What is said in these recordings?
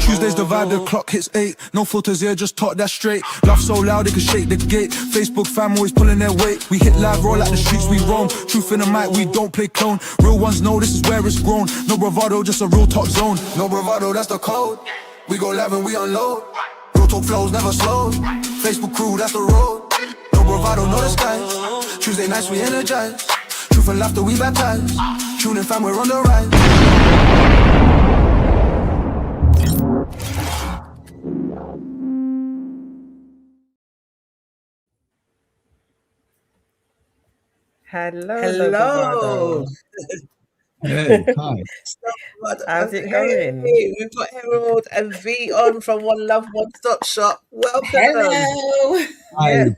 Tuesdays divide, the clock hits 8. No filters here, just talk that straight. Laugh so loud it could shake the gate. Facebook fam always pulling their weight. We hit live, roll out the streets, we roam. Truth in the mic, we don't play clone. Real ones know this is where it's grown. No bravado, just a real top zone. No bravado, that's the code. We go live and we unload. Real talk flows, never slow. Facebook crew, that's the road. No bravado, no disguise. Tuesday nights, we energize. Truth and laughter, we baptize. Tune in fam, we're on the rise. Hello. Hey, hi. How's it going? We've got Herald and Vee on from One Love, One Stop Shop. Welcome. Hello. Hi. Yeah.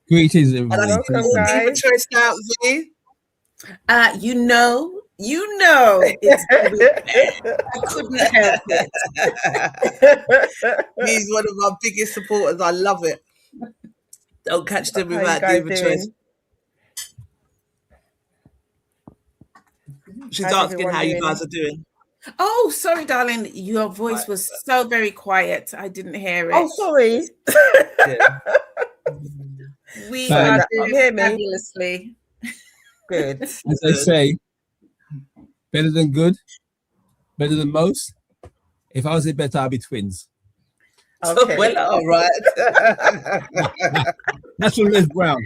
Greetings, everybody. And I think we'll leave a choice out, Vee. You know, it's I couldn't help it. He's one of our biggest supporters. I love it. Don't catch them without doing a choice. She's asking how you guys are doing. Oh, sorry, darling. Your voice was so very quiet. I didn't hear it. Oh, sorry. Yeah. We Sorry, are that- doing hear me? fabulously. Good. As they say, better than good, better than most. If I was it better, I'd be twins. Okay. Well, all right. That's from Liz Brown.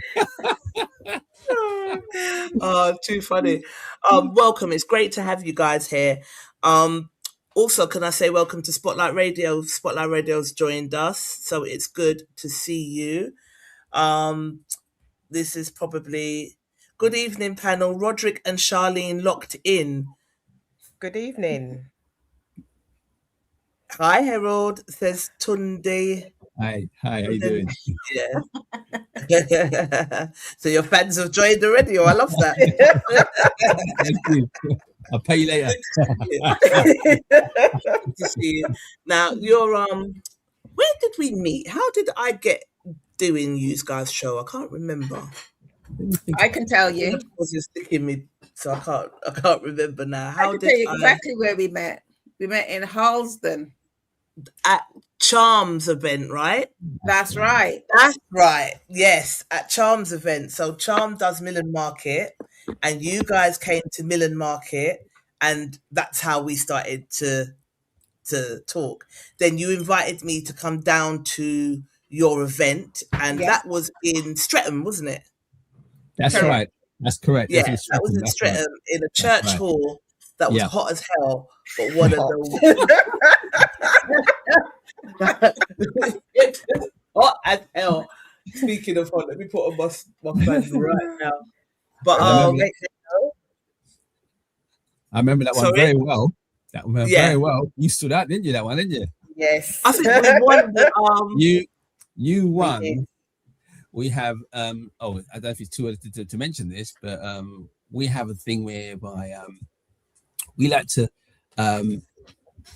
Oh, too funny. Welcome. It's great to have you guys here. Also, can I say welcome to Spotlight Radio? Spotlight Radio's joined us, so it's good to see you. This is probably good evening panel. Roderick and Charlene locked in. Good evening. Hi, Herald, says Tunde. Hi, how you doing? Yeah. So your fans have joined already. Oh, I love that. Thank you. I'll pay you later. Good to see you. Now, you're where did we meet? How did I get doing you guys' show? I can't remember. I can tell you. Was just sticking me, so I can't remember now. I How can did tell you exactly where we met. We met in Harlesden. at Charms event, right? That's right. That's right. Yes, at Charms event. So Charm does Millen Market, and you guys came to Millen Market, and that's how we started to talk. Then you invited me to come down to your event, and that was in Streatham, wasn't it? That's Correct. right. That's correct. Yeah, That's that was in That's Streatham right. in a church right. hall that was Yeah. hot as hell, but one of those hot as hell. Speaking of hot, let me put on my phone right now. But I remember that one Sorry? very well. That one Yeah. very well. You stood out, didn't you? That one, didn't you? Yes. I think we won. You won. did. We have I don't know if it's too early to mention this, but we have a thing whereby we like to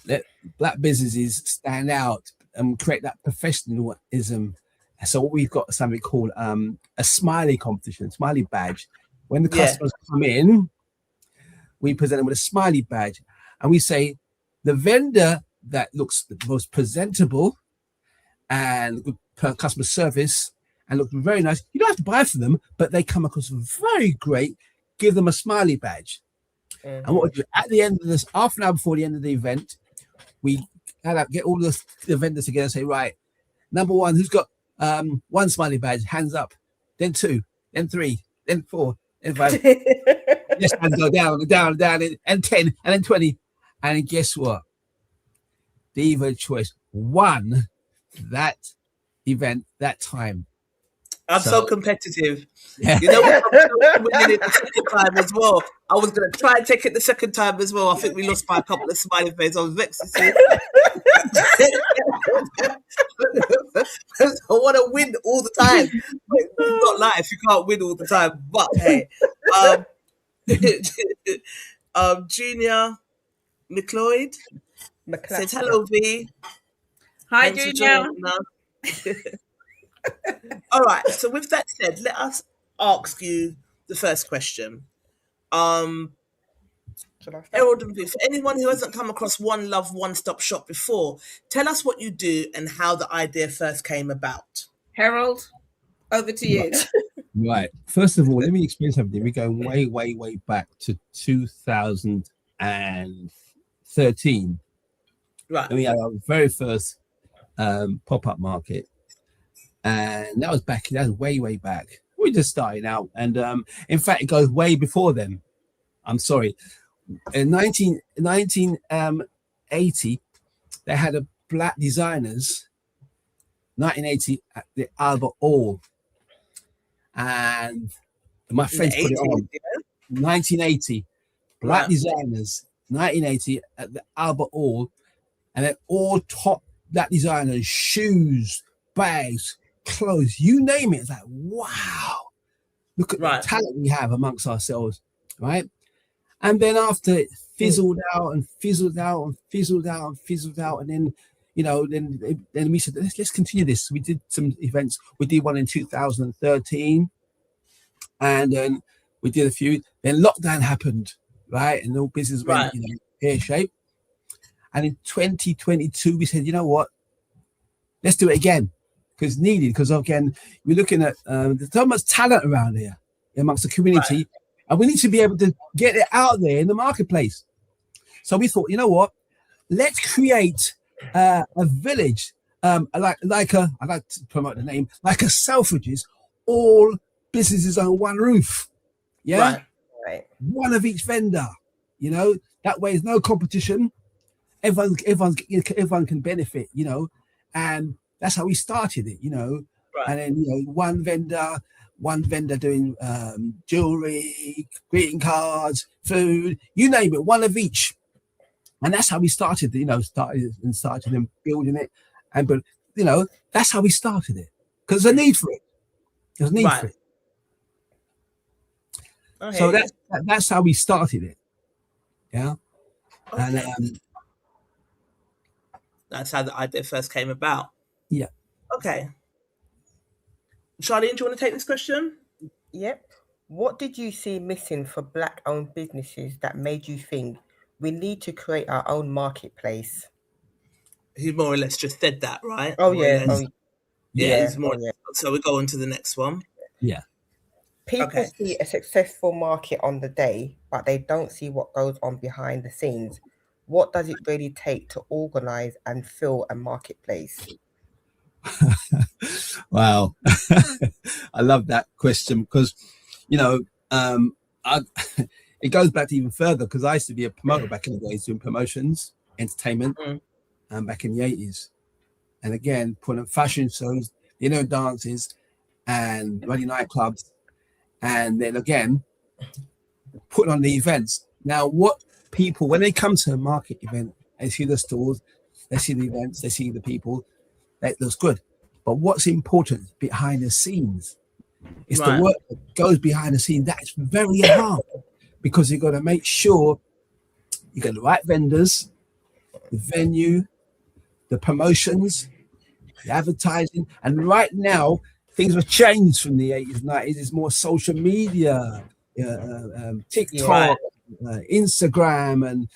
let black businesses stand out and create that professionalism. So what we've got something called a smiley competition, smiley badge. When the customers come in, we present them with a smiley badge, and we say the vendor that looks the most presentable and good customer service and look very nice. You don't have to buy from them, but they come across very great. Give them a smiley badge. And what we do at the end of this, half an hour before the end of the event, we get all the vendors together and say, right, number one, who's got one smiley badge? Hands up. Then two, then three, then four, then five. Yes, hands go down, and 10, and then 20. And guess what? The event choice won that event that time. I'm so competitive. Yeah. You know what? I'm winning it the second time as well. I was going to try and take it the second time as well. I think we lost by a couple of smiley faces. I was vexed to see. I want to win all the time. But it's not life. You can't win all the time. But hey, Junior McLeod says hello, V. Hi, Thanks for Junior. joining us. All right. So with that said, let us ask you the first question. Should I start? Herald and Vee, for anyone who hasn't come across One Love One Stop Shop before, tell us what you do and how the idea first came about. Harold, over to you. Right. First of all, let me explain something. We're going way, way, way back to 2013. Right. And we had our very first pop-up market. And that was way, way back. We're just starting out. And in fact, it goes way before then. I'm sorry. In 1980, they had a black designers, 1980 at the Albert Hall. And my friends put it on. 1980, black designers, 1980 at the Albert Hall. And they're all top black designers, shoes, bags, clothes, you name it. It's like, wow, look at the talent we have amongst ourselves, right? And then after it fizzled out and fizzled out and fizzled out and fizzled out, and then, you know, then we said, let's continue this. We did some events. We did one in 2013, and then we did a few. Then lockdown happened, right? And all business went, pear shape. And in 2022, we said, you know what? Let's do it again, because needed. Because again, we're looking at there's so much talent around here amongst the community. And we need to be able to get it out there in the marketplace. So we thought, you know what? Let's create a village, I like to promote the name, like a Selfridges, all businesses on one roof. Yeah, one of each vendor. You know, that way there's no competition. Everyone can benefit. You know, and that's how we started it. You know, and then one vendor doing jewelry, greeting cards, food, you name it, one of each. And that's how we started, started and building it. But that's how we started it, because there's a need for it. There's a need for it. Okay. So that's how we started it. Yeah. Okay. And that's how the idea first came about. Yeah. Okay. Charlene, do you want to take this question? Yep. What did you see missing for Black-owned businesses that made you think we need to create our own marketplace? He more or less just said that, right? Oh, yeah. So we go on to the next one. Yeah. People see a successful market on the day, but they don't see what goes on behind the scenes. What does it really take to organize and fill a marketplace? Wow. I love that question, because it goes back to even further, because I used to be a promoter back in the days, doing promotions, entertainment, and back in the 80s. And again, putting on fashion shows, dances, and running nightclubs, and then again putting on the events. Now, what people, when they come to a market event, they see the stores, they see the events, they see the people, that looks good. But what's important behind the scenes is the work that goes behind the scenes. That's very hard, because you've got to make sure you get the right vendors, the venue, the promotions, the advertising. And right now, things have changed from the 80s, 90s. It's more social media, TikTok, Instagram, and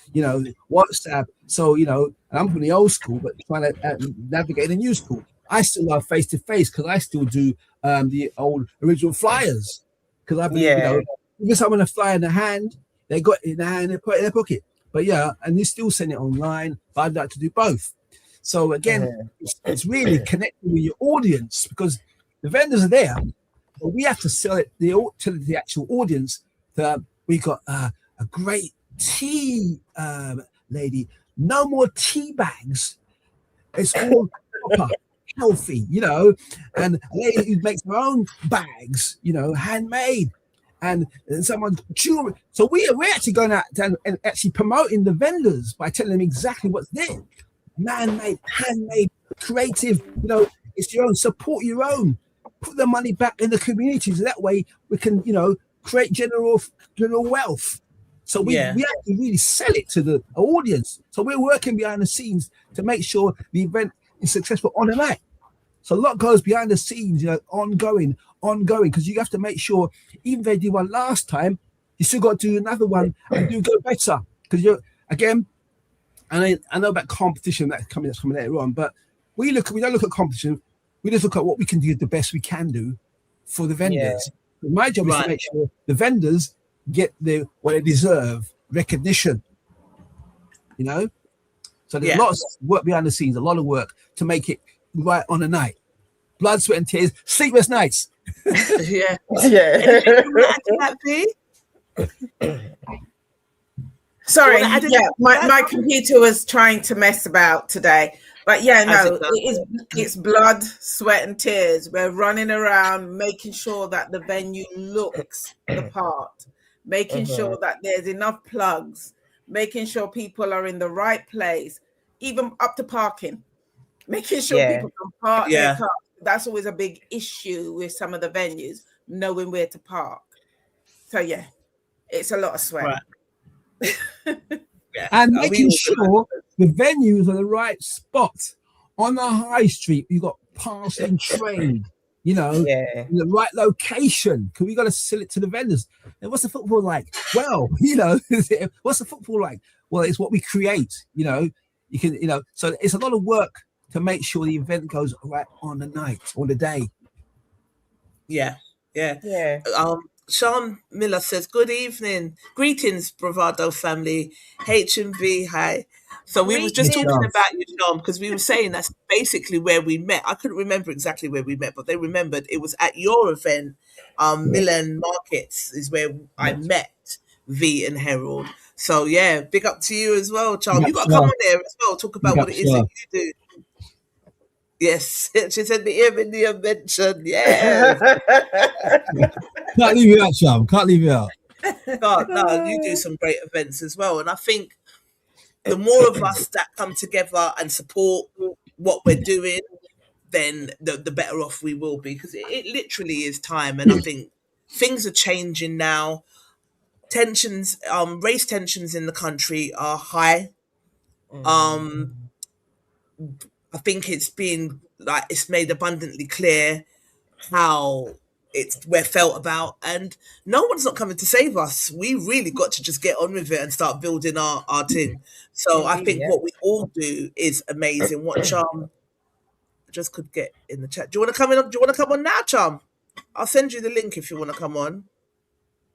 WhatsApp. So and I'm from the old school, but trying to navigate the new school. I still love face to face, because I still do the old original flyers, because I believe give someone a flyer in the hand, they got it in the hand, they put it in their pocket. But and you still send it online. But I'd like to do both. So again, it's really connecting with your audience, because the vendors are there, but we have to sell it to the actual audience. We got a great tea lady. No more tea bags. It's all proper, healthy, and a lady who makes her own bags, handmade, and someone jewelry. So we're actually going out and actually promoting the vendors by telling them exactly what's there. Man-made, handmade, creative, it's your own. Support your own. Put the money back in the community, so that way we can, create general wealth. So we have to really sell it to the audience. So we're working behind the scenes to make sure the event is successful on the night. So a lot goes behind the scenes, ongoing, because you have to make sure, even if they did one last time, You still got to do another one and do go better because you're again. And I know about competition that's coming later on, but we don't look at competition. We just look at what we can do the best we can do for the vendors. Yeah. My job is to make sure the vendors get what they deserve, recognition. You know, so there's lots of work behind the scenes, a lot of work to make it right on the night. Blood, sweat, and tears, sleepless nights. Yeah. Sorry, my computer was trying to mess about today. But it's blood, sweat, and tears. We're running around making sure that the venue looks the part, making sure that there's enough plugs, making sure people are in the right place, even up to parking, making sure people can park their car. That's always a big issue with some of the venues, knowing where to park. So it's a lot of sweat. Right. And making sure the venues are the right spot on the high street. You've got passing trade, in the right location. Because we got to sell it to the vendors. And what's the football like? Well, what's the football like? Well, it's what we create. You can, so it's a lot of work to make sure the event goes right on the night or the day. Yeah. Sean Miller says, good evening. Greetings, Bravado family. H&V, hi. So we were just talking about you, Sean, because we were saying that's basically where we met. I couldn't remember exactly where we met, but they remembered it was at your event, Milan Markets is where I met V and Herald. So big up to you as well, Charm. You got to come on there as well, talk about what it is that you do. Yes, she said the India mention. Yes. Can't leave you out, Charm. Can't leave you out. No, you do some great events as well. And I think the more of us that come together and support what we're doing, then the better off we will be. Because it literally is time. And I think things are changing now. Tensions, race tensions in the country are high. I think it's made abundantly clear how we're felt about, and no one's not coming to save us. We really got to just get on with it and start building our team. So I think what we all do is amazing. What Charm just could get in the chat. Do you want to come in? Do you want to come on now, Charm? I'll send you the link if you want to come on.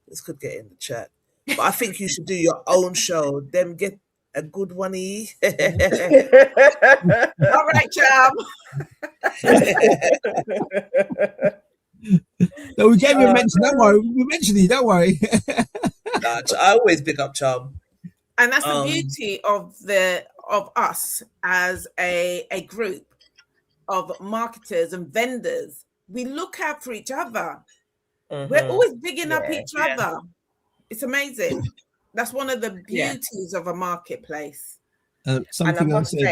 This could get in the chat. But I think you should do your own show. Then get a good one. All right, Charm. No, we gave you a mention. Don't worry. We mentioned you. Don't worry. I always pick up Charm. And that's the beauty of us as a group of marketers and vendors. We look out for each other. We're always bigging up each other. It's amazing. That's one of the beauties of a marketplace. Something else. Go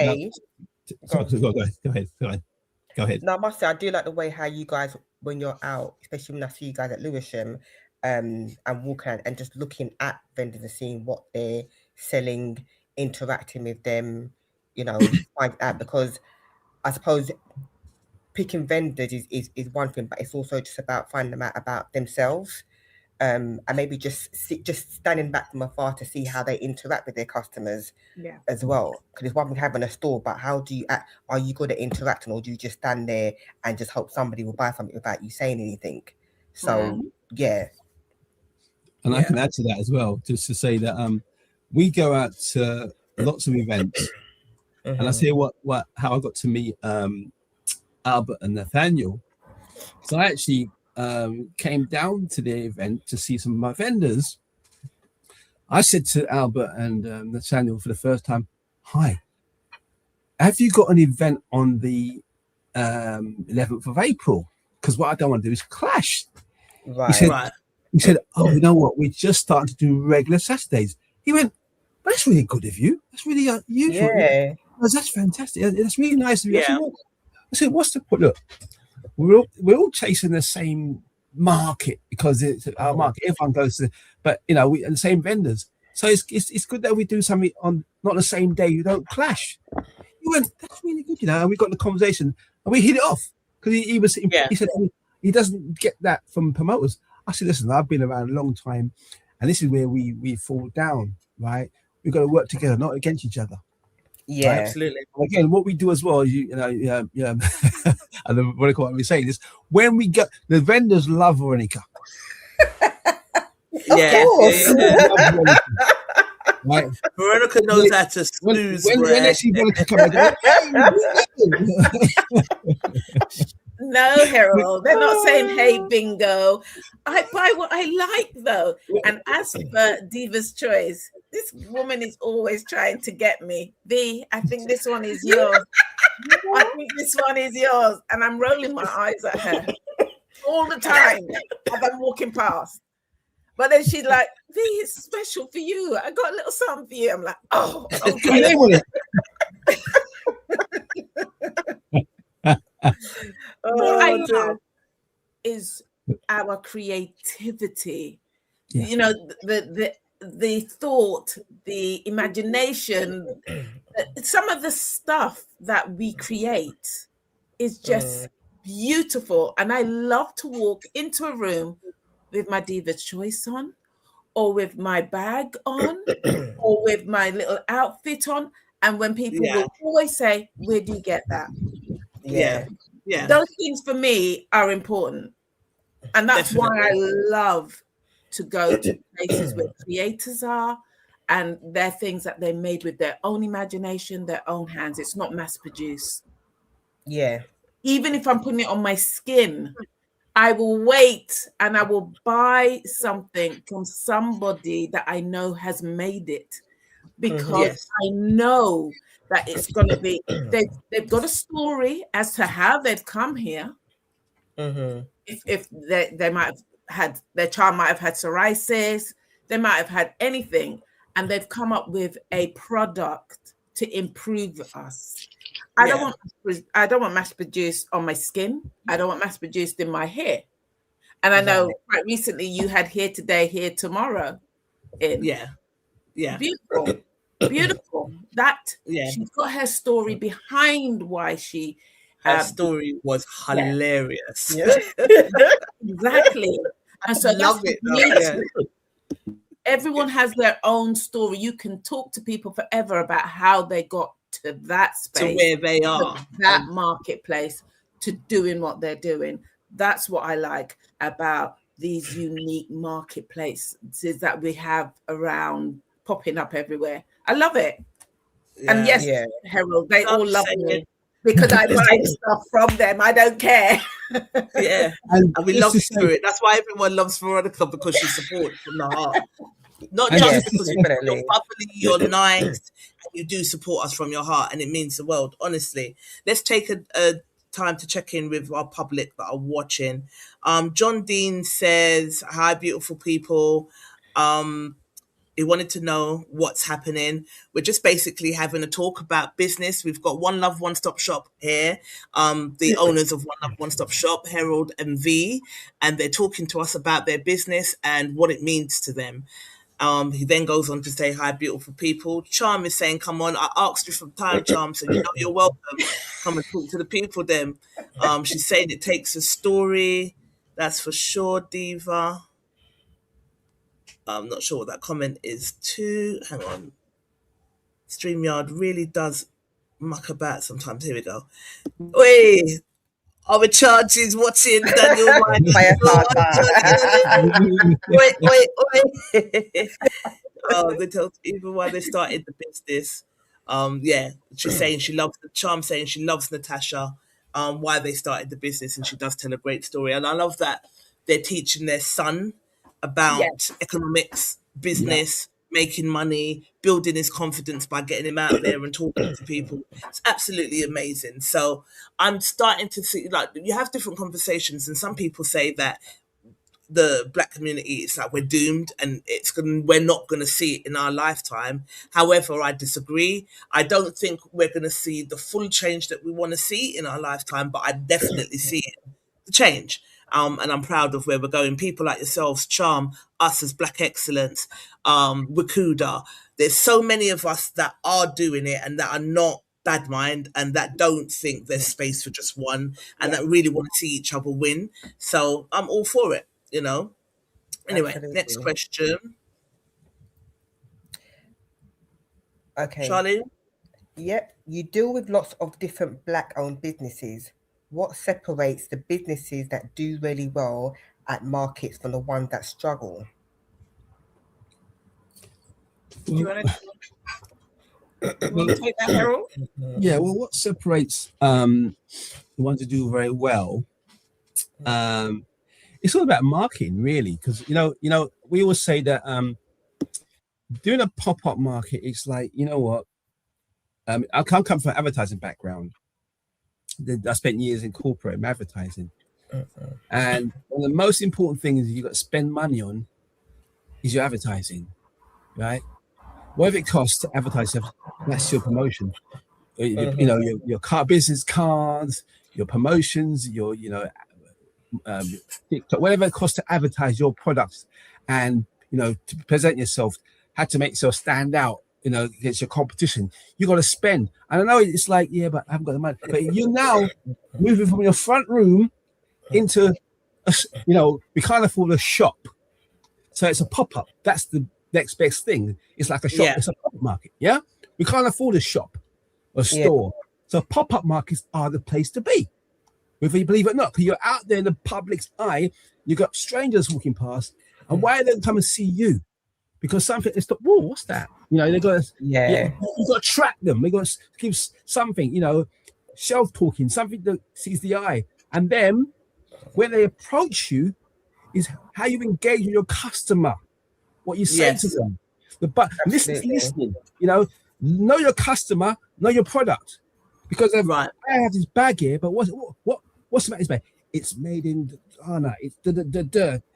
ahead. No, I must say, I do like the way how you guys, when you're out, especially when I see you guys at Lewisham, and walking and just looking at vendors and seeing what they're selling, interacting with them, find out, because I suppose picking vendors is one thing, but it's also just about finding out about themselves. And maybe just standing back from afar to see how they interact with their customers as well. Because it's one thing having a store, but how do you act? Are you good at interacting, or do you just stand there and just hope somebody will buy something without you saying anything? So And I can add to that as well, just to say that we go out to lots of events, and I see how I got to meet Albert and Nathaniel. So I actually came down to the event to see some of my vendors. I said to Albert and Nathaniel for the first time, "Hi, have you got an event on the 11th of April? Because what I don't want to do is clash." He said, "Oh, you know what? We're just starting to do regular Saturdays." He went, "But that's really good of you. That's really unusual." Yeah. That's fantastic. That's really nice of you. I said, "What's the point? Look, we're all chasing the same market because it's our market. Everyone goes to, but we and the same vendors. So it's good that we do something on not the same day. You don't clash." He went, "That's really good, And we got the conversation and we hit it off because he said he doesn't get that from promoters. I said, "Listen, I've been around a long time, and this is where we fall down, right? We've got to work together, not against each other. Yeah, right? Absolutely. Again, what we do as well, you know, yeah. And then what we're saying is when we get the vendors love Veronica. Yeah. Right. Veronica knows how to snooze. When they see Veronica come, they go, No, Harold, they're not saying, hey, bingo. I buy what I like, though. And as for Diva's Choice, this woman is always trying to get me. Vee, I think this one is yours. I think this one is yours. And I'm rolling my eyes at her all the time as I'm walking past. But then she's like, Vee, it's special for you. I got a little something for you. I'm like, oh, okay. What I love is our creativity. Yeah. You know, the thought, the imagination, some of the stuff that we create is just beautiful. And I love to walk into a room with my Diva's Choice on, or with my bag on, or with my little outfit on. And when people will always say, where do you get that? Yeah. Those things for me are important. And that's why I love to go to places where creators are, and they're things that they made with their own imagination, their own hands. It's not mass produced. Yeah. Even if I'm putting it on my skin, I will wait and I will buy something from somebody that I know has made it, because I know that it's going to be, they've got a story as to how they've come here. If they might have had, their child might have had psoriasis, they might have had anything, and they've come up with a product to improve us. I don't want mass produced on my skin. I don't want mass produced in my hair. And I know quite recently you had hair today, hair tomorrow. Yeah. Beautiful. That she's got her story behind why she. Her story was hilarious. Yeah. Exactly. And so love it. Everyone has their own story. You can talk to people forever about how they got to that space, to where they are, that marketplace, to doing what they're doing. That's what I like about these unique marketplaces that we have around, popping up everywhere. I love it. And yes, Herald, they all love me because I buy stuff from them. I don't care. And we love Spirit. That's why everyone loves Veronica, because she supports from the heart. Not just because you're bubbly, you're nice, and you do support us from your heart, and it means the world, honestly. Let's take a time to check in with our public that are watching. John Dean says, hi, beautiful people. He wanted to know what's happening. We're just basically having a talk about business. We've got One Love, One Stop Shop here. The owners of One Love, One Stop Shop, Herald and Vee, and they're talking to us about their business and what it means to them. He then goes on to say, hi, beautiful people. Charm is saying, come on, I asked you from time, Charm, so you know you're welcome. Come and talk to the people then. She's saying it takes a story. That's for sure, Diva. I'm not sure what that comment is too. Hang on. StreamYard really does muck about sometimes. Here we go. Wait, our charges watching Daniel wait. Oh, they tell even why they started the business. She's saying she loves the Charm, saying she loves Natasha, why they started the business, and she does tell a great story. And I love that they're teaching their son about economics, business, making money, building his confidence by getting him out there and talking to people. It's absolutely amazing. So I'm starting to see, like, you have different conversations, and some people say that the Black community, it's like we're doomed and we're not going to see it in our lifetime. However, I disagree. I don't think we're going to see the full change that we want to see in our lifetime, but I definitely see it, the change. And I'm proud of where we're going. People like yourselves, Charm, us as Black Excellence, Wakuda. There's so many of us that are doing it and that are not bad mind and that don't think there's space for just one and that really want to see each other win. So I'm all for it, you know. Anyway, next question. Okay. Charlene? Yep. You deal with lots of different Black-owned businesses. What separates the businesses that do really well at markets from the ones that struggle? Do you want to take that, Harold? Yeah, well, what separates the ones who do very well? It's all about marketing, really, because we always say that doing a pop-up market, it's like, you know what? I come from an advertising background. I spent years in corporate advertising, and one of the most important things you got to spend money on is your advertising, right? Whatever it costs to advertise, that's your promotion. Your car business cards, your promotions, your TikTok, whatever it costs to advertise your products, and to present yourself, had to make yourself stand out, against your competition. You got to spend. And I know it's like, yeah, but I haven't got the money. But you're now moving from your front room into, we can't afford a shop, so it's a pop up. That's the next best thing. It's like a shop. Yeah. It's a pop-up market. Yeah, we can't afford a shop, a store. So pop-up markets are the place to be, whether you believe it or not, because you're out there in the public's eye. You got strangers walking past, and why are they come and see you? Because something is the whoa, what's that? They got to you got to track them. They got to give something, shelf talking, something that sees the eye, and then when they approach you, is how you engage with your customer, what you say to them. Listening. Know your customer, know your product, because I have this bag here, but what's about this bag? It's made in Ghana. It's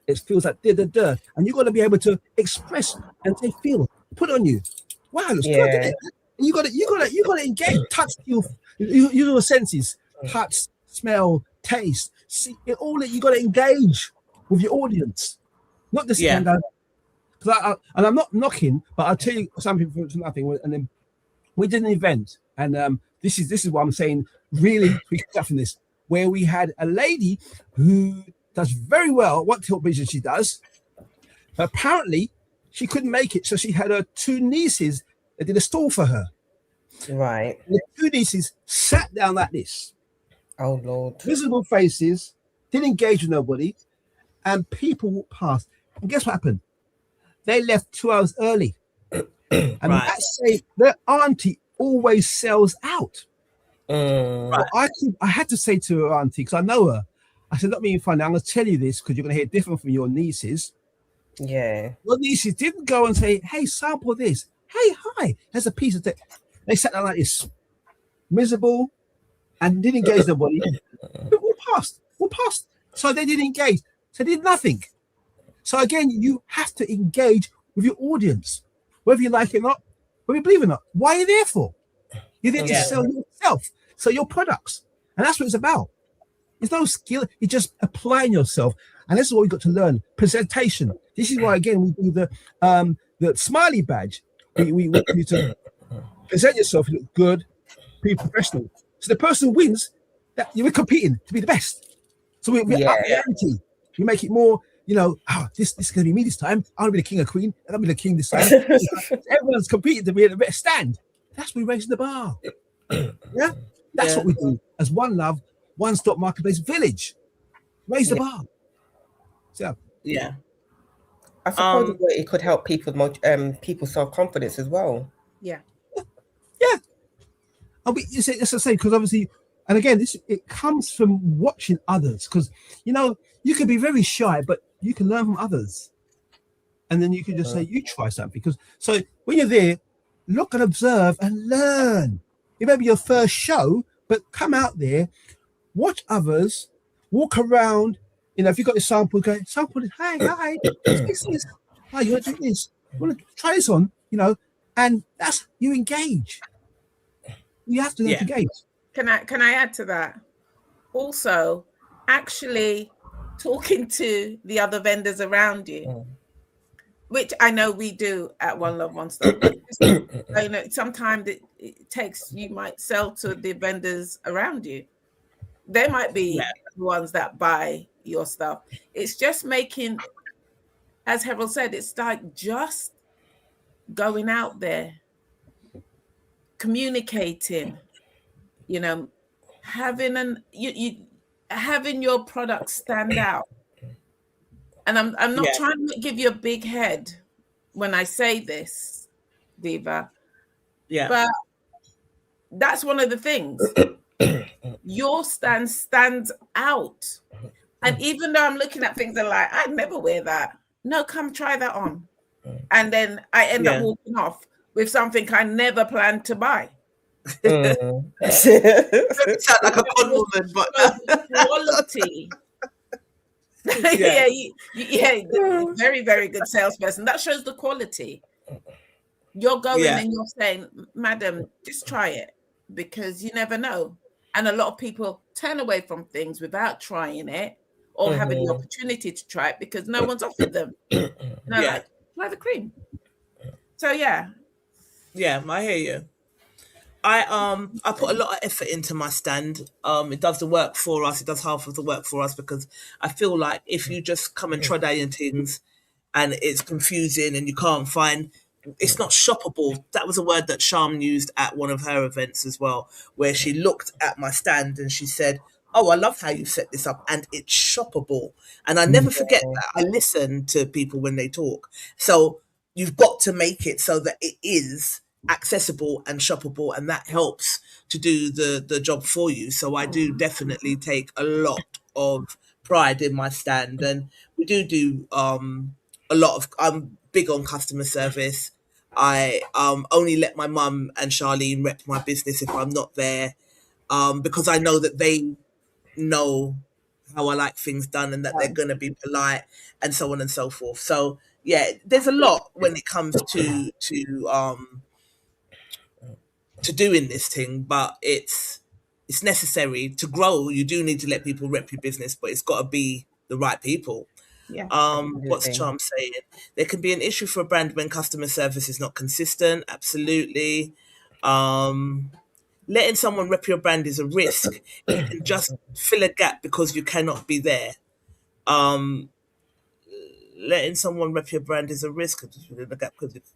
It feels like and you got to be able to express and say feel, put on you. Wow, it's good, isn't it? And you got to engage, touch your senses, touch, smell, taste, see all that. You got to engage with your audience, not just and I'm not knocking, but I'll tell you something for nothing. And then we did an event, and this is what I'm saying. Really, we got from this, where we had a lady who does very well what television she does, but apparently she couldn't make it, so she had her two nieces that did a stall for her. Right. And the two nieces sat down like this. Oh Lord. Visible faces, didn't engage with nobody, and people walked past. And guess what happened? They left 2 hours early. And that's their auntie always sells out. I had to say to her auntie, because I know her, I said, not being funny, I'm going to tell you this because you're going to hear different from your nieces. Yeah. Your nieces didn't go and say, hey, sample this. Hey, hi, there's a piece of that. They sat down like this, miserable, and didn't engage nobody. Walk past. So they didn't engage. So they did nothing. So again, you have to engage with your audience, whether you like it or not, whether you believe it or not. Why are you there for? You're there to sell yourself, sell your products. And that's what it's about. There's no skill. You're just applying yourself. And this is what we've got to learn. Presentation. This is why, again, we do the smiley badge. We want you to present yourself, you look good, be professional. So the person who wins, that you're competing to be the best. So we're up the ante. We make it more, this is going to be me this time. I'm going to be the king or queen, and I'll be the king this time. Everyone's competing to be at the best stand. That's what we're raising the bar. Yeah? That's what we do as One Love, One Stop Marketplace Village. Raise the bar. So, I suppose it could help people's self-confidence as well. Yeah. It's the same, because obviously, and again, it comes from watching others, because you can be very shy, but you can learn from others, and then you can just say you try something. Because so when you're there, look and observe and learn. It may be your first show, but come out there, watch others, walk around. If you've got a sample, go sample it. Hi, this. Hi, you want to do this? You want to try this on? And that's you engage. You have to engage. Can I add to that? Also, actually talking to the other vendors around you, which I know we do at One Love, One Stop. Sometimes it takes, you might sell to the vendors around you. They might be the ones that buy your stuff. It's just making, as Herald said, it's like just going out there communicating, you know, having having your product stand out. And I'm not trying to give you a big head when I say this, Diva. Yeah. But that's one of the things. Your stand stands out. And even though I'm looking at things and like, I'd never wear that. No, come try that on. And then I end up walking off with something I never planned to buy. Sound like a con woman, but quality. Very, very good salesperson. That shows the quality. You're going and you're saying, madam, just try it, because you never know. And a lot of people turn away from things without trying it or having the opportunity to try it because no one's offered them. Like, try the cream. So yeah, I hear you. I put a lot of effort into my stand. It does the work for us. It does half of the work for us, because I feel like if you just come and try down things and it's confusing and you can't find, it's not shoppable. That was a word that Sham used at one of her events as well, where she looked at my stand and she said, "Oh, I love how you set this up, and it's shoppable." And I never forget that. I listen to people when they talk. So you've got to make it so that it is accessible and shoppable, and that helps to do the job for you. So I do definitely take a lot of pride in my stand, and we do a lot of, I'm big on customer service. I only let my mum and Charlene rep my business if I'm not there, because I know that they know how I like things done and that they're going to be polite and so on and so forth. So yeah, there's a lot when it comes to doing this thing, but it's necessary to grow. You do need to let people rep your business, but it's got to be the right people. What's Charm saying? There can be an issue for a brand when customer service is not consistent. Absolutely. Letting someone rep your brand is a risk. You can just fill a gap because you cannot be there. Letting someone rep your brand is a risk. Fill a gap because it's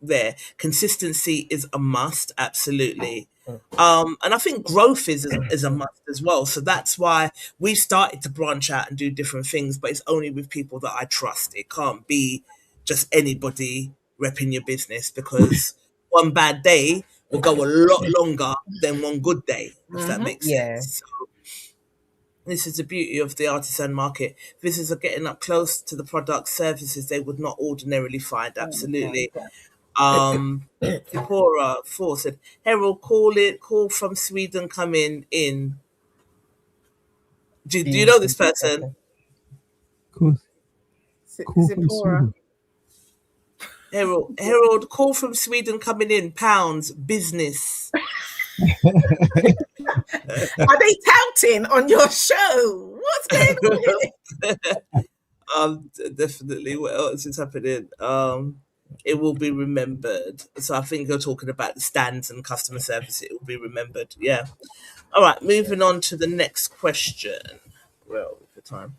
there. Consistency is a must. Absolutely. And I think growth is a must as well. So that's why we started to branch out and do different things, but it's only with people that I trust. It can't be just anybody repping your business, because one bad day will go a lot longer than one good day, if that makes sense. So this is the beauty of the artisan market. Visitors are getting up close to the products, services they would not ordinarily find. Absolutely. Sephora 4 said, Herald, call from Sweden coming in. Do you know this person? Cool. Sephora. Herald, call from Sweden coming in, pounds, business. Are they touting on your show? What's going on here? Definitely. What else is happening? It will be remembered. So I think you're talking about the stands and customer service. It will be remembered. Yeah. All right. Moving on to the next question. Well, for time.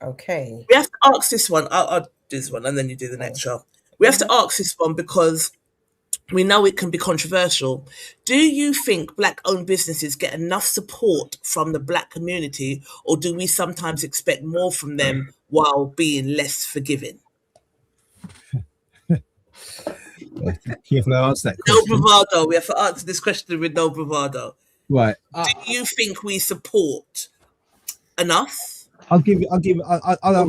Okay. We have to ask this one. I'll do this one, and then you do the next show. We have to ask this one because we know it can be controversial. Do you think Black-owned businesses get enough support from the Black community, or do we sometimes expect more from them while being less forgiving? Careful, I answer that No question. bravado. We have to answer this question with no bravado. Right. Do you think we support enough? I'll answer. Or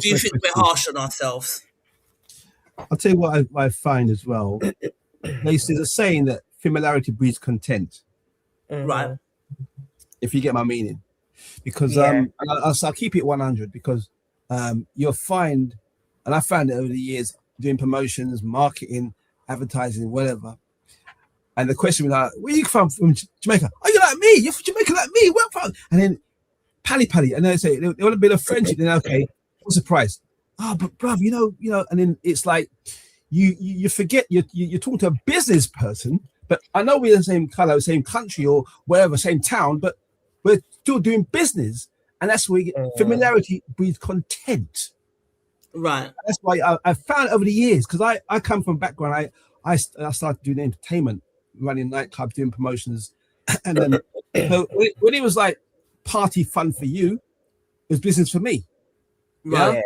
do you think we're harsh on ourselves? I'll tell you what I find as well. There's a saying that familiarity breeds content. Right. If you get my meaning. Because I'll keep it 100, because you'll find, and I found it over the years doing promotions, marketing, advertising, whatever. And the question was like, where you from Jamaica? Are you like me? You're from Jamaica like me? Where from? And then pally. And they say they want a bit of friendship. Then okay, what's the price? Oh, but bruv, you know, and then it's like you forget you're talking to a business person, but I know we're the same color, same country or wherever, same town, but we're still doing business, and that's where you get familiarity breeds content. Right. That's why I found over the years, because I come from a background, I started doing entertainment, running nightclubs, doing promotions, and then so when it was like party fun for you, it was business for me. Right.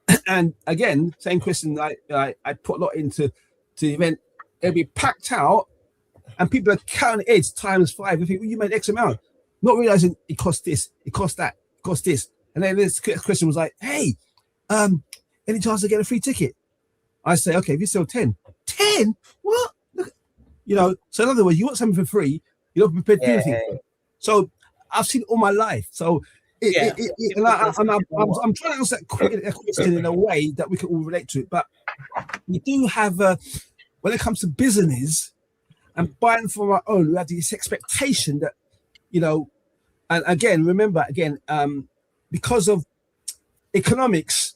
Yeah. And again, same question. I put a lot into the event. It'll be packed out, and people are counting heads times 5. They think, well, you made X amount, not realizing it cost this, it cost that, it cost this. And then this question was like, hey, any chance to get a free ticket? I say, okay, if you sell 10, what? Look, so in other words, you want something for free, you're not prepared to do anything. So I've seen it all my life. So I'm trying to answer that question in a way that we can all relate to it. But we do have, when it comes to business and buying from our own, we have this expectation that, and again, remember, because of economics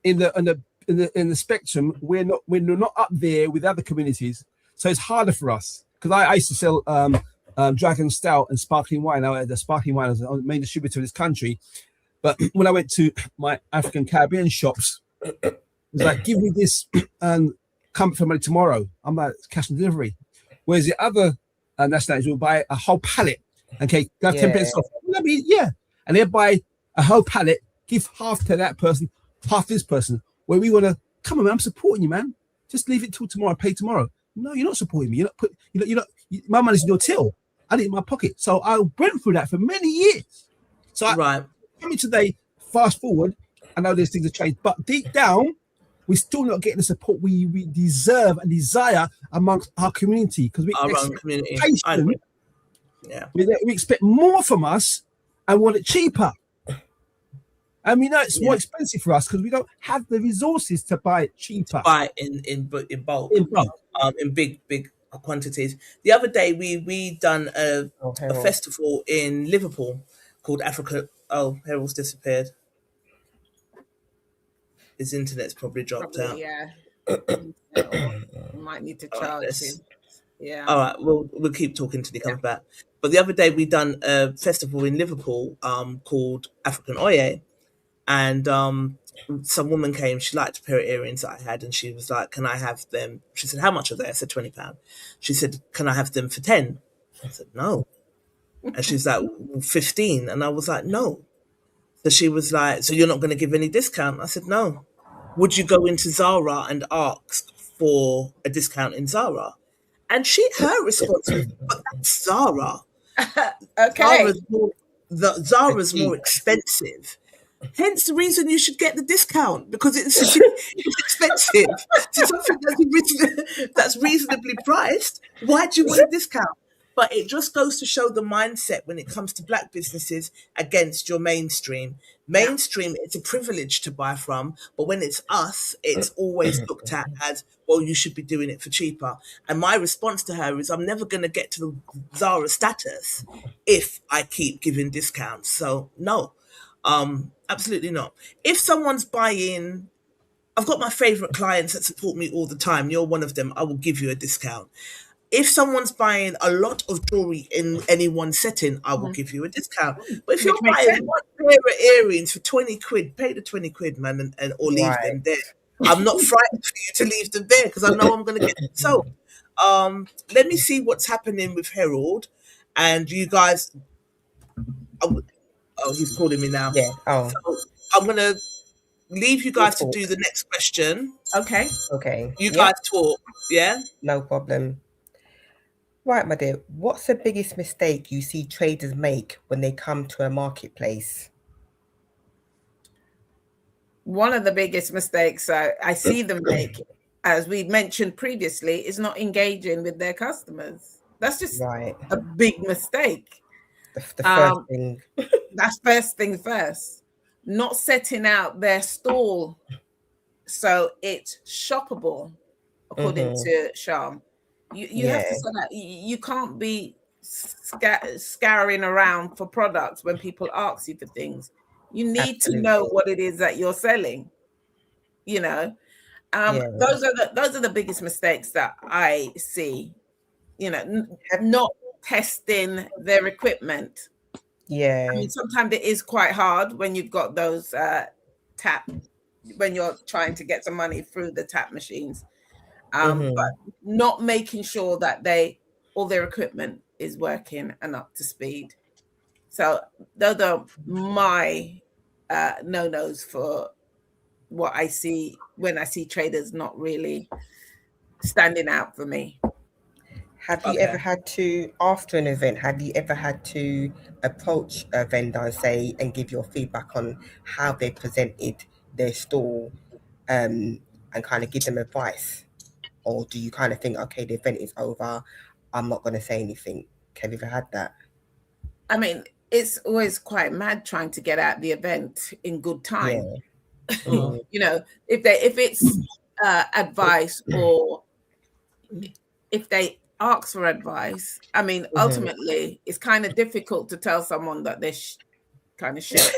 in the spectrum, we're not up there with other communities, so it's harder for us. Because I used to sell Dragon Stout and sparkling wine. The sparkling wine was the main distributor in this country. But when I went to my African Caribbean shops, it was like, give me this and come for money tomorrow. I'm like, cash on delivery. Whereas the other nationalities will buy a whole pallet and have 10 pence off. And they buy a whole pallet, give half to that person, half this person. Where we want to, come on, man, I'm supporting you, man. Just leave it till tomorrow, pay tomorrow. No, you're not supporting me. My money's in your till. I need it in my pocket. So I went through that for many years. So coming today, fast forward, I know these things have changed, but deep down, we're still not getting the support we deserve and desire amongst our community, because we expect more from us and want it cheaper. And we know it's more expensive for us because we don't have the resources to buy it cheaper. Buy in bulk. In big quantities. The other day we done a festival in Liverpool called Africa. Oh, Harold's disappeared. His internet's probably dropped out. Yeah. Might need to charge him. Yeah. All right. We'll keep talking till he comes back. But the other day we done a festival in Liverpool called African Oye. And some woman came, she liked a pair of earrings that I had, and she was like, can I have them? She said, how much are they? I said, £20. She said, can I have them for 10? I said, no. And she's like, 15. And I was like, no. So she was like, so you're not going to give any discount? I said, no. Would you go into Zara and ask for a discount in Zara? And her response was, but that's Zara. Okay. Zara's more expensive. Hence the reason you should get the discount, because it's expensive. So something that's reasonably priced, why do you want a discount? But it just goes to show the mindset when it comes to black businesses against your mainstream. Mainstream, it's a privilege to buy from, but when it's us, it's always looked at as, well, you should be doing it for cheaper. And my response to her is, I'm never going to get to the Zara status if I keep giving discounts. So no. Absolutely not. If someone's buying, I've got my favorite clients that support me all the time. You're one of them. I will give you a discount. If someone's buying a lot of jewelry in any one setting, I will give you a discount. But if you're buying one pair of earrings for 20 quid, pay the 20 quid, man, or leave them there. I'm not frightened for you to leave them there because I know I'm going to get them sold. Let me see what's happening with Herald, and you guys. Oh, he's calling me now. Yeah. Oh. So I'm going to leave you guys to do the next question. Okay. You guys talk, yeah? No problem. Right, my dear. What's the biggest mistake you see traders make when they come to a marketplace? One of the biggest mistakes I see them make, as we mentioned previously, is not engaging with their customers. That's just a big mistake. The first thing. That's first thing first. Not setting out their stall so it's shoppable, according to Sham. You have to say that you can't be scouring around for products when people ask you for things. You need to know what it is that you're selling. Those are the biggest mistakes that I see. Not testing their equipment. Yeah. I mean, sometimes it is quite hard when you've got those when you're trying to get some money through the tap machines. but not making sure that all their equipment is working and up to speed. So those are my no-nos for what I see when I see traders not really standing out for me. Have you ever had to, after an event, have you ever had to approach a vendor and say, and give your feedback on how they presented their stall, and kind of give them advice? Or do you kind of think, okay, the event is over, I'm not going to say anything? Have you ever had that? I mean, it's always quite mad trying to get out the event in good time. Yeah. You know, if it's advice, or if they ask for advice, I mean, ultimately, it's kind of difficult to tell someone that they're kind of shit.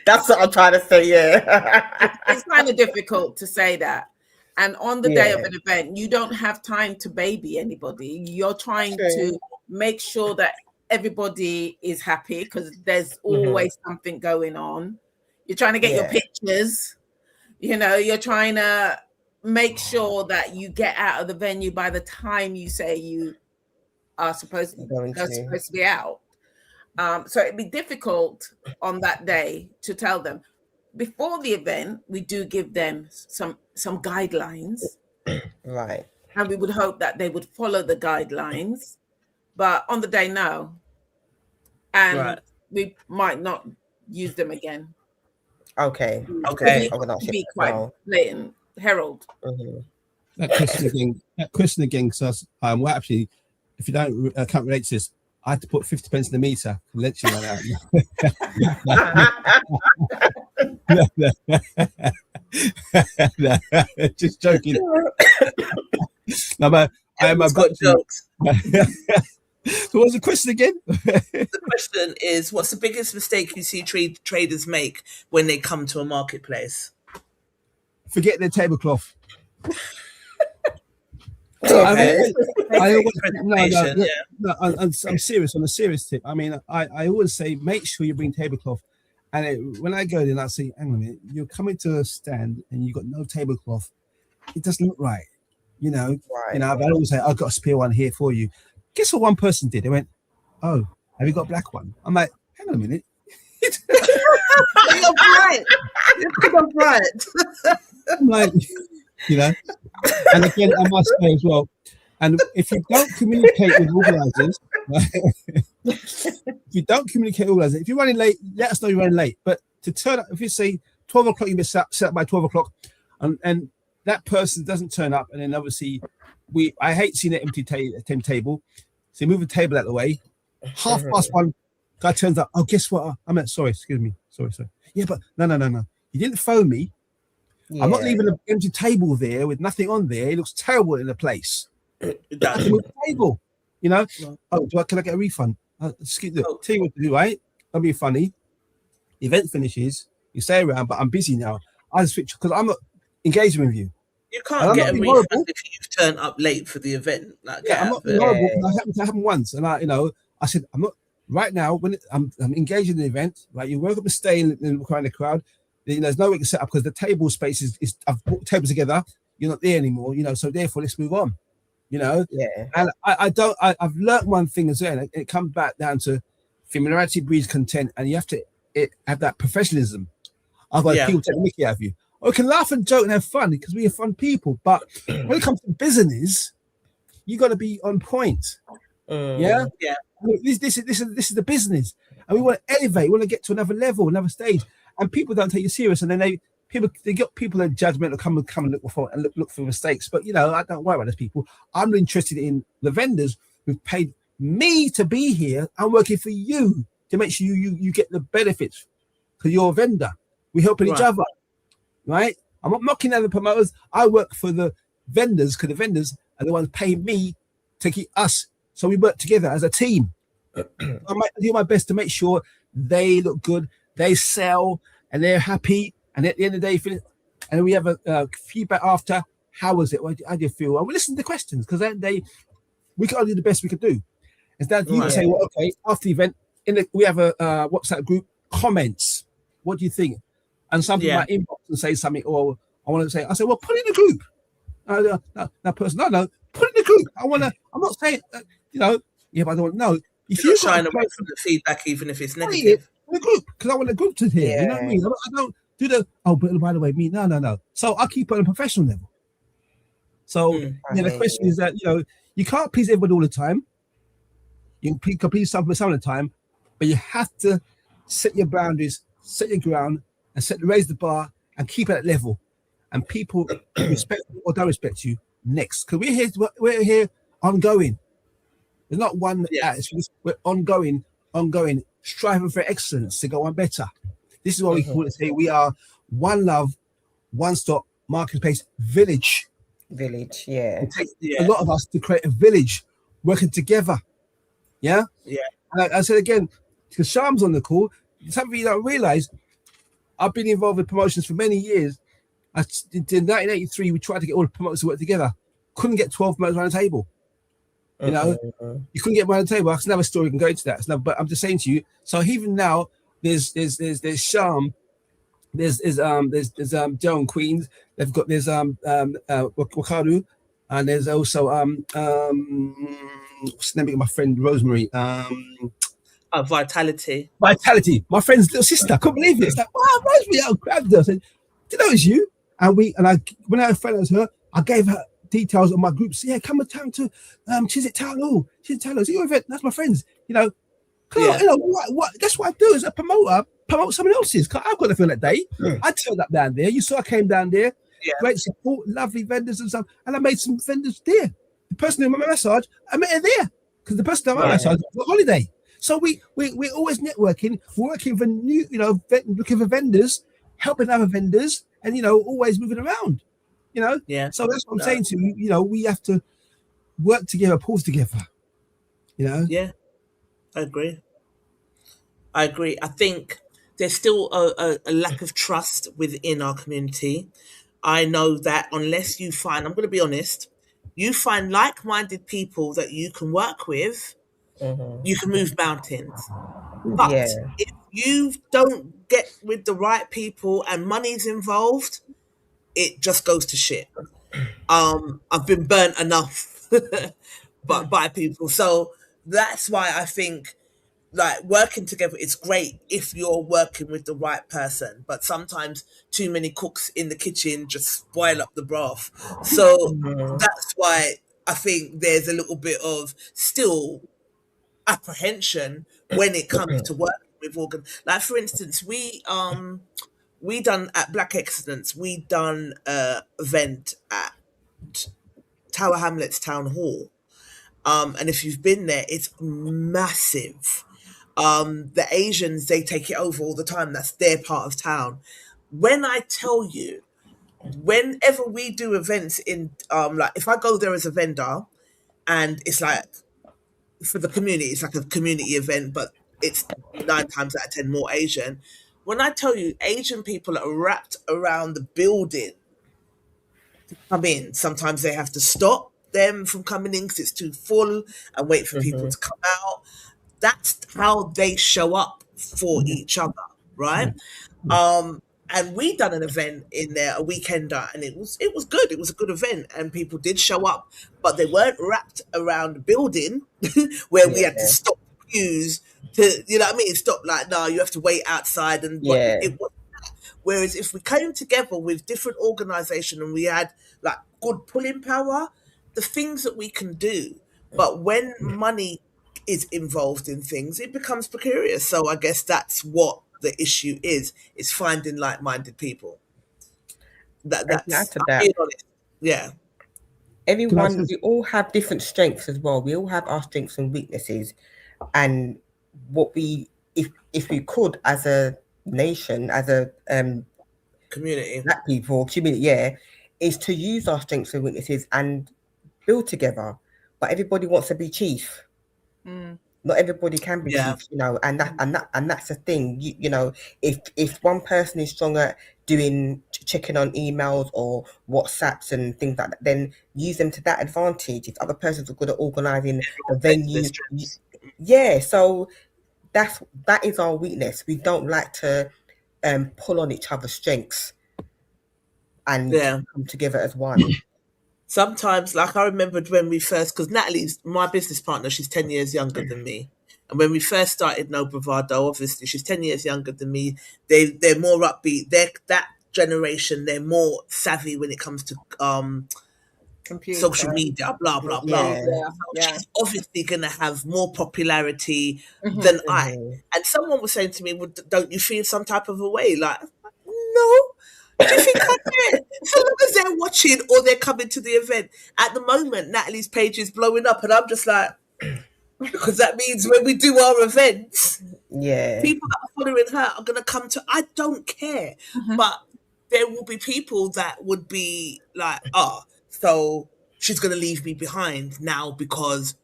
That's what I'm trying to say, yeah. It's kind of difficult to say that. And on the day of an event, you don't have time to baby anybody. You're trying to make sure that everybody is happy, because there's always something going on. You're trying to get your pictures. You know, you're trying to make sure that you get out of the venue by the time you say you are supposed to be out. So it'd be difficult on that day to tell them. Before the event, we do give them some guidelines. Right. And we would hope that they would follow the guidelines. But on the day, no. And we might not use them again. Okay. To be quite blatant. Herald. That question again, because well, actually, if you can't relate to this, I had to put 50 pence in the meter to let you run out. Just joking. No, but I've got jokes. So what's the question again? The question is, what's the biggest mistake you see traders make when they come to a marketplace? Forget their tablecloth. I'm serious, on a serious tip. I mean, I always say, make sure you bring tablecloth. And when I go there, I say, hang on a minute, you're coming to a stand and you've got no tablecloth. It doesn't look right. You know, I always say, I've got a spare one here for you. Guess what one person did? They went, oh, have you got a black one? I'm like, hang on a minute. You're right. You're right. I'm like, you know, and again, I must say as well, and if you don't communicate with organisers, if you're running late, let us know you're running late. But to turn up, if you say 12 o'clock, you've been set up by 12 o'clock, and that person doesn't turn up, and then obviously I hate seeing an empty table, so you move the table out of the way. 1:30, guy turns up. Oh, guess what? Sorry, excuse me. Sorry. Yeah, but no. You didn't phone me. Yeah. I'm not leaving an empty table there with nothing on there. It looks terrible in the place. That's a table, you know. Yeah. Oh, can I get a refund? Tell you what to do, right? Don't be funny. The event finishes. You stay around, but I'm busy now. I just switch because I'm not engaging with you. You can't get a refund if you've turned up late for the event. I'm not horrible. That happened once, and I said, I'm not right now. When I'm engaged in the event, right? You're welcome to stay in the crowd. There's no way to set up because the table space is I've put tables together. You're not there anymore, you know. So therefore, let's move on, you know. Yeah. And I've learned one thing as well. It comes back down to familiarity breeds content, and you have to have that professionalism. Otherwise, people take the mickey out of you. Or we can laugh and joke and have fun because we are fun people. But when it comes to business, you got to be on point. Yeah. I mean, this is the business, and we want to elevate. We want to get to another level, another stage. And people don't take you serious, and then they got people that judgmental come and look for mistakes. But you know, I don't worry about those people. I'm interested in the vendors who've paid me to be here. I'm working for you to make sure you get the benefits because you're a vendor. We're helping each other, right? I'm not knocking at the promoters. I work for the vendors because the vendors are the ones paying me to keep us. So we work together as a team. I do my best to make sure they look good. They sell and they're happy, and at the end of the day, and we have a feedback after. How was it? How do you feel? And we listen to the questions because then we can only do the best we could do. Instead, you can say, well, okay, after the event, we have a WhatsApp group comments. What do you think? And some people might inbox and say something, or I want to say, I say, well, put it in the group. That person, no, put it in the group. I'm not saying, yeah, but I don't know. If You're you've not shying got away from the feedback, even if it's it negative. in the group, because I want the group to hear. You know what I Yeah. mean? I don't do but by the way, me, no. So I keep it on a professional level. So the question is that you can't please everybody all the time. You can please some of the time, but you have to set your boundaries, set your ground, and raise the bar and keep it at level. And people respect you or don't respect you next. Because we're here ongoing. There's not one attitude. We're ongoing, striving for excellence to go on better. This is what we call it today. We are one love, one stop marketplace village. Village, yeah. It takes a lot of us to create a village working together. Yeah? Yeah. And I said again, because Sham's on the call, something you don't realize, I've been involved with promotions for many years. In 1983, we tried to get all the promoters to work together. Couldn't get 12 promoters around the table. You couldn't get around the table. That's another story. We can go into that. But I'm just saying to you. So even now, there's Sham, there's Joe and Queens. They've got Wakaru, and there's also what's the name of my friend Rosemary? Vitality. My friend's little sister. I couldn't believe it. It's like, wow, Rosemary, I grabbed her. I said, do you know it's you? And when I found out it was her, I gave her details of my groups. Yeah, come down to Chiswick Town Hall. It's your event. That's my friends. What that's what I do as a promoter, promote someone else's. I've got to feel that day. I turned up down there. You saw I came down there. Yeah. Great support, lovely vendors and stuff. And I made some vendors there. The person doing my massage, I met her there. Because the person doing my massage was on holiday. So we're always networking, working for new, looking for vendors, helping other vendors, and always moving around. Yeah. So that's what I'm saying to you. We have to work together, pause together. Yeah, I agree. I think there's still a lack of trust within our community. I know that unless you find, I'm going to be honest, you find like-minded people that you can work with, you can move mountains. But if you don't get with the right people and money's involved, it just goes to shit. I've been burnt enough by people. So that's why I think like working together is great if you're working with the right person, but sometimes too many cooks in the kitchen just spoil up the broth. So that's why I think there's a little bit of still apprehension when it comes to working with organ. Like for instance, we done at Black Excellence, we done a event at Tower Hamlets Town Hall. And if you've been there, it's massive. The Asians, they take it over all the time. That's their part of town. When I tell you, whenever we do events in, like if I go there as a vendor and it's like, for the community, it's like a community event, but it's 9 times out of 10 more Asian. When I tell you Asian people are wrapped around the building to come in, sometimes they have to stop them from coming in because it's too full and wait for people to come out. That's how they show up for each other, right? And we done an event in there, a weekender, and it was good. It was a good event, and people did show up, but they weren't wrapped around the building where we had to stop queues to, you know what I mean? Stop like, no, you have to wait outside, and it was. Whereas if we came together with different organization and we had like good pulling power, the things that we can do, but when money is involved in things, it becomes precarious. So I guess that's what the issue is finding like-minded people. That's being honest. Yeah. Everyone, we all have different strengths as well. We all have our strengths and weaknesses, and what we, if we could, as a nation, as a community, Black people community, is to use our strengths and weaknesses and build together. But everybody wants to be chief. Not everybody can be chief, and that's the thing. If one person is strong at doing checking on emails or WhatsApps and things like that, then use them to that advantage. If other persons are good at organising the venue, so that is our weakness. We don't like to pull on each other's strengths and come together as one. sometimes, like I remembered when we first, because Natalie's my business partner, she's 10 years younger than me. And when we first started No Bravado, obviously she's 10 years younger than me. They're more upbeat. That generation, they're more savvy when it comes to Computer. social media, blah blah blah. Yeah. She's obviously gonna have more popularity than I. And someone was saying to me, well, don't you feel some type of a way? Like, no. Do you think I care? So long as they're watching or they're coming to the event. At the moment, Natalie's page is blowing up, and I'm just like, because that means when we do our events, people that are following her are going to come to. I don't care, but there will be people that would be like, so she's going to leave me behind now because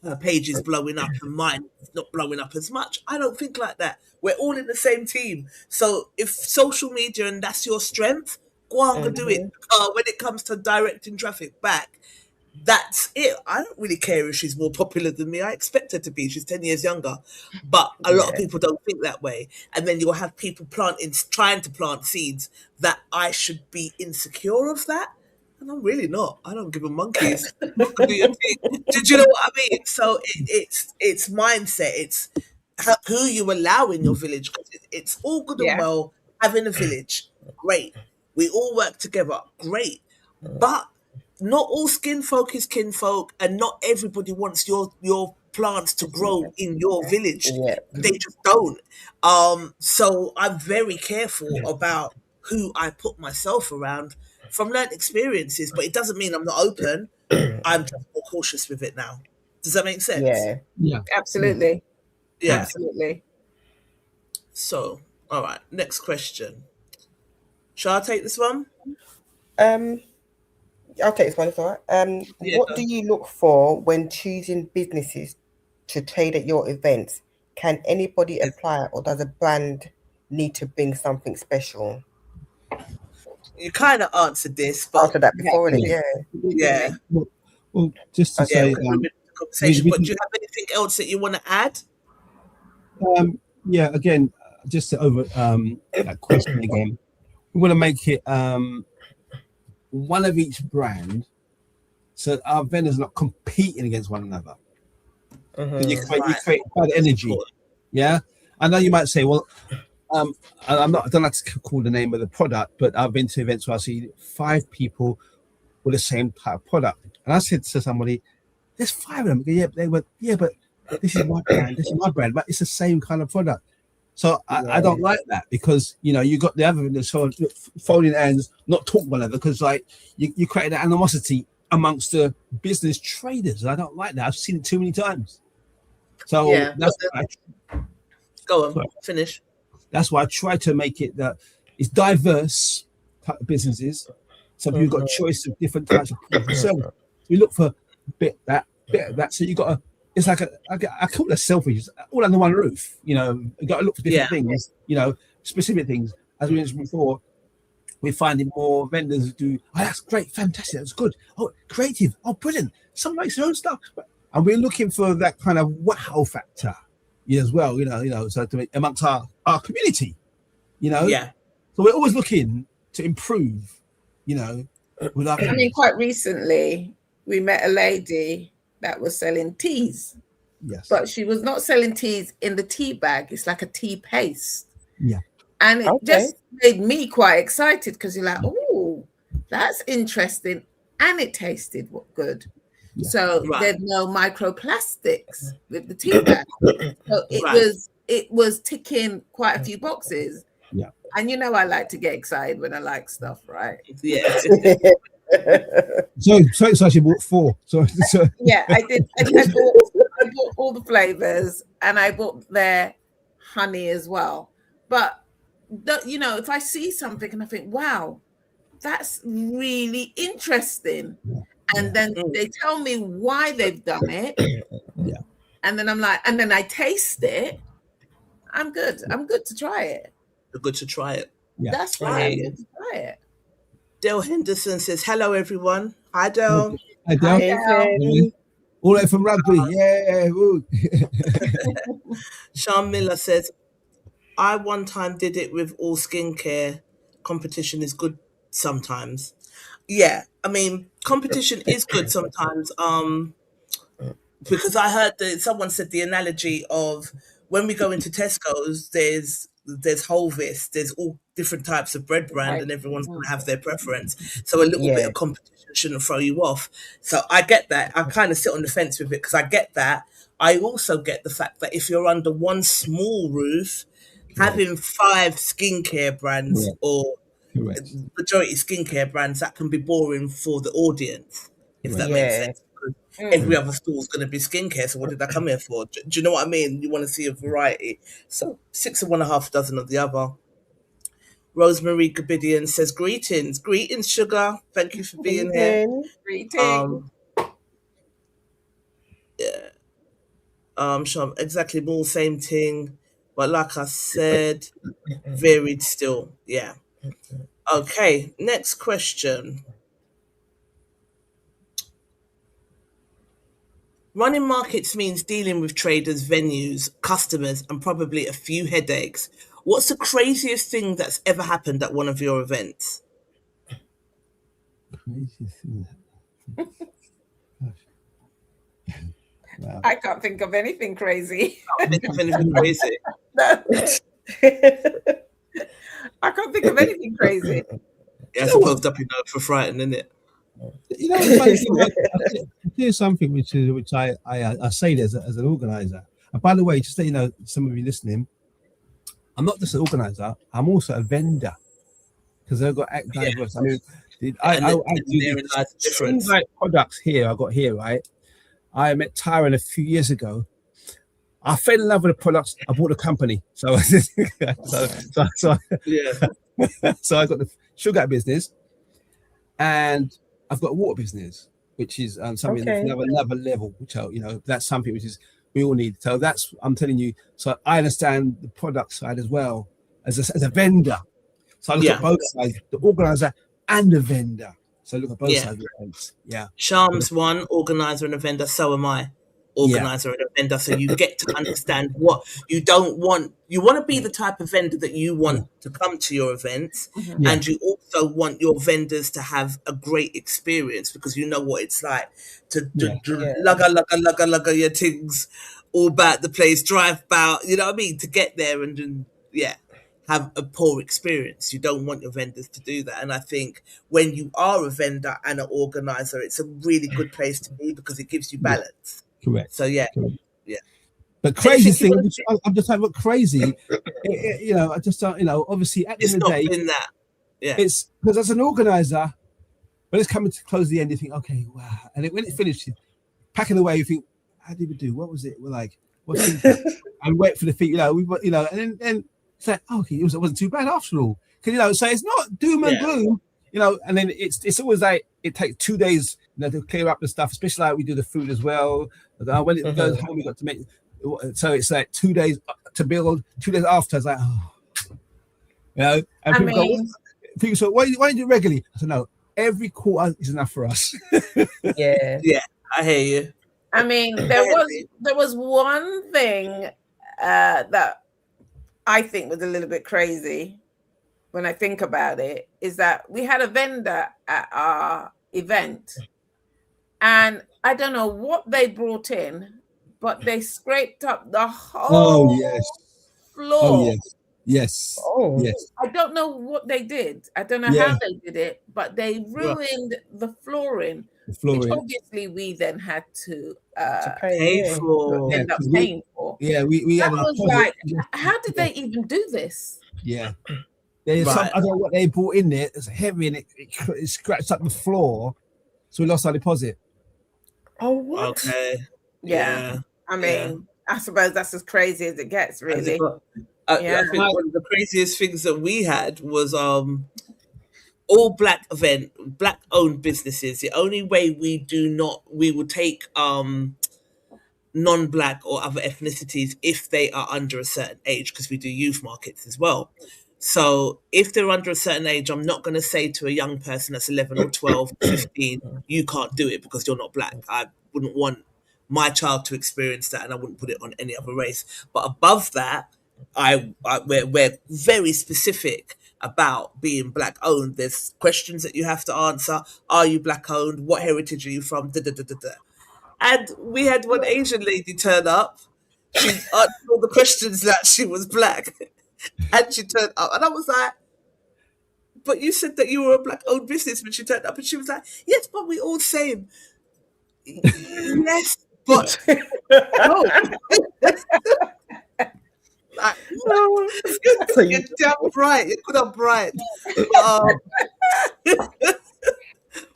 her page is blowing up and mine is not blowing up as much. I don't think like that. We're all in the same team. So if social media and that's your strength, go on and do it. When it comes to directing traffic back, that's it. I don't really care if she's more popular than me. I expect her to be. She's 10 years younger. But a lot of people don't think that way. And then you'll have people trying to plant seeds that I should be insecure of that. And I'm really not. I don't give a monkeys. Do you know what I mean? So it's mindset. It's who you allow in your village. It's all good and well having a village. Great. We all work together. Great. But not all skin folk is kinfolk, and not everybody wants your plants to grow in your village. They just don't. So I'm very careful about who I put myself around from learned experiences, but it doesn't mean I'm not open. I'm just more cautious with it now. Does that make sense? Yeah. Absolutely. Yeah. Absolutely. So, all right, next question. Shall I take this one? I'll take this one, it's all right. What do you look for when choosing businesses to trade at your events? Can anybody apply, or does a brand need to bring something special? You kind of answered this, but After that before, yeah. Well, just to say, conversation. But do you have anything else that you want to add? Yeah, again, just to over that question again, we want to make it one of each brand, so our vendors are not competing against one another. You create bad energy. Yeah, I know you might say, well, I don't like to call the name of the product, but I've been to events where I see 5 people with the same type of product, and I said to somebody, "There's 5 of them." They went, "Yeah, but this is my brand. This is my brand, but it's the same kind of product." So I don't like that, because you got the other vendors folding hands, not talk one another, because like you create that animosity amongst the business traders. I don't like that. I've seen it too many times. So that's go on, finish. That's why I try to make it that it's diverse type of businesses. So you've got a choice of different types of products. So we look for a bit of that. So you got a. It's like I call it selfies, all under one roof. You got to look for different things. Specific things. As we mentioned before, we're finding more vendors who do. Oh, that's great, fantastic, that's good. Oh, creative. Oh, brilliant. Someone makes their own stuff, and we're looking for that kind of wow factor, as well. So amongst our community, So we're always looking to improve. With our. I mean, quite recently we met a lady that was selling teas. Yes. But she was not selling teas in the tea bag. It's like a tea paste. Yeah. And it just made me quite excited, because you're like, oh, that's interesting. And it tasted good. Yeah. So there's no microplastics with the tea bag. So it was ticking quite a few boxes. Yeah. And I like to get excited when I like stuff, right? Yeah. So actually bought 4. So yeah, I did. I bought all the flavors, and I bought their honey as well. But if I see something and I think, wow, that's really interesting, and then they tell me why they've done it, and then I'm like, and then I taste it, I'm good. I'm good to try it. You're good to try it. Yeah. That's fine. I'm good to try it. Dale Henderson says, hello, everyone. Hi, Dale. Hi, Dale. All the way from Rugby. Yeah. Sean Miller says, I one time did it with all skincare. Competition is good sometimes. yeah, I mean, competition is good sometimes. Because I heard that someone said the analogy of when we go into Tesco's, there's Hovis, there's all different types of bread brand, and everyone's going to have their preference. So a little bit of competition shouldn't throw you off. So I get that. I kind of sit on the fence with it because I get that. I also get the fact that if you're under one small roof, having 5 skincare brands or majority skincare brands, that can be boring for the audience, if that makes sense. Every other store is going to be skincare, so what did I come here for? Do you know what I mean? You want to see a variety. So 6 of one, a half dozen of the other. Rosemary Gabidian says, greetings. Greetings, Sugar. Thank you for being here. Greetings. Sure, exactly more same thing. But like I said, varied still. Yeah. Okay, next question. Running markets means dealing with traders, venues, customers, and probably a few headaches. What's the craziest thing that's ever happened at one of your events? Wow. I can't think of anything crazy. I can't think of anything crazy. No. I can't think of anything crazy. Yeah, I suppose up for frightened, isn't it? You know, I do something which I say as an organizer. And by the way, just so you know, some of you listening, I'm not just an organizer. I'm also a vendor because I've got act diverse. I mean, I do different products here. I got here, right? I met Tyron a few years ago. I fell in love with the products. I bought a company, so I got the sugar business, and I've got a water business, which is something another level. Which that's something which is we all need. So that's I'm telling you. So I understand the product side as well as a vendor. So I look at both sides, the organizer and the vendor. So look at both sides of the fence. Yeah. Sharm's one organizer and a vendor. So am I. Organizer and a vendor, so you get to understand what you don't want. You want to be the type of vendor that you want to come to your events, and you also want your vendors to have a great experience because you know what it's like to lugga your things all about the place, drive about, you know what I mean, to get there and have a poor experience. You don't want your vendors to do that. And I think when you are a vendor and an organizer, it's a really good place to be because it gives you balance. Correct. So But crazy thing, I'm just like, what crazy? I just don't. Obviously, at the end of the day, it's because as an organizer, when it's coming to close the end, you think, okay, wow, and when it finishes, packing away, you think, how did we do? What was it? We're like, what's and wait for the feet, and then it's like, okay, it wasn't too bad after all. Because so it's not doom and gloom. And then it's always like it takes 2 days, to clear up the stuff, especially like we do the food as well. When it goes home, we got to make. So it's like 2 days to build. 2 days after, it's like, and people say, why do you do it regularly? I said, no, every quarter is enough for us. Yeah, I hear you. I mean, there was one thing that I think was a little bit crazy. When I think about it, is that we had a vendor at our event, and I don't know what they brought in, but they scraped up the whole floor. Oh yes. I don't know what they did. I don't know how they did it, but they ruined the flooring. Which obviously we then had to pay for. End up paying for. Yeah, we had. I was like, how did they even do this? Yeah. There's I don't know what they brought in there. It's heavy and it scratched up the floor, so we lost our deposit. Oh, what? Okay. Yeah. I mean, I suppose that's as crazy as it gets, really. I think one of the craziest things that we had was all black event, black owned businesses. The only way we will take non-black or other ethnicities if they are under a certain age, because we do youth markets as well. So if they're under a certain age, I'm not going to say to a young person that's 11 or 12, 15, you can't do it because you're not black. I wouldn't want my child to experience that, and I wouldn't put it on any other race. But above that, we're very specific about being black owned. There's questions that you have to answer. Are you black owned? What heritage are you from? Da, da, da, da, da. And we had one Asian lady turn up. She answered all the questions that she was black. And she turned up. And I was like, but you said that you were a black owned business when she turned up. And she was like, yes, but we all same. Yes, but no. Like, so you're damn right. You could have bright.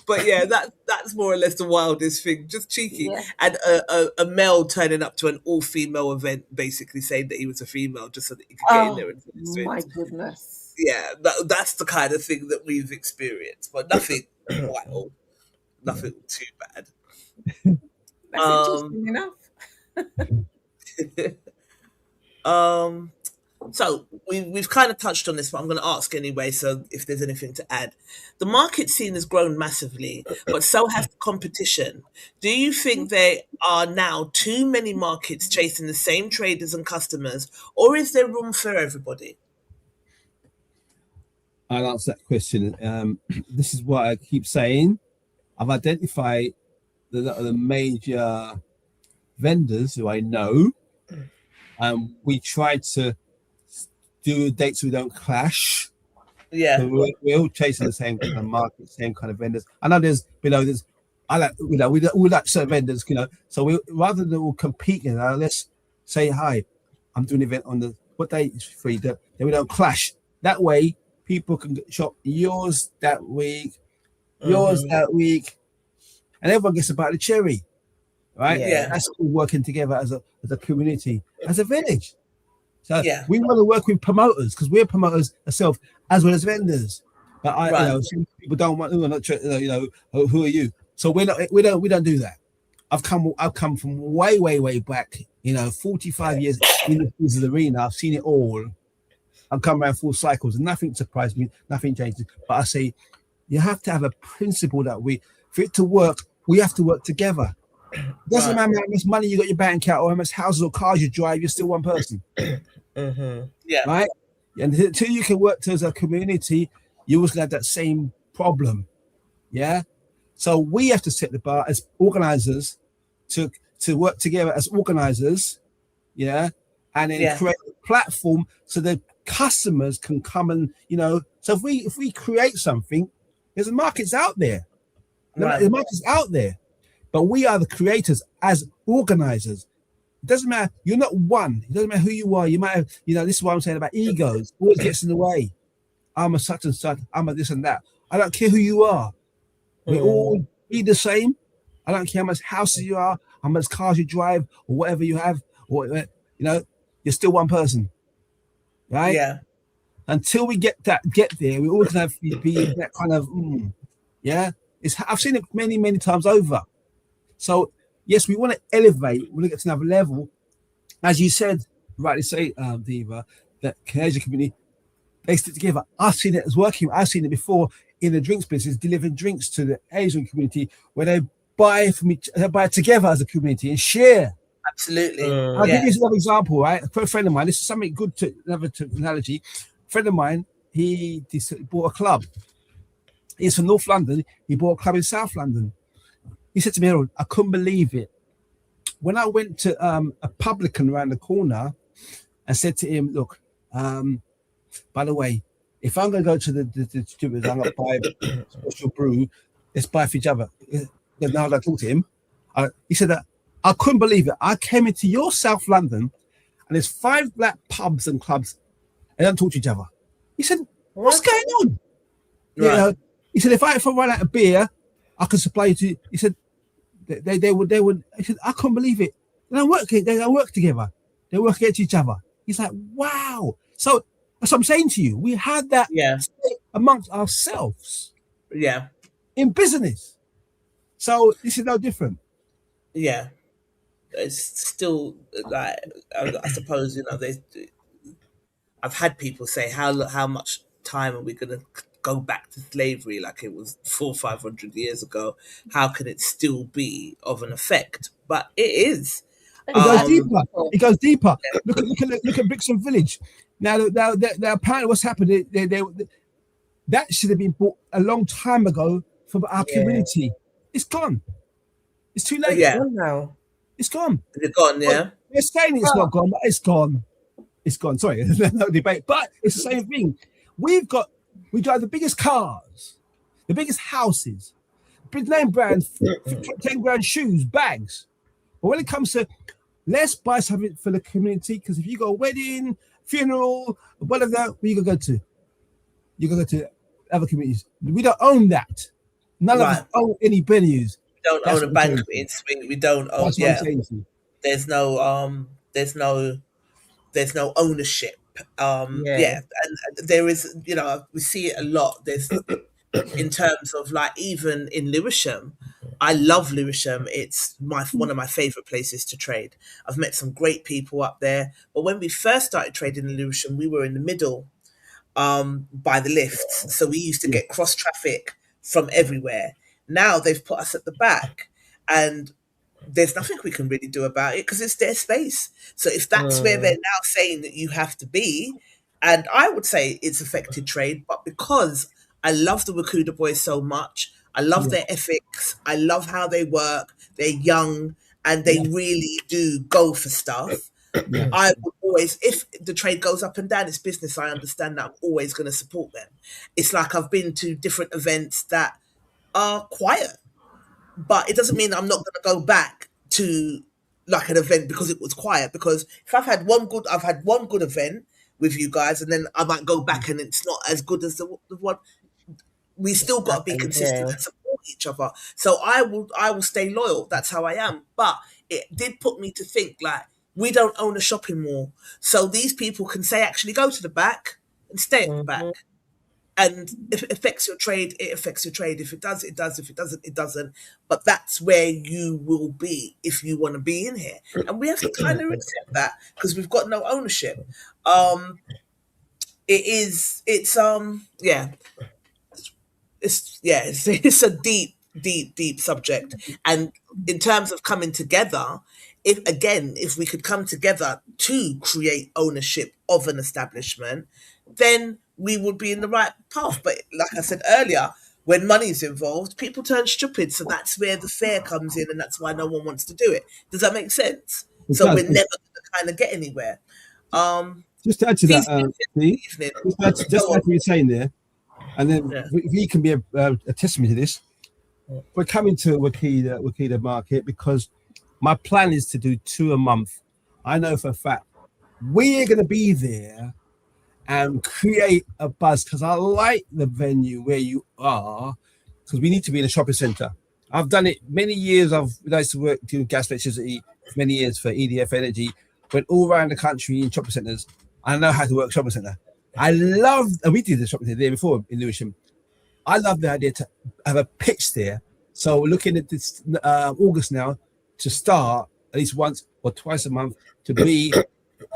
But yeah, that's more or less the wildest thing. Just cheeky. Yeah. And a male turning up to an all-female event, basically saying that he was a female, just so that he could get in there and my goodness. Yeah, that's the kind of thing that we've experienced, but nothing wild, nothing too bad. That's interesting enough. So we've kind of touched on this, but I'm going to ask anyway. So if there's anything to add, the market scene has grown massively, but so has the competition. Do you think there are now too many markets chasing the same traders and customers, or is there room for everybody? I'll answer that question. This is what I keep saying. I've identified the major vendors who I know, and we try to do dates so we don't clash. Yeah, so we're all chasing the same kind of market, same kind of vendors. I know there's I like we like certain vendors, So we rather than all competing, let's say hi. I'm doing an event on what day is free. Then we don't clash. That way, people can shop yours that week, yours that week, and everyone gets about the cherry, right? Yeah, that's all working together as a community, as a village. So we want to work with promoters because we're promoters ourselves as well as vendors. But some people don't want. Who are you? So we don't do that. I've come from way back. 45 years in the business arena. I've seen it all. I've come around full cycles, and nothing surprised me. Nothing changes. But I say you have to have a principle that for it to work, we have to work together. It doesn't matter how much money you got in your bank account or how much houses or cars you drive, you're still one person. Yeah. Right? And until you can work as a community, you always have that same problem. Yeah. So we have to set the bar as organizers to work together as organizers. Yeah. And then create a platform so that customers can come and, so if we create something, there's a market's out there. The market's out there. But we are the creators as organizers. It doesn't matter. You're not one. It doesn't matter who you are. You might have, this is what I'm saying about egos. Always gets in the way. I'm a such and such. I'm a this and that. I don't care who you are. We all be the same. I don't care how much houses you are, how much cars you drive, or whatever you have. Or you're still one person, right? Yeah. Until we get there, we always have to be that kind of I've seen it many times over. So yes, we want to elevate. We want to get to another level, as you said, rightly say, Diva, that Asian community, they stick together. I've seen it as working. I've seen it before in the drinks business, delivering drinks to the Asian community where they buy together as a community and share. Absolutely. I'll give you another example, right? For a friend of mine, this is something good another analogy. A friend of mine, he bought a club. He's from North London. He bought a club in South London. He said to me, Harold, I couldn't believe it. When I went to a publican around the corner and said to him, look, by the way, if I'm going to go to the distributors, I'm going to buy a special brew, let's buy for each other. Now I talked to him. He said that I couldn't believe it. I came into your South London and there's 5 black pubs and clubs and don't talk to each other. He said, what's going on? Right. He said, if I run out of beer, I can supply you to. He said, they would. He said, I couldn't believe it. They don't work together. They work against each other. He's like, wow. So that's what I'm saying to you. We had that amongst ourselves. Yeah. In business. So this is no different. Yeah. It's still like, I suppose, I've had people say, how much time are we going to go back to slavery like it was 400 or 500 years ago? How can it still be of an effect? But it is. It goes deeper. It goes deeper. Look at Brixton Village. Now, apparently what's happened, that should have been bought a long time ago from our community. It's gone. It's too late. Yeah. Oh, no. It's gone. Is it gone? Yeah. They're saying it's not gone, but it's gone. It's gone. Sorry, no debate. But it's the same thing. We drive the biggest cars, the biggest houses, big name brands, 10 grand shoes, bags. But when it comes to, let's buy something for the community, because if you got a wedding, funeral, whatever, where you gonna go to? You gonna go to other communities. We don't own that. None of us own any venues. We don't own a banqueting suite. We don't own. There's no ownership. And there is, we see it a lot. There's in terms of like, even in Lewisham, I love Lewisham. It's one of my favorite places to trade. I've met some great people up there. But when we first started trading in Lewisham, we were in the middle by the lifts. So we used to get cross traffic from everywhere. Now they've put us at the back, and there's nothing we can really do about it because it's their space. So if that's where they're now saying that you have to be, and I would say it's affected trade, but because I love the Wakuda boys so much, I love their ethics, I love how they work, they're young, and they really do go for stuff. I would always, if the trade goes up and down, it's business, I understand that, I'm always going to support them. It's like I've been to different events that are quiet, but it doesn't mean I'm not going to go back to like an event because it was quiet. Because if I've had one good event with you guys, and then I might go back and it's not as good as the one. We still got to be consistent and support each other. So I will stay loyal. That's how I am. But it did put me to think, like, we don't own a shopping mall, so these people can say, actually go to the back and stay at the back. And if it affects your trade, it affects your trade. If it does, it does. If it doesn't, it doesn't. But that's where you will be if you want to be in here. And we have to kind of accept that because we've got no ownership. It's a deep subject. And in terms of coming together, if we could come together to create ownership of an establishment, then we would be in the right path. But like I said earlier, when money's involved, people turn stupid. So that's where the fear comes in, and that's why no one wants to do it. Does that make sense? So we're never going to kind of get anywhere. Just to add to that, just like you were saying there, and then we can be a testimony to this. We're coming to Wakida Market because my plan is to do 2 a month. I know for a fact we're going to be there and create a buzz because I like the venue where you are, because we need to be in a shopping centre. I've done it many years. I used to work doing gas electricity many years for EDF Energy, went all around the country in shopping centres. I know how to work shopping centre. I love, and we did the shopping centre there before in Lewisham. I love the idea to have a pitch there. So we're looking at this August now to start at least once or twice a month to be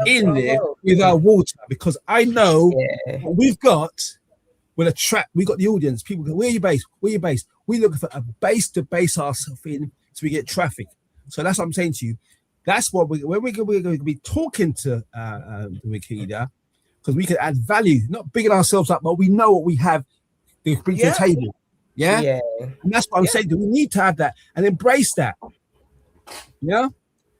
in there with our water, because I know what we've got will attract. We got the audience. People go, "Where are you based? Where are you based?" We're looking for a base to base ourselves in, so we get traffic. So that's what I'm saying to you. That's what we're going to be talking to Wakida, because we can add value, not bigging ourselves up, but we know what we have to bring to the table. Yeah, and that's what I'm saying. We need to have that and embrace that. Yeah,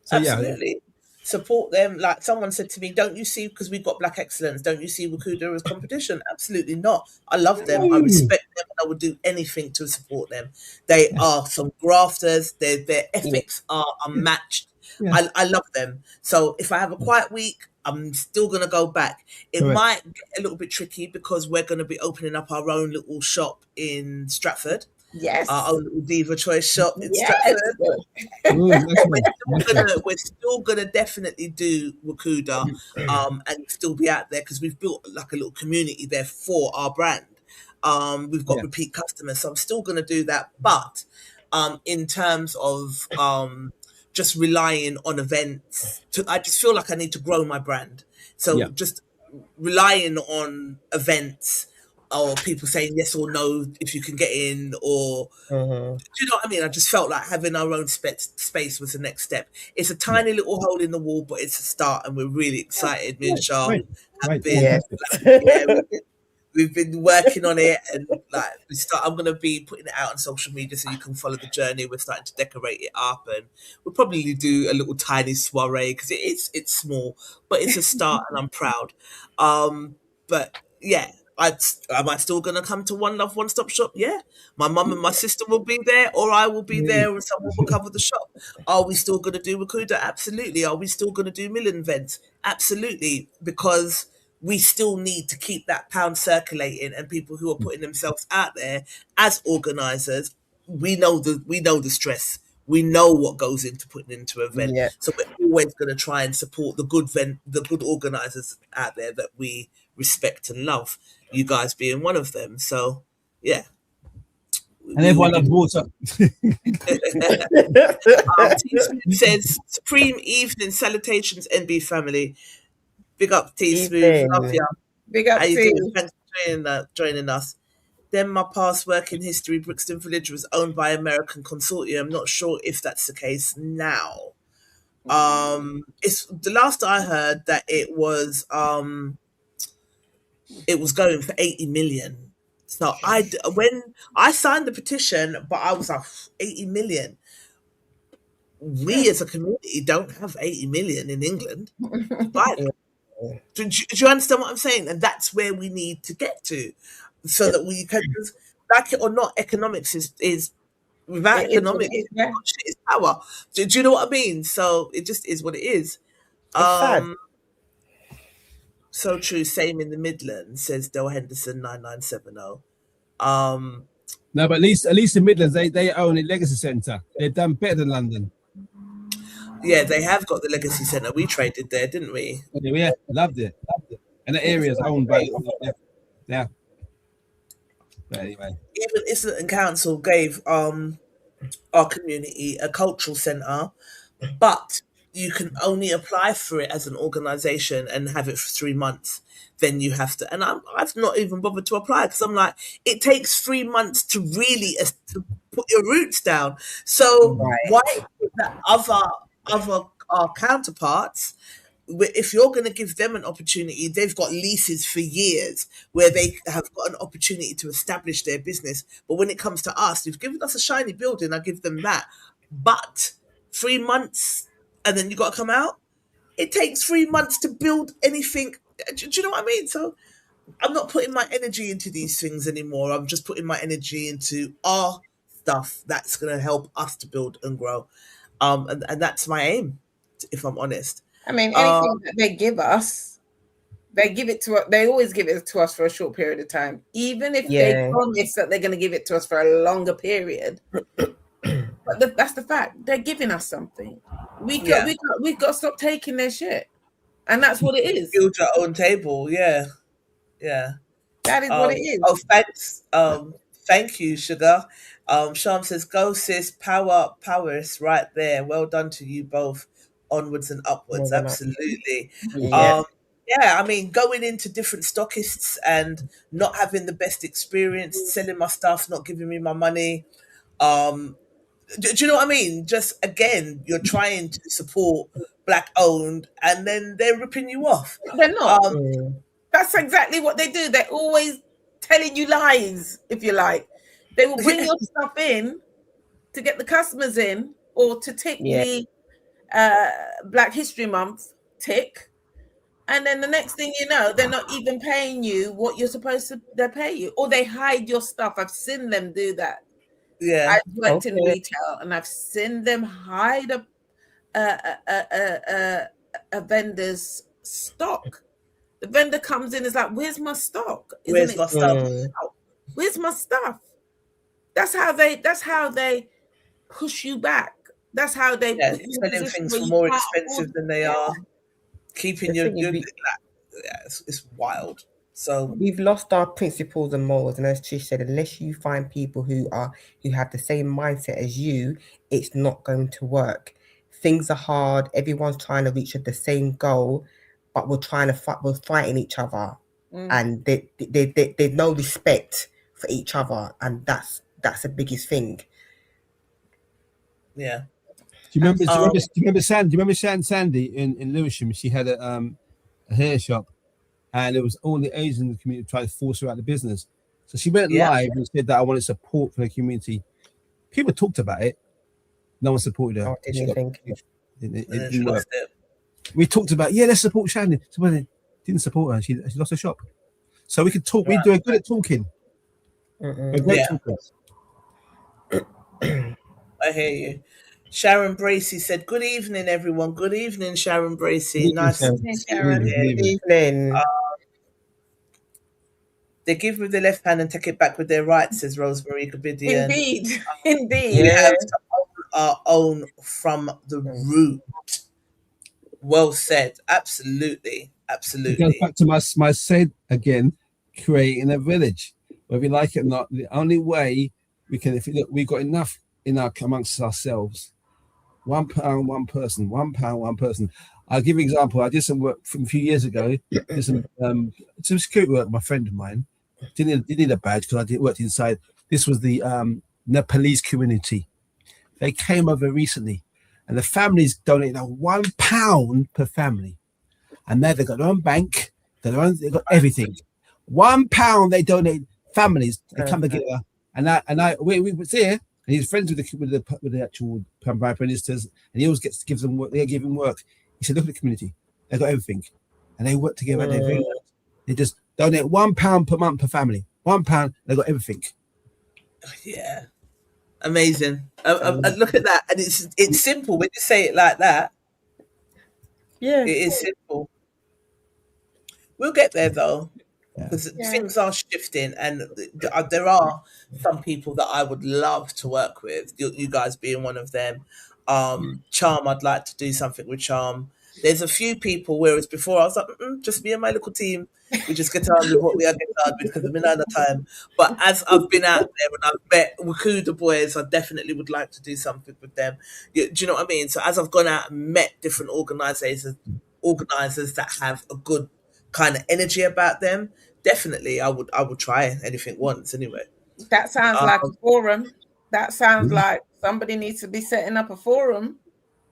so absolutely. Support them. Like someone said to me, don't you see, because we've got Black Excellence, don't you see Wakuda as competition? Absolutely not. I love them. I respect them. And I would do anything to support them. They are some grafters. Their ethics are unmatched. I love them. So if I have a quiet week, I'm still going to go back. It might get a little bit tricky because we're going to be opening up our own little shop in Stratford. Yes. Our own little Diva Choice shop in Stratford. We're still gonna definitely do Wakuda and still be out there because we've built like a little community there for our brand. We've got repeat customers, so I'm still gonna do that. But in terms of just relying on events, I just feel like I need to grow my brand. So just relying on events or people saying yes or no if you can get in, or Mm-hmm. do you know what I mean? I just felt like having our own space was the next step. It's a tiny little hole in the wall, but it's a start, and we're really excited. Me and Shah have been, Yes. yeah, we've been working on it, and like I'm gonna be putting it out on social media so you can follow the journey. We're starting to decorate it up, and we'll probably do a little tiny soiree because it's small, but it's a start, and I'm proud. But yeah, am I still gonna come to One Love One Stop Shop? Yeah, my mum and my sister will be there, or I will be there, and someone will cover the shop. Are we still gonna do Wakuda? Absolutely. Are we still gonna do Mill events? Absolutely, because we still need to keep that pound circulating, and people who are putting themselves out there as organizers, we know the stress. We know what goes into putting into an event. Yeah. So we're always going to try and support the good organizers out there that we respect and love. You guys being one of them. So yeah. And everyone loves water. T Smooth says supreme evening salutations, NB family. Big up T Smooth. Love ya. Big up How you to doing? Thanks for joining us. Then my past work in history, Brixton Village was owned by American consortium. I'm not sure if that's the case now. It's the last I heard that it was going for 80 million. So when I signed the petition, but I was like 80 million. We as a community don't have 80 million in England to buy them. Do you understand what I'm saying? And that's where we need to get to, so that we can, like it or not, economics is without economics, shit is power. Do you know what I mean? So it just is what it is. So true. Same in the Midlands, says Del Henderson 9970. No, but at least the Midlands, they own a legacy centre. They've done better than London. Yeah, they have got the legacy centre. We traded there, didn't we? Yeah, loved it. And the area is owned by yeah. But anyway, Even Islington Council gave our community a cultural centre, but you can only apply for it as an organisation and have it for 3 months. Then you have to, and I've not even bothered to apply because I'm like, it takes 3 months to really to put your roots down. So why is that other our counterparts, if you're going to give them an opportunity, they've got leases for years where they have got an opportunity to establish their business. But when it comes to us, you've given us a shiny building, I give them that. But 3 months and then you got to come out. It takes 3 months to build anything. Do you know what I mean? So I'm not putting my energy into these things anymore. I'm just putting my energy into our stuff that's going to help us to build and grow. And that's my aim, if I'm honest. I mean, anything that they give us, they give it to us. They always give it to us for a short period of time, even if they promise that they're going to give it to us for a longer period. But that's the fact. They're giving us something. We've got to stop taking their shit, and that's what it is. Build your own table. Yeah. That is what it is. Oh, thanks. Thank you, Sugar. Sham says, "Go sis, powers right there. Well done to you both. Onwards and upwards." Absolutely. I mean, going into different stockists and not having the best experience, selling my stuff, not giving me my money. Do you know what I mean? Just again, you're trying to support Black owned, and then they're ripping you off. They're not. That's exactly what they do. They're always telling you lies, if you like. They will bring your stuff in to get the customers in, or to tick the Black History Month tick. And then the next thing you know, they're not even paying you what you're supposed to pay you. Or they hide your stuff. I've seen them do that. Yeah. I've worked in retail and I've seen them hide a vendor's stock. The vendor comes in, is like, "Where's my stock? Where's my stuff? Where's my stuff?" That's how they push you back. That's how they put you in selling things for more expensive than they are. Keeping your it's wild. So we've lost our principles and morals, and as Trish said, unless you find people who have the same mindset as you, it's not going to work. Things are hard. Everyone's trying to reach the same goal, but we're fighting each other. and there's no respect for each other, and that's the biggest thing. Yeah. Do you remember Sandy? Do you remember Sandy in Lewisham? She had a hair shop, and it was all the Asians in the community trying to force her out of the business. So she went live and said that I wanted support from the community. People talked about it. No one supported her. It didn't work. We talked about, let's support Sandy. Somebody didn't support her. She lost her shop. So we could talk. Right. We're good at talking. We're great talkers. I hear you. Sharon Bracey said, "Good evening, everyone. Good evening, Sharon Bracey. Nice to see you, Sharon. Good evening." They give with the left hand and take it back with their right, says Rosemary Gabidian. Indeed, indeed. We have to own our own from the root. Well said. Absolutely, absolutely. It goes back to my said again, creating a village. Whether we like it or not, the only way we can, if you look, we've got enough amongst ourselves. £1, one person. £1, one person. I'll give you an example. I did some work from a few years ago. Did some security work. My friend of mine didn't need a badge because I worked inside. This was the Nepalese community. They came over recently, and the families donated £1 per family, and now they've got their own bank. They've got everything. £1 they donate. Families they come together, and we was there. And he's friends with the actual prime ministers, and he always gives them work. They give him work. He said, "Look at the community; they've got everything, and they work together. They just donate £1 per month per family. £1, they've got everything." Yeah, amazing. Look at that, and it's simple when you say it like that. Yeah, it is simple. We'll get there though. Because things are shifting, and there are some people that I would love to work with, you guys being one of them. Charm, I'd like to do something with Charm. There's a few people, whereas before I was like, just me and my little team, we just get on with what we are getting on with because I've been out of time. But as I've been out there and I've met Wakuda boys, I definitely would like to do something with them. Do you know what I mean? So as I've gone out and met different organisers that have a good kind of energy about them, definitely I would try anything once anyway. That sounds like a forum. That sounds like somebody needs to be setting up a forum.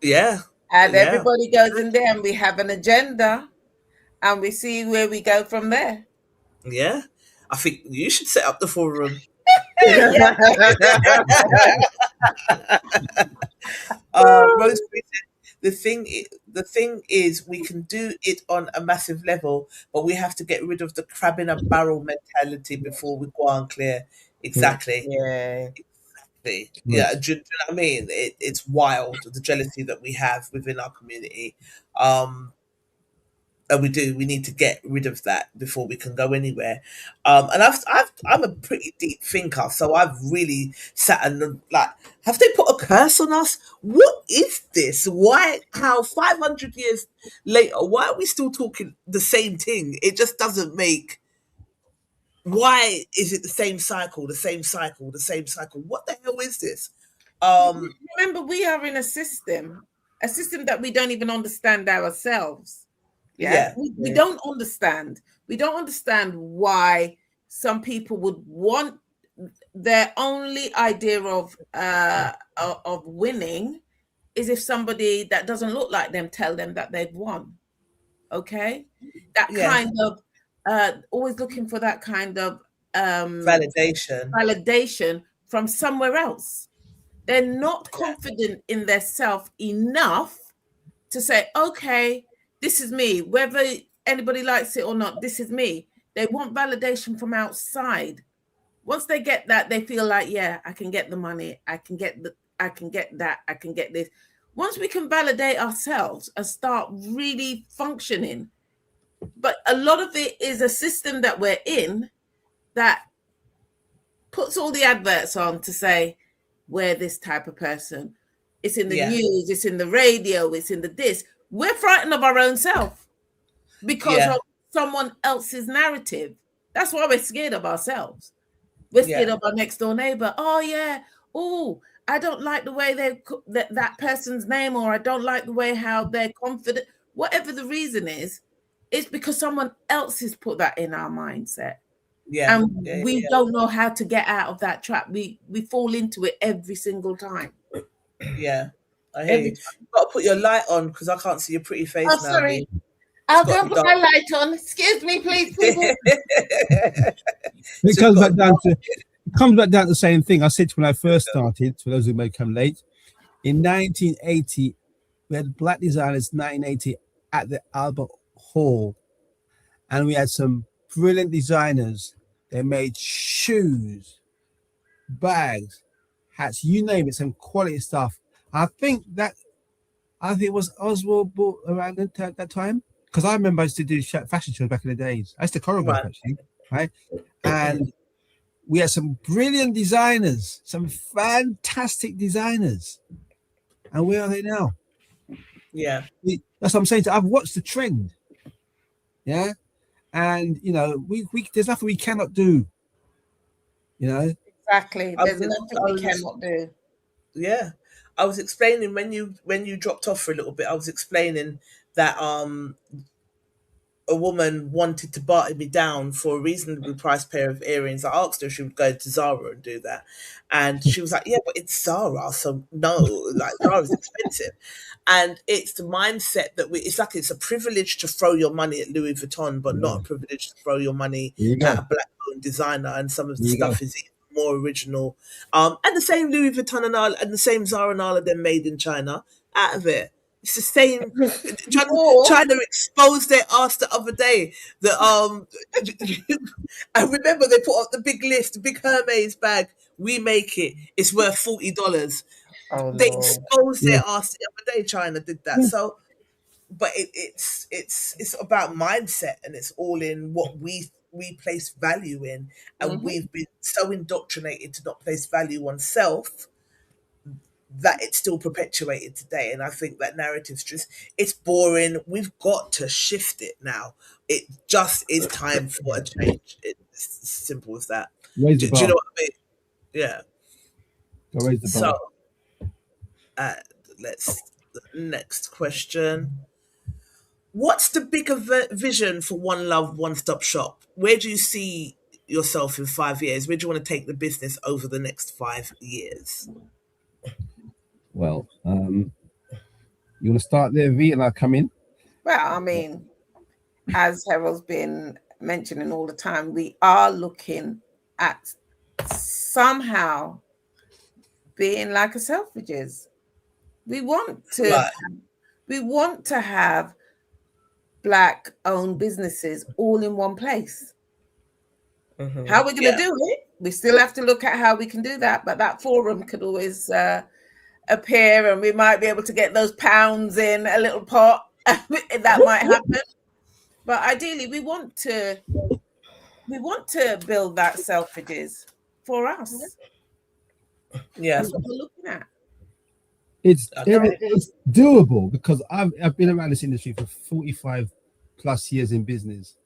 Yeah. And everybody goes in there and we have an agenda and we see where we go from there. Yeah. I think you should set up the forum. Rosemary said, the thing is we can do it on a massive level, but we have to get rid of the crab in a barrel mentality before we go on clear. Exactly. Yeah. Exactly. Yeah. Do you know what I mean? It's wild, the jealousy that we have within our community. And we need to get rid of that before we can go anywhere. And I'm a pretty deep thinker, so I've really sat and like, have they put a curse on us? What is this? Why? How 500 years later? Why are we still talking the same thing? It just doesn't make. Why is it the same cycle? The same cycle? The same cycle? What the hell is this? Remember, we are in a system that we don't even understand ourselves. We don't understand. We don't understand why some people would want their only idea of winning is if somebody that doesn't look like them tell them that they've won. Okay, that kind of always looking for that kind of validation from somewhere else. They're not confident in their self enough to say, okay, this is me, whether anybody likes it or not, this is me. They want validation from outside. Once they get that, they feel like, yeah, I can get the money, I can get that, I can get this. Once we can validate ourselves and start really functioning, but a lot of it is a system that we're in that puts all the adverts on to say, we're this type of person. It's in the news, it's in the radio, it's in the this. We're frightened of our own self because of someone else's narrative. That's why we're scared of ourselves. We're scared of our next door neighbor. Oh, yeah. Oh, I don't like the way that person's name, or I don't like the way how they're confident. Whatever the reason is, it's because someone else has put that in our mindset. Yeah. And we don't know how to get out of that trap. We fall into it every single time. Yeah, I hear you. You've got to put your light on because I can't see your pretty face now. Sorry. I'll go put my light on. Excuse me, please, people. It comes back down to the same thing I said when I first started, for those who may come late. In 1980, we had black designers, 1980, at the Albert Hall. And we had some brilliant designers. They made shoes, bags, hats, you name it, some quality stuff. I think it was Oswald bought around that time. Because I remember I used to do fashion shows back in the days. I used to choreograph, actually, right? And we had some brilliant designers, some fantastic designers. And where are they now? Yeah. That's what I'm saying. I've watched the trend. Yeah. And, you know, we there's nothing we cannot do. You know? Exactly. There's nothing we cannot do. Yeah. I was explaining when you dropped off for a little bit, I was explaining that a woman wanted to barter me down for a reasonably priced pair of earrings. I asked her if she would go to Zara and do that. And she was like, yeah, but it's Zara. So no, like Zara's expensive. And it's the mindset that it's a privilege to throw your money at Louis Vuitton, but not a privilege to throw your money at a black-owned designer. And some of the stuff is even more original. And the same Louis Vuitton and the same Zara and all of them made in China, out of it. It's the same. China exposed their ass the other day. I remember they put up the big list, the big Hermes bag. We make it. It's worth $40. Oh, they Lord. exposed their ass the other day. China did that. So, but it's about mindset, and it's all in what we place value in, and we've been so indoctrinated to not place value on self that it's still perpetuated today. And I think that narrative's it's boring. We've got to shift it now. It just is time for a change. It's as simple as that. Do you know what I mean? Yeah. Go raise the bar. So, next question. What's the bigger vision for One Love, One Stop Shop? Where do you see yourself in 5 years? Where do you want to take the business over the next 5 years? Well, you want to start there, Vee, and I'll come in? Well, I mean, as Herald's been mentioning all the time, we are looking at somehow being like a Selfridges. We want to have Black-owned businesses all in one place. How are we going to do it? We still have to look at how we can do that, but that forum could always appear, and we might be able to get those pounds in a little pot. That might happen. But ideally, we want to build that Selfridges for us. Yeah, that's what we're looking at. It's doable because I've been around this industry for 45 plus years in business.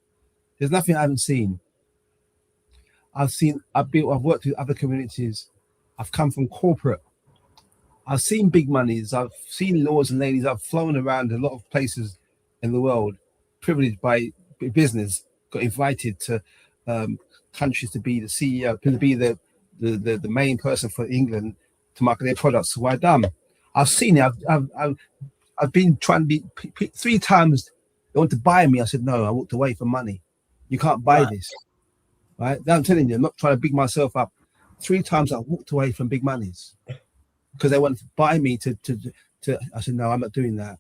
There's nothing I haven't seen. I've worked with other communities. I've come from corporate. I've seen big monies. I've seen lords and ladies. I've flown around a lot of places in the world, privileged by business, got invited to countries to be the CEO, to be the main person for England to market their products. So I've done. I've seen it. I've been trying to be 3 times. They want to buy me. I said no. I walked away for money. You can't buy this, right? I'm telling you, I'm not trying to big myself up. 3 times I walked away from big monies because they wanted to buy me to. I said no. I'm not doing that.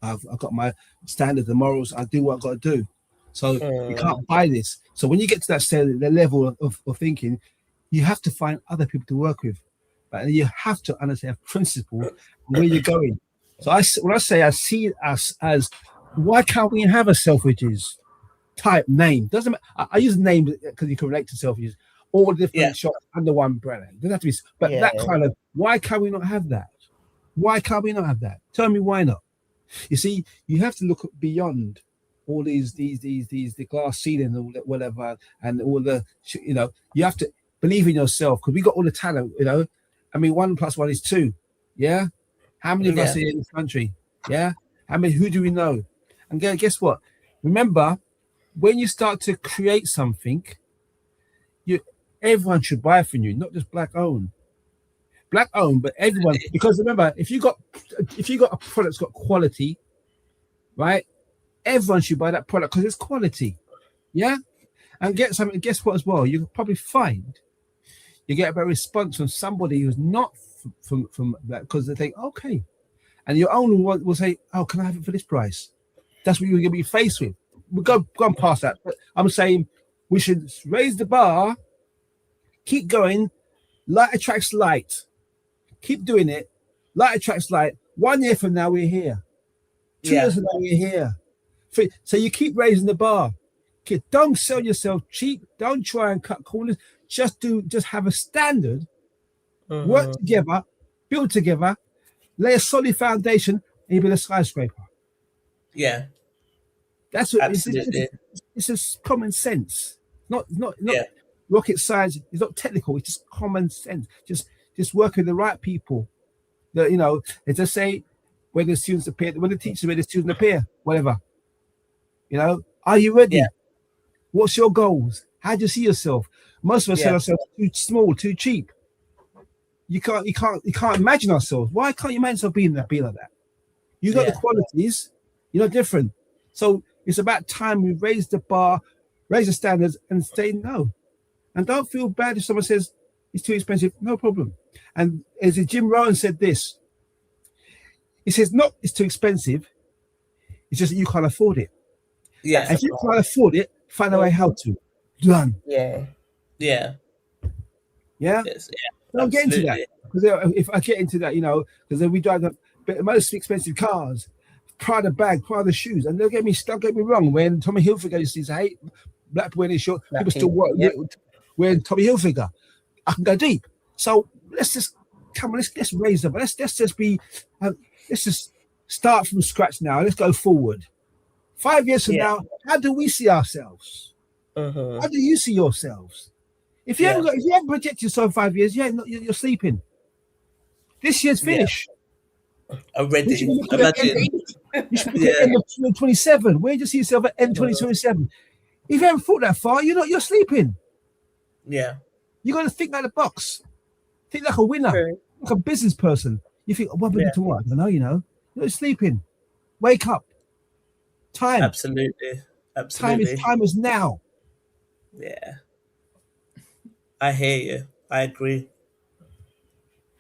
I've got my standards, the morals. I do what I've got to do. So you can't buy this. So when you get to that level of thinking, you have to find other people to work with. But you have to understand principle where you're going. So when I say I see us as, why can't we have a Selfridges type name? Doesn't matter. I use name because you can relate to Selfridges. All different shops under one brand. It doesn't have to be. But that kind of, why can't we not have that? Why can't we not have that? Tell me why not. You see, you have to look beyond all these the glass ceiling or whatever, and all the, you have to believe in yourself because we got all the talent, I mean, 1 + 1 is 2. Yeah. How many of us are in this country? Yeah. Who do we know? And guess what? remember, when you start to create something, everyone should buy from you, not just black owned. Black owned, but everyone, because remember, if you got a product that's got quality, right? Everyone should buy that product because it's quality. Yeah. And guess what as well? You can probably find you get a better response from somebody who's not from that, because they think, okay. And your owner will say, oh, can I have it for this price? That's what you're going to be faced with. We'll go on past that. But I'm saying we should raise the bar, keep going. Light attracts light. Keep doing it. Light attracts light. 1 year from now, we're here. 2 years from now, we're here. So you keep raising the bar. Don't sell yourself cheap. Don't try and cut corners. Just have a standard. Work together, build together, lay a solid foundation, and you build a skyscraper. Yeah, that's what absolutely. It's just common sense. Not rocket science. It's not technical. It's just common sense. Just work with the right people. That they just say when the students appear, when the teachers, when the students appear, whatever. Are you ready? Yeah. What's your goals? How do you see yourself? Most of us see ourselves too small, too cheap. You can't imagine ourselves. Why can't you imagine yourself being like that? You got the qualities. You're not different. So it's about time we raise the bar, raise the standards, and say no. And don't feel bad if someone says it's too expensive. No problem. And as Jim Rohn said this, he says, not it's too expensive. It's just that you can't afford it. Yeah. And if you can't afford it, find a way how to. Done. Yeah. Yeah. Yeah. Yes, Don't get into that. Because if I get into that, because then we drive the most expensive cars, Prada bag, Prada shoes, and don't get me wrong. When Tommy Hilfiger used to say, black wearing his short, people still wearing Tommy Hilfiger. I can go deep. So let's just come on. Let's raise them. Let's just be. Let's just start from scratch now. Let's go forward. 5 years from now, how do we see ourselves? How do you see yourselves? If you haven't projected yourself 5 years, you're sleeping. This year's finished. Already. You should be at the end of 2027. Where do you see yourself at end 2027? If you haven't thought that far, you're sleeping. Yeah. You got to think out of the box. Think like a winner, like a business person. You think, what will I do tomorrow? I don't know, You're sleeping. Wake up. Time. Absolutely. Time is now. Yeah. I hear you. I agree.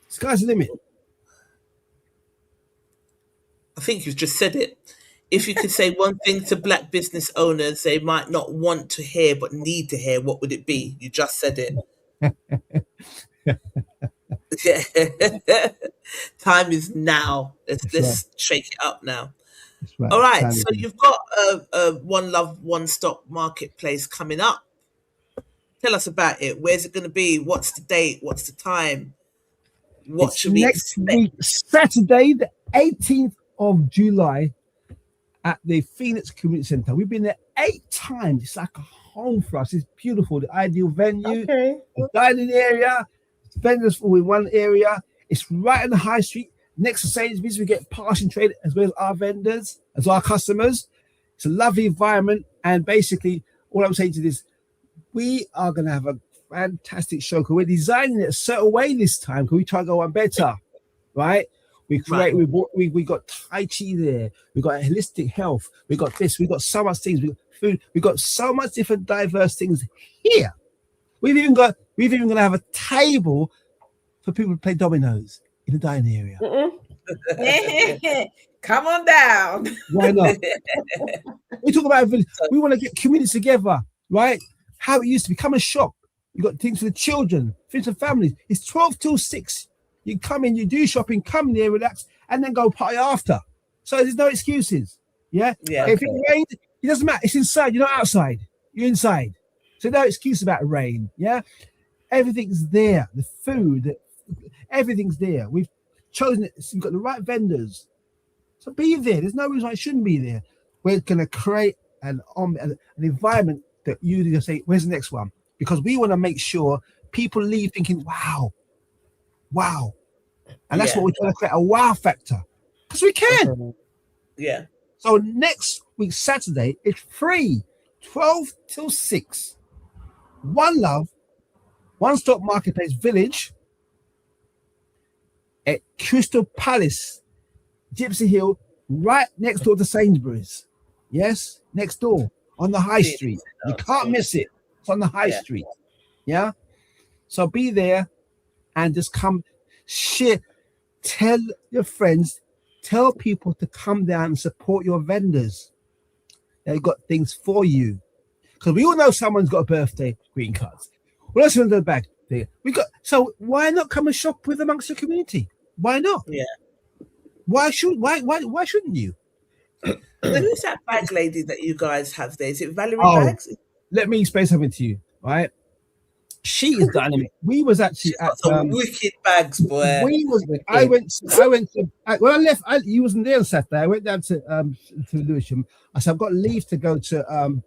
Sky's the limit. I think you've just said it. If you could say one thing to black business owners they might not want to hear but need to hear, what would it be? You just said it. Time is now. Let's shake it up now. Right. All right. So you've got a One Love, One Stop marketplace coming up. Tell us about it. Where's it going to be? What's the date? What's the time? What should we expect? Next week, Saturday, the 18th of July, at the Phoenix Community Center. We've been there 8 times. It's like a home for us. It's beautiful. The ideal venue, the dining area, vendors all in one area. It's right on the high street next to Sainsbury's. We get passing trade as well as our vendors, as our customers. It's a lovely environment. And basically, all I'm saying to this, we are going to have a fantastic show because we're designing it a certain way this time because we try to go one better, right? We got Tai Chi there. We got holistic health. We got this. We got so much things. We got food. We got so much different diverse things here. We've even going to have a table for people to play dominoes in the dining area. Come on down. Why not? We talk about we want to get communities together, right? How it used to be. Come and shop. You got things for the children, things for families. It's 12 till 6. You come in, you do shopping, come in here, relax, and then go party after. So there's no excuses. Yeah. If it rains, it doesn't matter. It's inside. You're not outside. You're inside. So no excuse about rain. Yeah. Everything's there. The food, everything's there. We've chosen it. We've got the right vendors. So be there. There's no reason why it shouldn't be there. We're going to create an environment that you just say, where's the next one? Because we want to make sure people leave thinking, wow. And that's what we're trying to create, a wow factor. Because we can. Yeah. So next week, Saturday, it's free, 12 till 6. One Love, One Stop Marketplace Village at Crystal Palace, Gypsy Hill, right next door to Sainsbury's. Yes, next door on the high street. You can't miss it. It's on the high street. Yeah. So be there and just come share. Tell your friends, tell people to come down and support your vendors. They've got things for you. Because we all know someone's got a birthday greeting cards. Well, that's in the bag there. So why not come and shop with amongst the community? Why not? Yeah. Why shouldn't you? Who's that bag lady that you guys have there? Is it Valerie Bags? Let me explain something to you, right? She is dynamic. We was actually at some wicked bags, boy. I went to when I left. You wasn't there on Saturday. I went down to Lewisham. I said I've got leave to go to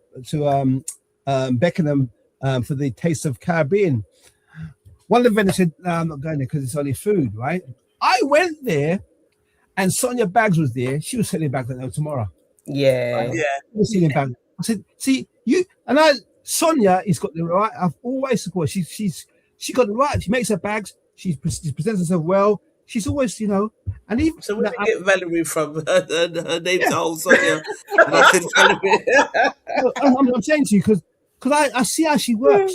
Beckenham for the Taste of Caribbean. One of the vendors said, "No, I'm not going there because it's only food." Right? I went there, and Sonia Bags was there. She was selling bags tomorrow. Yeah. She was selling bags. I said, "See you and I." Sonia has got the right. I've always supported. She got the right. She makes her bags. She presents herself well. She's always, and even so. Where did you get Valerie from? Her name's old Sonia. Valerie. I'm saying to you because I see how she works.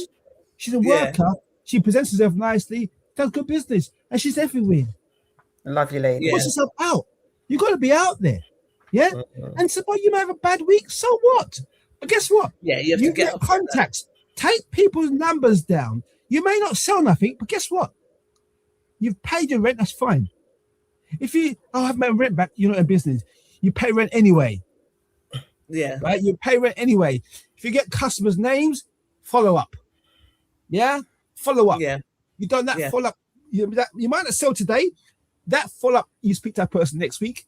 She's a worker. Yeah. She presents herself nicely. Does good business, and she's everywhere. Love you, lady. Puts herself out. You got to be out there, yeah. And so, you might have a bad week. So what? But guess what? Yeah, you have to get contacts. Take people's numbers down. You may not sell nothing, but guess what? You've paid your rent. That's fine. If you have my rent back, you're not in business. You pay rent anyway. Yeah. Right. You pay rent anyway. If you get customers' names, follow up. Yeah. Follow up. Yeah. You done that follow up. You might not sell today. That follow up. You speak to that person next week.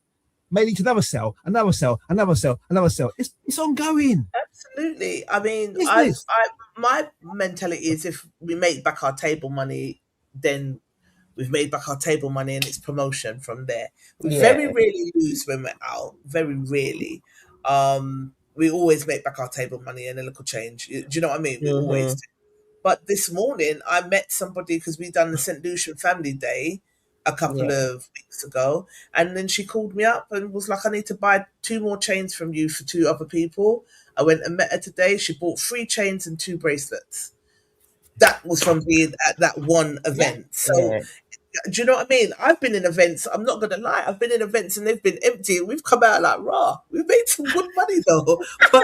May lead to another sell, another sell, another sell, another sell. It's ongoing. Absolutely. I mean, my mentality is if we make back our table money, then we've made back our table money and it's promotion from there. We very rarely lose when we're out. Very rarely. We always make back our table money and a little change. Do you know what I mean? We always do. But this morning I met somebody because we done the St. Lucian Family Day a couple of weeks ago, and then she called me up and was like, I need to buy 2 more chains from you for 2 other people. I went and met her today. She bought 3 chains and 2 bracelets. That was from being at that one event. So do you know what I mean? I've been in events, I'm not gonna lie, I've been in events and they've been empty and we've come out like raw. We've made some good money though. But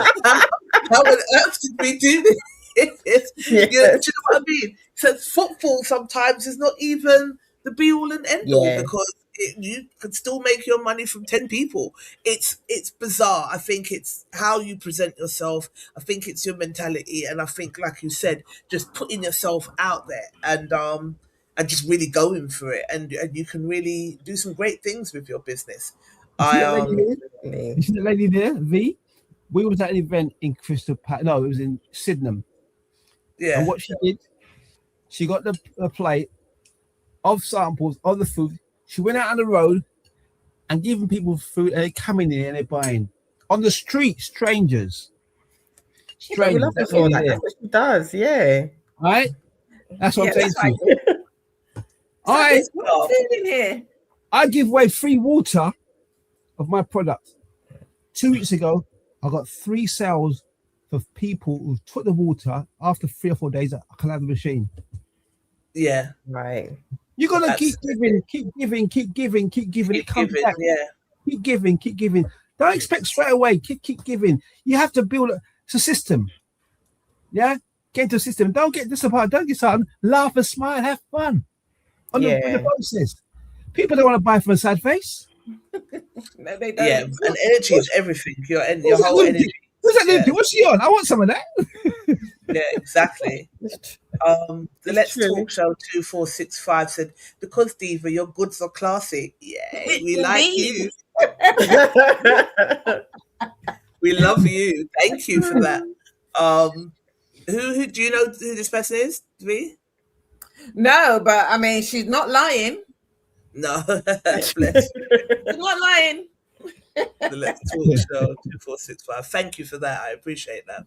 how on earth did we do this? Do you know what I mean? So football sometimes is not even the be all and end all because you could still make your money from 10 people. It's bizarre. I think it's how you present yourself. I think it's your mentality, and I think, like you said, just putting yourself out there and just really going for it, and you can really do some great things with your business. You see the lady there, V? We was at an event in Crystal Palace. No, it was in Sydenham. Yeah. And what she did, she got the plate of samples of the food. She went out on the road and giving people food, and they're coming in and they're buying on the street. Strangers. We love her for that. That's what she does. Yeah. Right. That's what I'm saying to you. I give away free water of my product. 2 weeks ago, I got 3 sales for people who took the water. After 3 or 4 days, I can have the machine. Yeah. Right. You gotta keep giving. It comes back. Yeah. Keep giving. Don't expect straight away. Keep giving. You have to build it's a system. Yeah? Get into a system. Don't get disappointed. Don't get disheartened. Laugh and smile. Have fun. On the process. People don't want to buy from a sad face. No, they don't. Yeah, and energy is everything. Your whole energy. Who's that Lumpy? What's she on? I want some of that. Yeah, exactly. The Let's Talk Show 2465 said, because Diva, your goods are classy. Yeah, we like you. We love you. Thank you for that. Who do you know who this person is, Dvi? No, but I mean, she's not lying. No, bless. She's not lying. The Let's Talk Show 2465. Thank you for that. I appreciate that.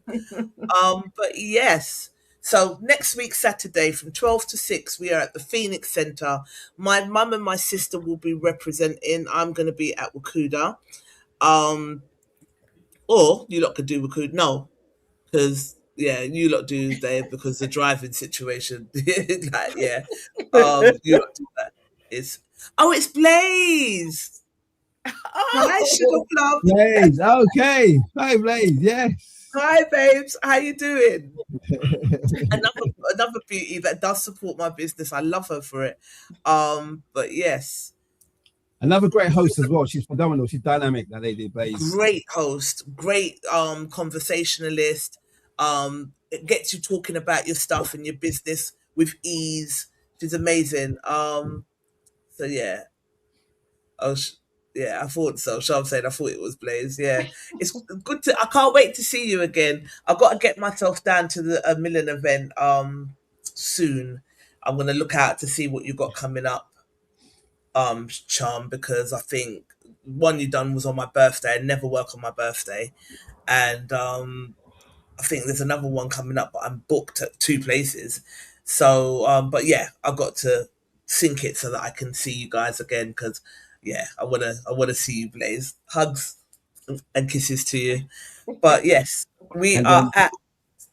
But yes. So next week, Saturday, from 12 to 6, we are at the Phoenix Centre. My mum and my sister will be representing. I'm going to be at Wakuda. Or you lot could do Wakuda. No, because you lot do there because the driving situation. Like, yeah. You lot do that. It's Blaze. Hi, Sugar Plum. Blaze, okay. Hi, Blaze. Yes. Hi, babes. How you doing? another beauty that does support my business. I love her for it. But yes, another great host as well. She's phenomenal. She's dynamic. That lady, Blaze. Great host. Great conversationalist. It gets you talking about your stuff and your business with ease. She's amazing. So yeah. Yeah, I thought so. Sean said I thought it was Blaze. Yeah, it's good I can't wait to see you again. I've got to get myself down to the Million event soon. I'm gonna look out to see what you got coming up, Charm, because I think one you done was on my birthday. I never work on my birthday, and I think there's another one coming up, but I'm booked at 2 places. So, but yeah, I've got to sync it so that I can see you guys again because. Yeah, I wanna see you, Blaze. Hugs and kisses to you. But yes, we are at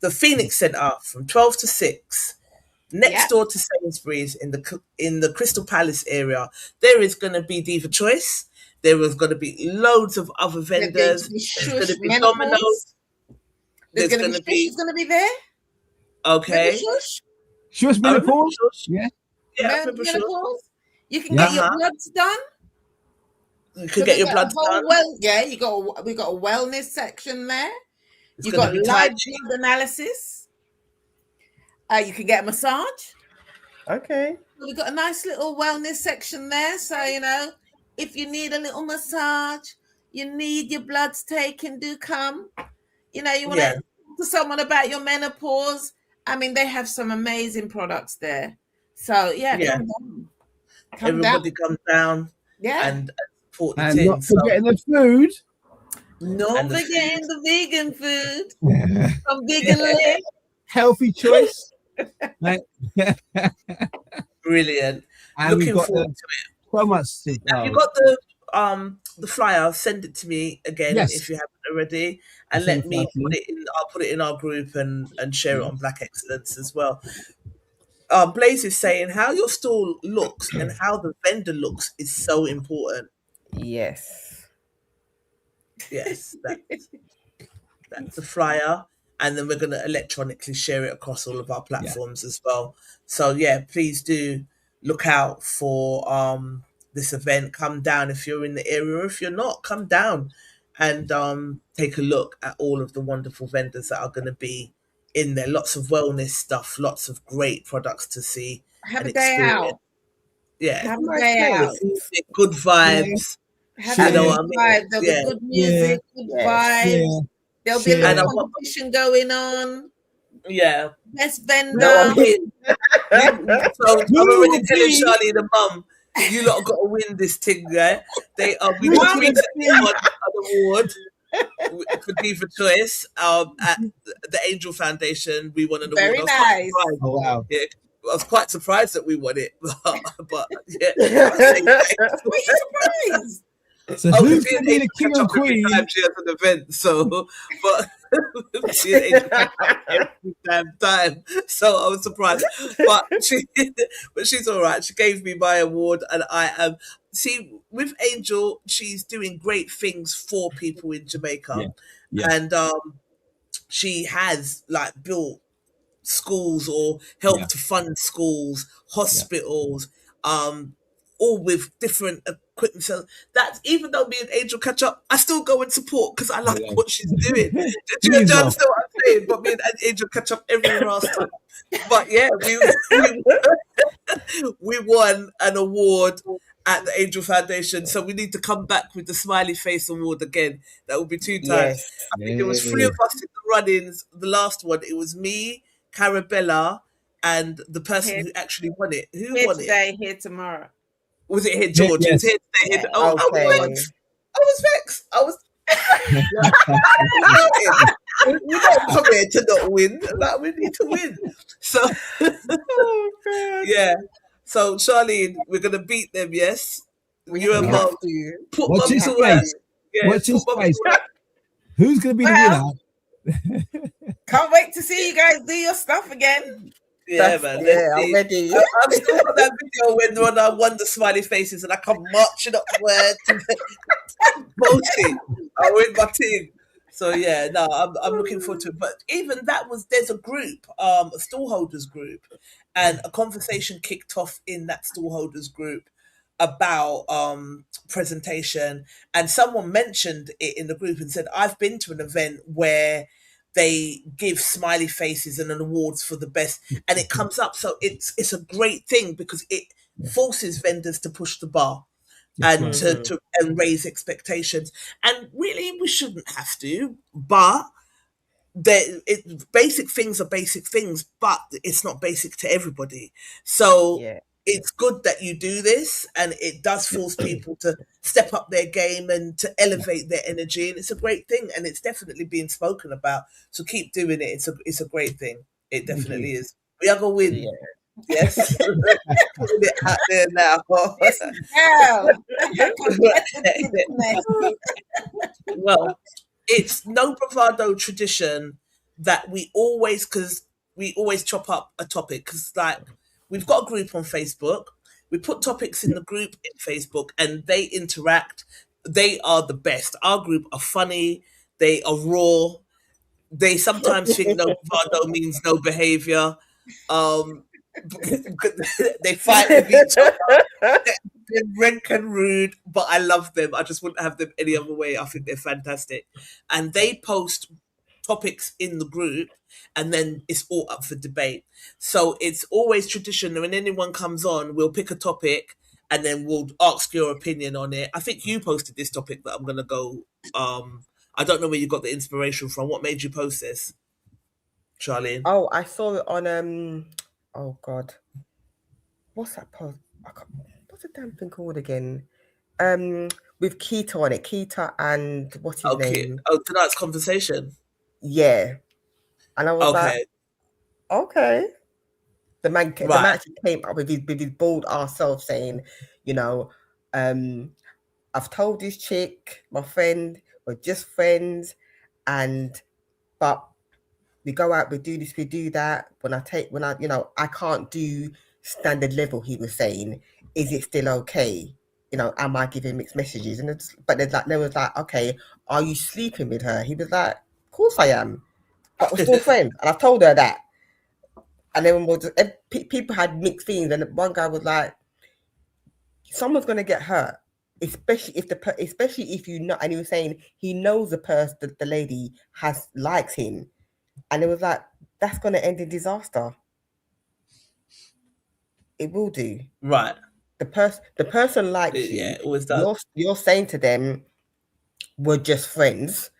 the Phoenix Centre from 12 to 6, next door to Sainsbury's in the Crystal Palace area. There is going to be Diva Choice. There is going to be loads of other vendors. There's going to be Domino's. There's going to be She's going to be there. Okay. Shush menopause. Yeah. Yeah. Menopause. You can get your bloods done. You can get your blood done. We got a wellness section there. You got live blood analysis. You can get a massage. Okay. We got a nice little wellness section there. So if you need a little massage, you need your bloods taken, do come. You want to talk to someone about your menopause. I mean, they have some amazing products there. So come down. Everybody comes down. Yeah. And support the and team. Not forgetting the food. Not forgetting the vegan food. From Vegan Live. Healthy choice. Brilliant. And Looking forward to it. So much. Have you got the flyer? Send it to me again if you haven't already, and let me put it in. I'll put it in our group and share it on Black Excellence as well. Blaze is saying how your stall looks and how the vendor looks is so important. Yes, that's the flyer, and then we're going to electronically share it across all of our platforms as well. So please do look out for this event. Come down if you're in the area, or if you're not, come down and take a look at all of the wonderful vendors that are going to be in there. Lots of wellness stuff, lots of great products to see. Have a day out. Yeah, have a day out. Good vibes. Have a good vibe. There'll be good music, good vibes. There'll be a little competition going on. Yeah. Best vendor. No, I'm already telling Charlie the mum, you lot got to win this thing, right? We just recently won an award for Diva Choice at the Angel Foundation. We won an award. Very nice. Oh, wow. Yeah, I was quite surprised that we won it, but yeah. Were you surprised? So who's going to be the king and queen? She has an event, but every damn time. So I was surprised, but she's all right. She gave me my award, and I am. See, with Angel, she's doing great things for people in Jamaica, and she has built schools or helped to fund schools, hospitals, all with different equipment. So that's, even though me and Angel catch up, I still go and support because I like what she's doing. Do you understand what I'm saying? But me and Angel catch up every last time. But we won an award at the Angel Foundation, so we need to come back with the Smiley Face Award again. That will be 2 times. Yes. I think there was 3 of us in the run-ins. The last one, it was me, Carabella, and the person who actually won it. Who here won today, it? Here tomorrow. Was it here, George? Yes. It was here today. was vexed. I was. We don't come here to not win. Like, we need to win. So, Oh, God. yeah. So, Charlene, we're gonna beat them. Yes, you and have Mum. to. Put Watch Mum his to work. face. Yeah, Watch his put Mum face. to work. Who's going to be the Well, winner? can't wait to see you guys do your stuff again. Yeah, man. Let's Yeah, I'm see. ready. I've still got that video when I won the smiley faces and I come marching up work. Bullshit. I win my team. So yeah, no, I'm looking forward to it. But even that there's a group, a stallholders group, and a conversation kicked off in that stallholders group about presentation, and someone mentioned it in the group and said, I've been to an event where they give smiley faces and an awards for the best, and it comes up. So it's a great thing because it forces vendors to push the bar and to and raise expectations. And really, we shouldn't have to, but basic things are basic things, but it's not basic to everybody. So Yeah. it's good that you do this, and it does force people to step up their game and to elevate their energy, and it's a great thing, and it's definitely being spoken about. So keep doing it. It's a great thing. It definitely is. We are gonna win. Yeah. Yes. Putting it out there now. Yes, Well, it's no bravado tradition that we always, because we always chop up a topic, because like we've got a group on Facebook, we put topics in the group in Facebook and they interact. They are the best. Our group are funny, they are raw, they sometimes think no bravado means no behavior. They fight with each other. They're rank and rude, but I love them. I just wouldn't have them any other way. I think they're fantastic. And they post topics in the group, and then it's all up for debate. So it's always tradition that when anyone comes on, we'll pick a topic and then we'll ask your opinion on it. I think you posted this topic that I'm going to go. I don't know where you got the inspiration from. What made you post this, Charlene? Oh, I saw it on oh God, what's that post? What's the damn thing called again? With Keita on it, Keita and what's his name? Oh, tonight's conversation. Yeah, and I was like, Okay. okay. The man Right. actually came up with his bold ass self saying, you know, I've told this chick, my friend, we're just friends, but we go out, we do this, we do that. I can't do standard level, he was saying, is it still okay? Am I giving mixed messages? And there was like, okay, are you sleeping with her? He was like, of course I am, but we're still friends. And I've told her that. And then people had mixed feelings, and one guy was like, someone's going to get hurt, especially if you know. And he was saying he knows the person, the lady likes him. And it was like, that's going to end in disaster. It will do. Right. The person likes you. Yeah, it always does. You're saying to them, we're just friends.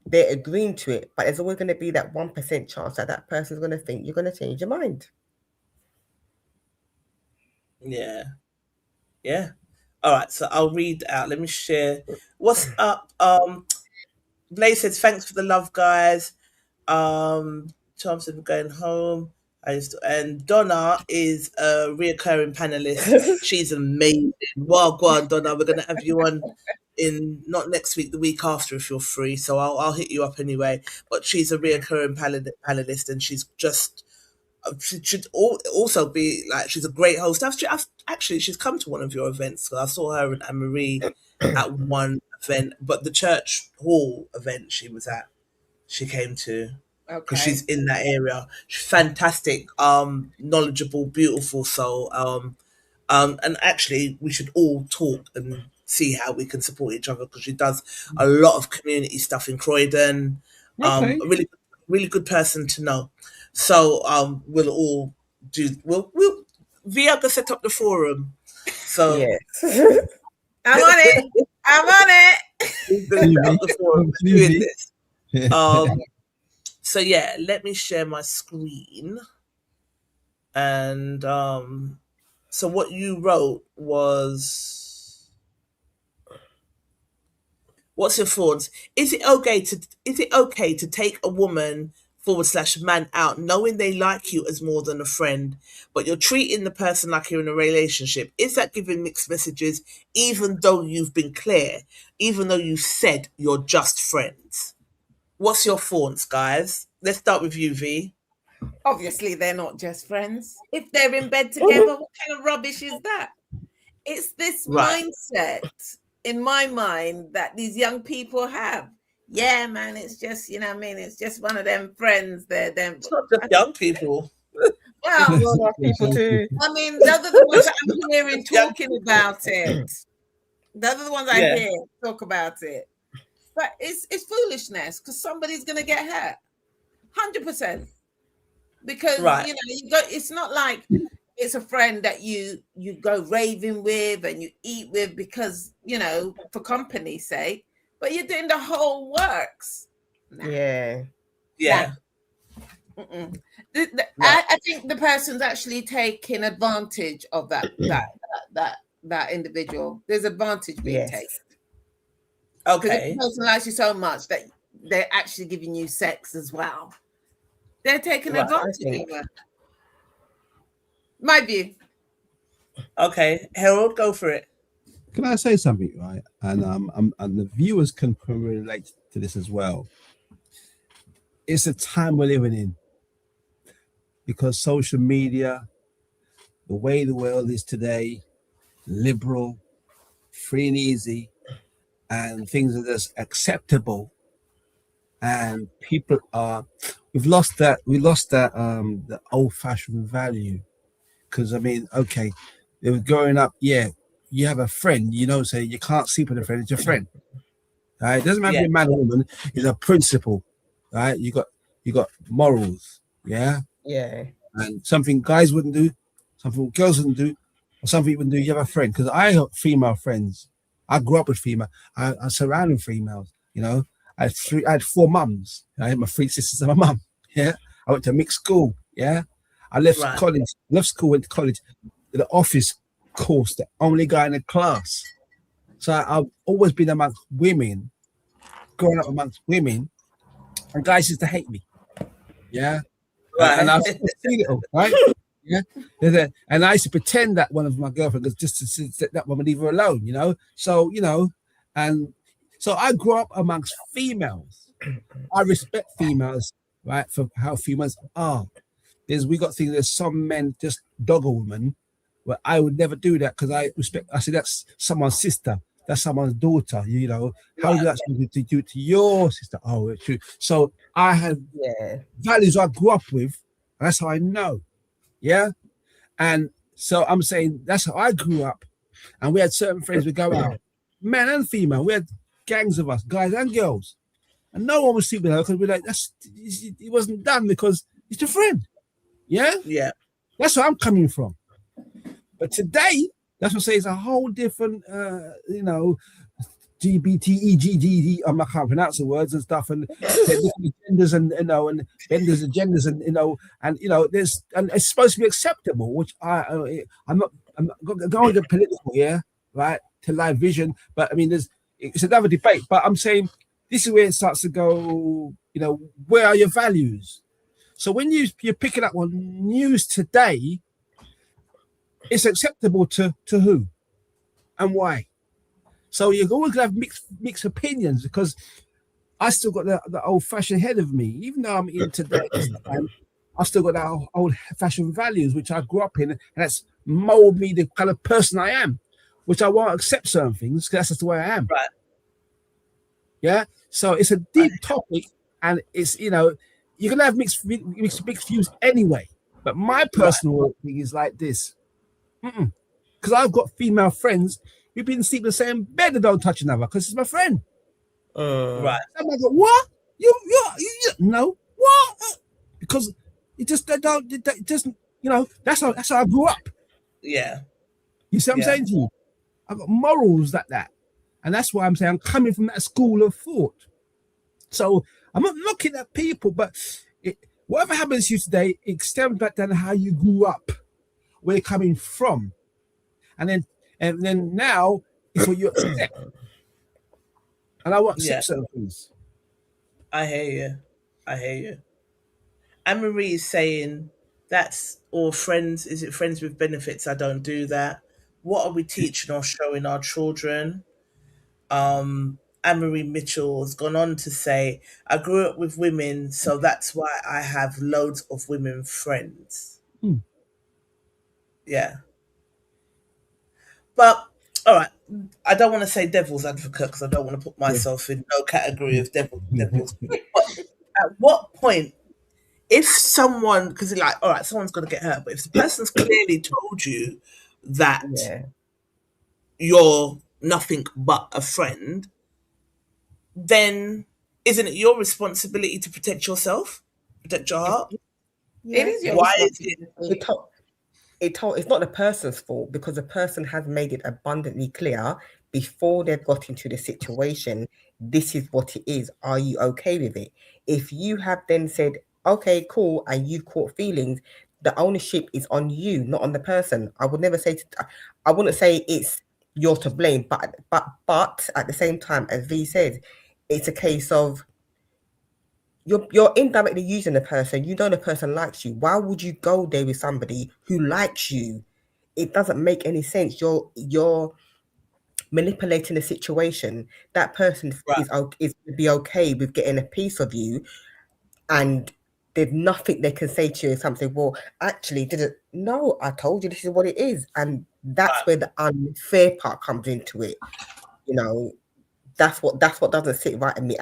They're agreeing to it, but there's always going to be that 1% chance that person's going to think you're going to change your mind. Yeah. Yeah. All right. So I'll read out. Let me share. What's up? Blaze says, thanks for the love, guys. Charm said, we're going home. And Donna is a reoccurring panelist. She's amazing. Well, go on, Donna. We're going to have you on not next week, the week after, if you're free. So I'll hit you up anyway. But she's a reoccurring panelist, and she's just, she should also be like, she's a great host. Actually, she's come to one of your events. So I saw her and Anne-Marie at one event, but the church hall event she was at, she came to. Because she's in that area. She's fantastic, knowledgeable, beautiful soul. And actually, we should all talk and see how we can support each other, because she does a lot of community stuff in Croydon. Okay. A really, really good person to know. So we'll all do. We'll Viaga set up the forum. So yes. I'm on it. I'm on it. We're gonna set up the forum. We're doing this. So yeah, let me share my screen. And so what you wrote was, What's your thoughts? Is it okay to take a woman / man out knowing they like you as more than a friend, but you're treating the person like you're in a relationship? Is that giving mixed messages, even though you've been clear, even though you said you're just friends? What's your thoughts, guys? Let's start with you, V. Obviously, they're not just friends. If they're in bed together, what kind of rubbish is that? It's this mindset in my mind that these young people have. Yeah, man, it's just, you know what I mean? It's just one of them friends. They're them. It's not just young people. Well, people too. I mean, those are the ones that I'm hearing talking about it. Those are the ones I hear talk about it. But it's foolishness because somebody's going to get hurt. 100%. Because, you know, it's not like it's a friend that you go raving with and you eat with because, you know, for company's sake, but you're doing the whole works. Nah. Yeah. Yeah. Nah. I think the person's actually taking advantage of that individual. There's advantage being taken. Okay. Because the person likes you so much that they're actually giving you sex as well. They're taking advantage of it. My view. Okay, Harold, go for it. Can I say something, right? And and the viewers can relate to this as well. It's the time we're living in, because social media, the way the world is today, liberal, free and easy, and things are just acceptable, and people are. We lost that the old-fashioned value, because I mean, okay, they were growing up. Yeah, you have a friend, you know, say you can't sleep with a friend. It's your friend. Right? It doesn't matter if you're a man or woman. It's a principle, right? You got morals, yeah. And something guys wouldn't do, something girls wouldn't do, or something you wouldn't do. You have a friend, because I have female friends. I grew up with female. I surrounded females. You know, I had 4 mums. I had my 3 sisters and my mum. Yeah, I went to mixed school. Yeah, I left college. Left school, went to college. The office course, the only guy in the class. So I've always been amongst women, growing up amongst women, and guys used to hate me. Yeah, and I see it all, right? Yeah, and I used to pretend that one of my girlfriends was just to let that woman leave her alone, you know. So you know, and so I grew up amongst females. I respect females, right, for how females are. We got things. There's some men just dog a woman, but I would never do that because I respect. I say that's someone's sister, that's someone's daughter. You know, how do you actually do it to your sister? Oh, it's true. So I had values I grew up with, and that's how I know. Yeah, and so I'm saying that's how I grew up, and we had certain friends we go out, men and female. We had gangs of us, guys and girls, and no one was sleeping with her because we're like, it wasn't done because it's your friend. Yeah, that's where I'm coming from. But today, that's what I say, it's a whole different, you know, GBTEGGD. I can't pronounce the words and stuff, and different genders, and you know, and benders and genders, and you know, there's, and it's supposed to be acceptable, which I'm not going to political, right, to live vision. But I mean, it's another debate. But I'm saying this is where it starts to go. You know, where are your values? So when you're picking up on news today, it's acceptable to who and why. So you're always going to have mixed opinions, because I still got the old-fashioned head of me. Even though I'm in today, I've still got that old-fashioned values, which I grew up in, and that's molded me the kind of person I am, which I won't accept certain things because that's just the way I am. Right. Yeah. So it's a deep topic, and it's, you know, you're going to have mixed views anyway. But my personal thing is like this. Because I've got female friends who've been sleeping in the same bed and don't touch another because it's my friend. Right. Somebody go, what? You no, what? Because it just it doesn't, you know, that's how I grew up. Yeah. You see what I'm saying to you? I've got morals like that. And that's why I'm saying I'm coming from that school of thought. So I'm not looking at people, but whatever happens to you today, it stems back down to how you grew up, where you're coming from. And then now it's what you accept. And I will accept certain things. I hear you. Anne Marie is saying that's all friends. Is it friends with benefits? I don't do that. What are we teaching or showing our children? Anne Marie Mitchell has gone on to say, I grew up with women, so that's why I have loads of women friends. Yeah. But, all right, I don't want to say devil's advocate because I don't want to put myself in no category of devil's. But at what point, if someone, because like, all right, someone's going to get hurt, but if the person's clearly told you that you're nothing but a friend, then isn't it your responsibility to protect yourself, protect your heart? It is your Why is it? It's not the person's fault, because the person has made it abundantly clear before they've got into the situation, this is what it is. Are you okay with it? If you have then said, okay, cool, and you've caught feelings, the ownership is on you, not on the person. I wouldn't say it's you're to blame, but at the same time, as V said, it's a case of you're indirectly using the person. You know the person likes you. Why would you go there with somebody who likes you? It doesn't make any sense. You're manipulating the situation. That person is going to be okay with getting a piece of you, and there's nothing they can say to you. Something, well, actually, no, I told you this is what it is, and that's where the unfair part comes into it. You know, that's what doesn't sit right in me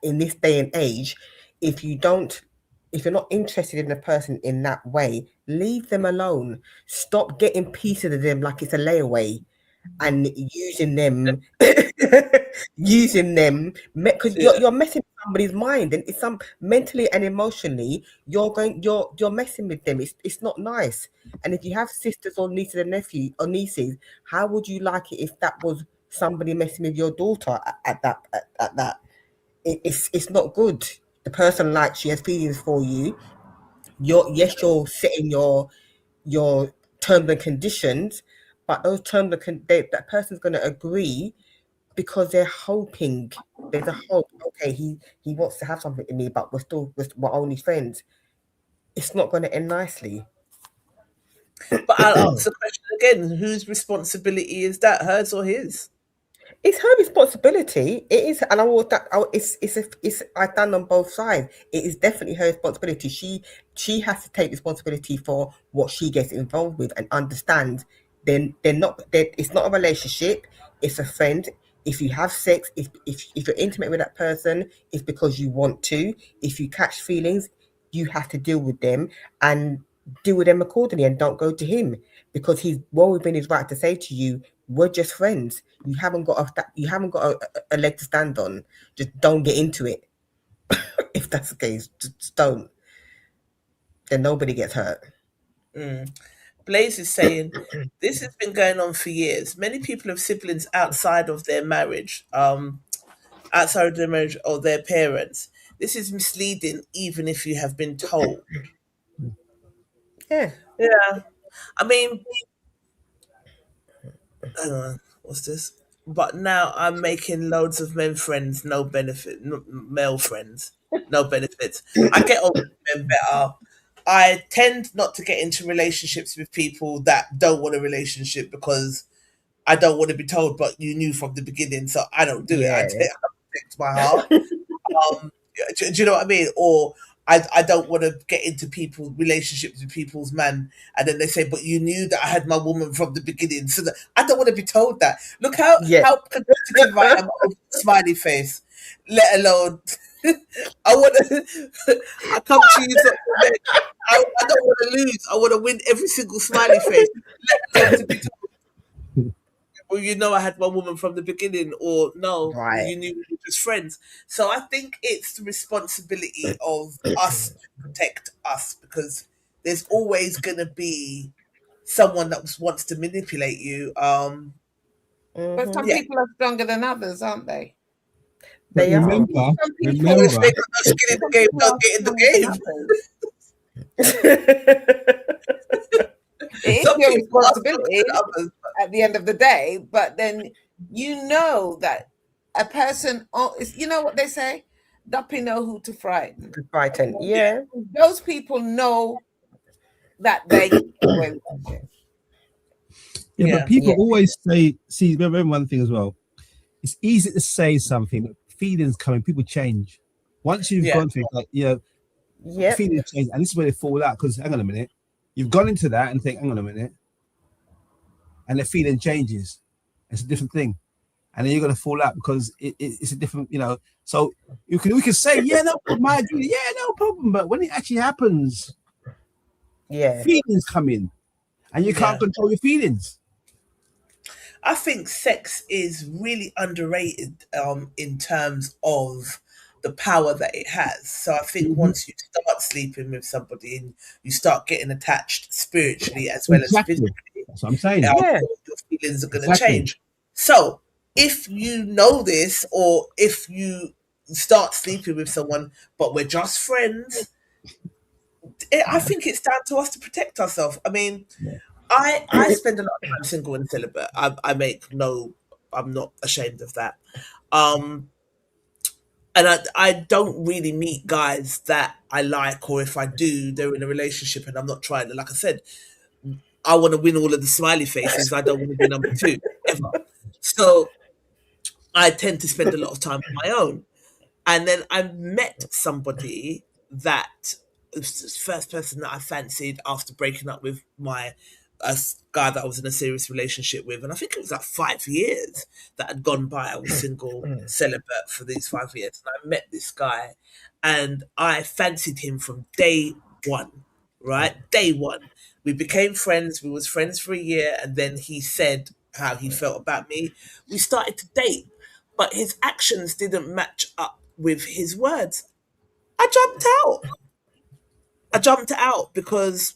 in this day and age. If you're not interested in the person in that way, leave them alone. Stop getting pieces of them like it's a layaway and using them because you're messing with somebody's mind, and it's mentally and emotionally you're messing with them. It's not nice. And if you have sisters or nieces and nephews or nieces, how would you like it if that was somebody messing with your daughter at that? It's not good. The person likes you, has feelings for you. You're setting your terms and conditions, but those terms that person's going to agree because they're hoping. There's a hope. Okay, he wants to have something in me, but we're only friends. It's not going to end nicely. But I'll ask the question again: whose responsibility is that? Hers or his? It's her responsibility. It is, and I stand on both sides. It is definitely her responsibility. She has to take responsibility for what she gets involved with and understand. It's not a relationship. It's a friend. If you have sex, if you're intimate with that person, it's because you want to. If you catch feelings, you have to deal with them and deal with them accordingly, and don't go to him because he's well within his right to say to you, we're just friends. You haven't got a leg to stand on. Just don't get into it. If that's the case, just don't. Then nobody gets hurt. Blaze is saying this has been going on for years. Many people have siblings outside of their marriage, or their parents. This is misleading, even if you have been told. Yeah. I mean, what's this? But now I'm making loads of men friends, no benefit, male friends, no benefits. I get on with men better. I tend not to get into relationships with people that don't want a relationship because I don't want to be told, but you knew from the beginning, so I don't do it. I protect my heart. Do you know what I mean? Or I don't want to get into relationships with people's man, and then they say, but you knew that I had my woman from the beginning. So that I don't want to be told that. Look how competitive I am with smiley face, let alone I come to you. I don't want to lose. I want to win every single smiley face. Let alone to be told, well, you know I had my woman from the beginning, or no, you knew we were just friends. So I think it's the responsibility of us to protect us, because there's always going to be someone that wants to manipulate you. But some people are stronger than others, aren't they? But remember, if they got no skin in the game, don't get in the game. It's your responsibility at the end of the day, but then you know that a person, you know what they say? Duppy know who to frighten. Frighten, yeah. Those people know that they get away with it. Yeah, but people always say, see, remember one thing as well. It's easy to say something, but feelings coming, people change. Once you've gone through, like, feelings change, and this is where they fall out. Because hang on a minute, you've gone into that and think, hang on a minute, and the feeling changes. It's a different thing, and then you're gonna fall out because it's a different, So we can say, yeah, no problem, I agree, yeah, no problem, but when it actually happens, feelings come in, and you can't control your feelings. I think sex is really underrated in terms of the power that it has. So I think once you start sleeping with somebody and you start getting attached spiritually as well as physically, that's what I'm saying. Your feelings are going to change. So if you know this, or if you start sleeping with someone, but we're just friends, I think it's down to us to protect ourselves. I mean, I spend a lot of time single and celibate. I'm not ashamed of that. And I don't really meet guys that I like, or if I do, they're in a relationship and I'm not trying to, like I said, I want to win all of the smiley faces. I don't want to be number 2 ever. So I tend to spend a lot of time on my own. And then I met somebody that was the first person that I fancied after breaking up with a guy that I was in a serious relationship with. And I think it was like 5 years that had gone by. I was single, celibate for these 5 years. And I met this guy and I fancied him from day one, right? Day one. We became friends. We was friends for a year. And then he said how he felt about me. We started to date, but his actions didn't match up with his words. I jumped out because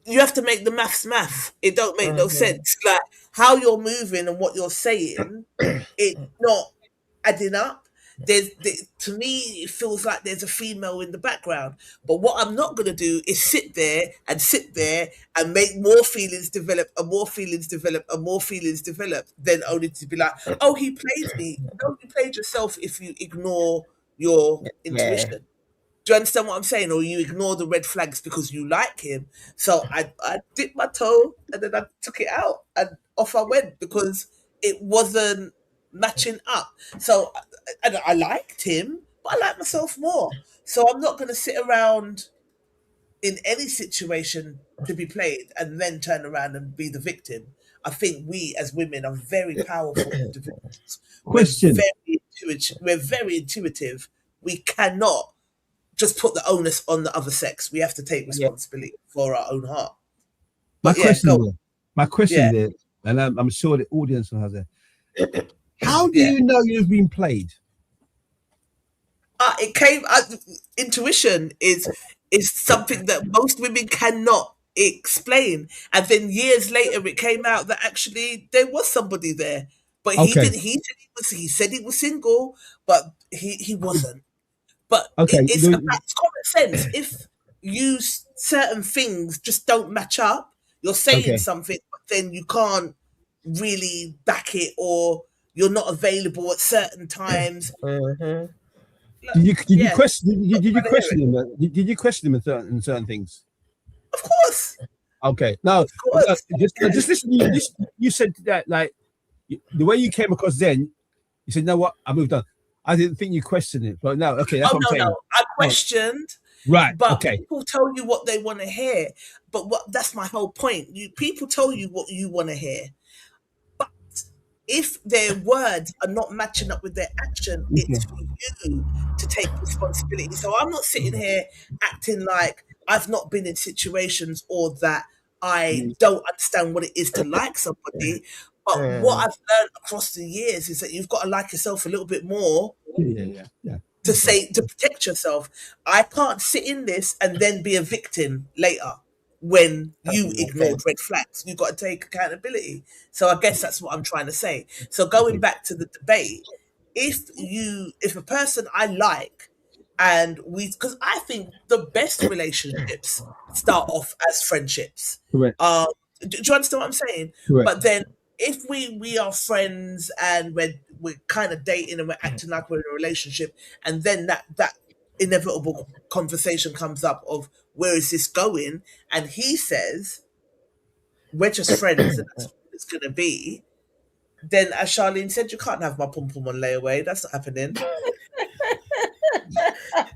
you have to make the math. It don't make no sense. Like how you're moving and what you're saying, it's not adding up. To me, it feels like there's a female in the background. But what I'm not going to do is sit there and make more feelings develop and more feelings develop and more feelings develop, then only to be like, oh, he played me. No, you played yourself if you ignore your intuition. Do you understand what I'm saying? Or you ignore the red flags because you like him. So I dipped my toe and then I took it out and off I went because it wasn't matching up. So I liked him, but I like myself more. So I'm not going to sit around in any situation to be played and then turn around and be the victim. I think we as women are very powerful individuals. Question. We're very intuitive. We cannot just put the onus on the other sex. We have to take responsibility for our own heart. My question there, and I'm sure the audience will have that. How do you know you've been played? It came. Intuition is something that most women cannot explain, and then years later, it came out that actually there was somebody there, but he didn't. He said he was single, but he wasn't. But it's common sense. If certain things just don't match up, you're saying something, but then you can't really back it, or you're not available at certain times. Did you question him? Did you question him in certain things? Of course. Okay. Now, just listen. You said that, like, the way you came across then, you said, "No, what? I moved on." I didn't think you questioned it, but no, okay, that's what I'm saying. No, I questioned, right? But people tell you what they want to hear. But that's my whole point. People tell you what you want to hear, but if their words are not matching up with their action, it's for you to take responsibility. So I'm not sitting here acting like I've not been in situations or that I don't understand what it is to like somebody. But what I've learned across the years is that you've got to like yourself a little bit more to protect yourself. I can't sit in this and then be a victim later when you ignored red flags. You've got to take accountability. So I guess that's what I'm trying to say. So going back to the debate, if a person I like, and because I think the best relationships start off as friendships. Correct. Do you understand what I'm saying? Correct. But then if we are friends and we're kind of dating and we're acting like we're in a relationship, and then that inevitable conversation comes up of where is this going, and he says we're just friends and that's what it's gonna be, then as Charlene said, you can't have my pum pum on layaway. That's not happening.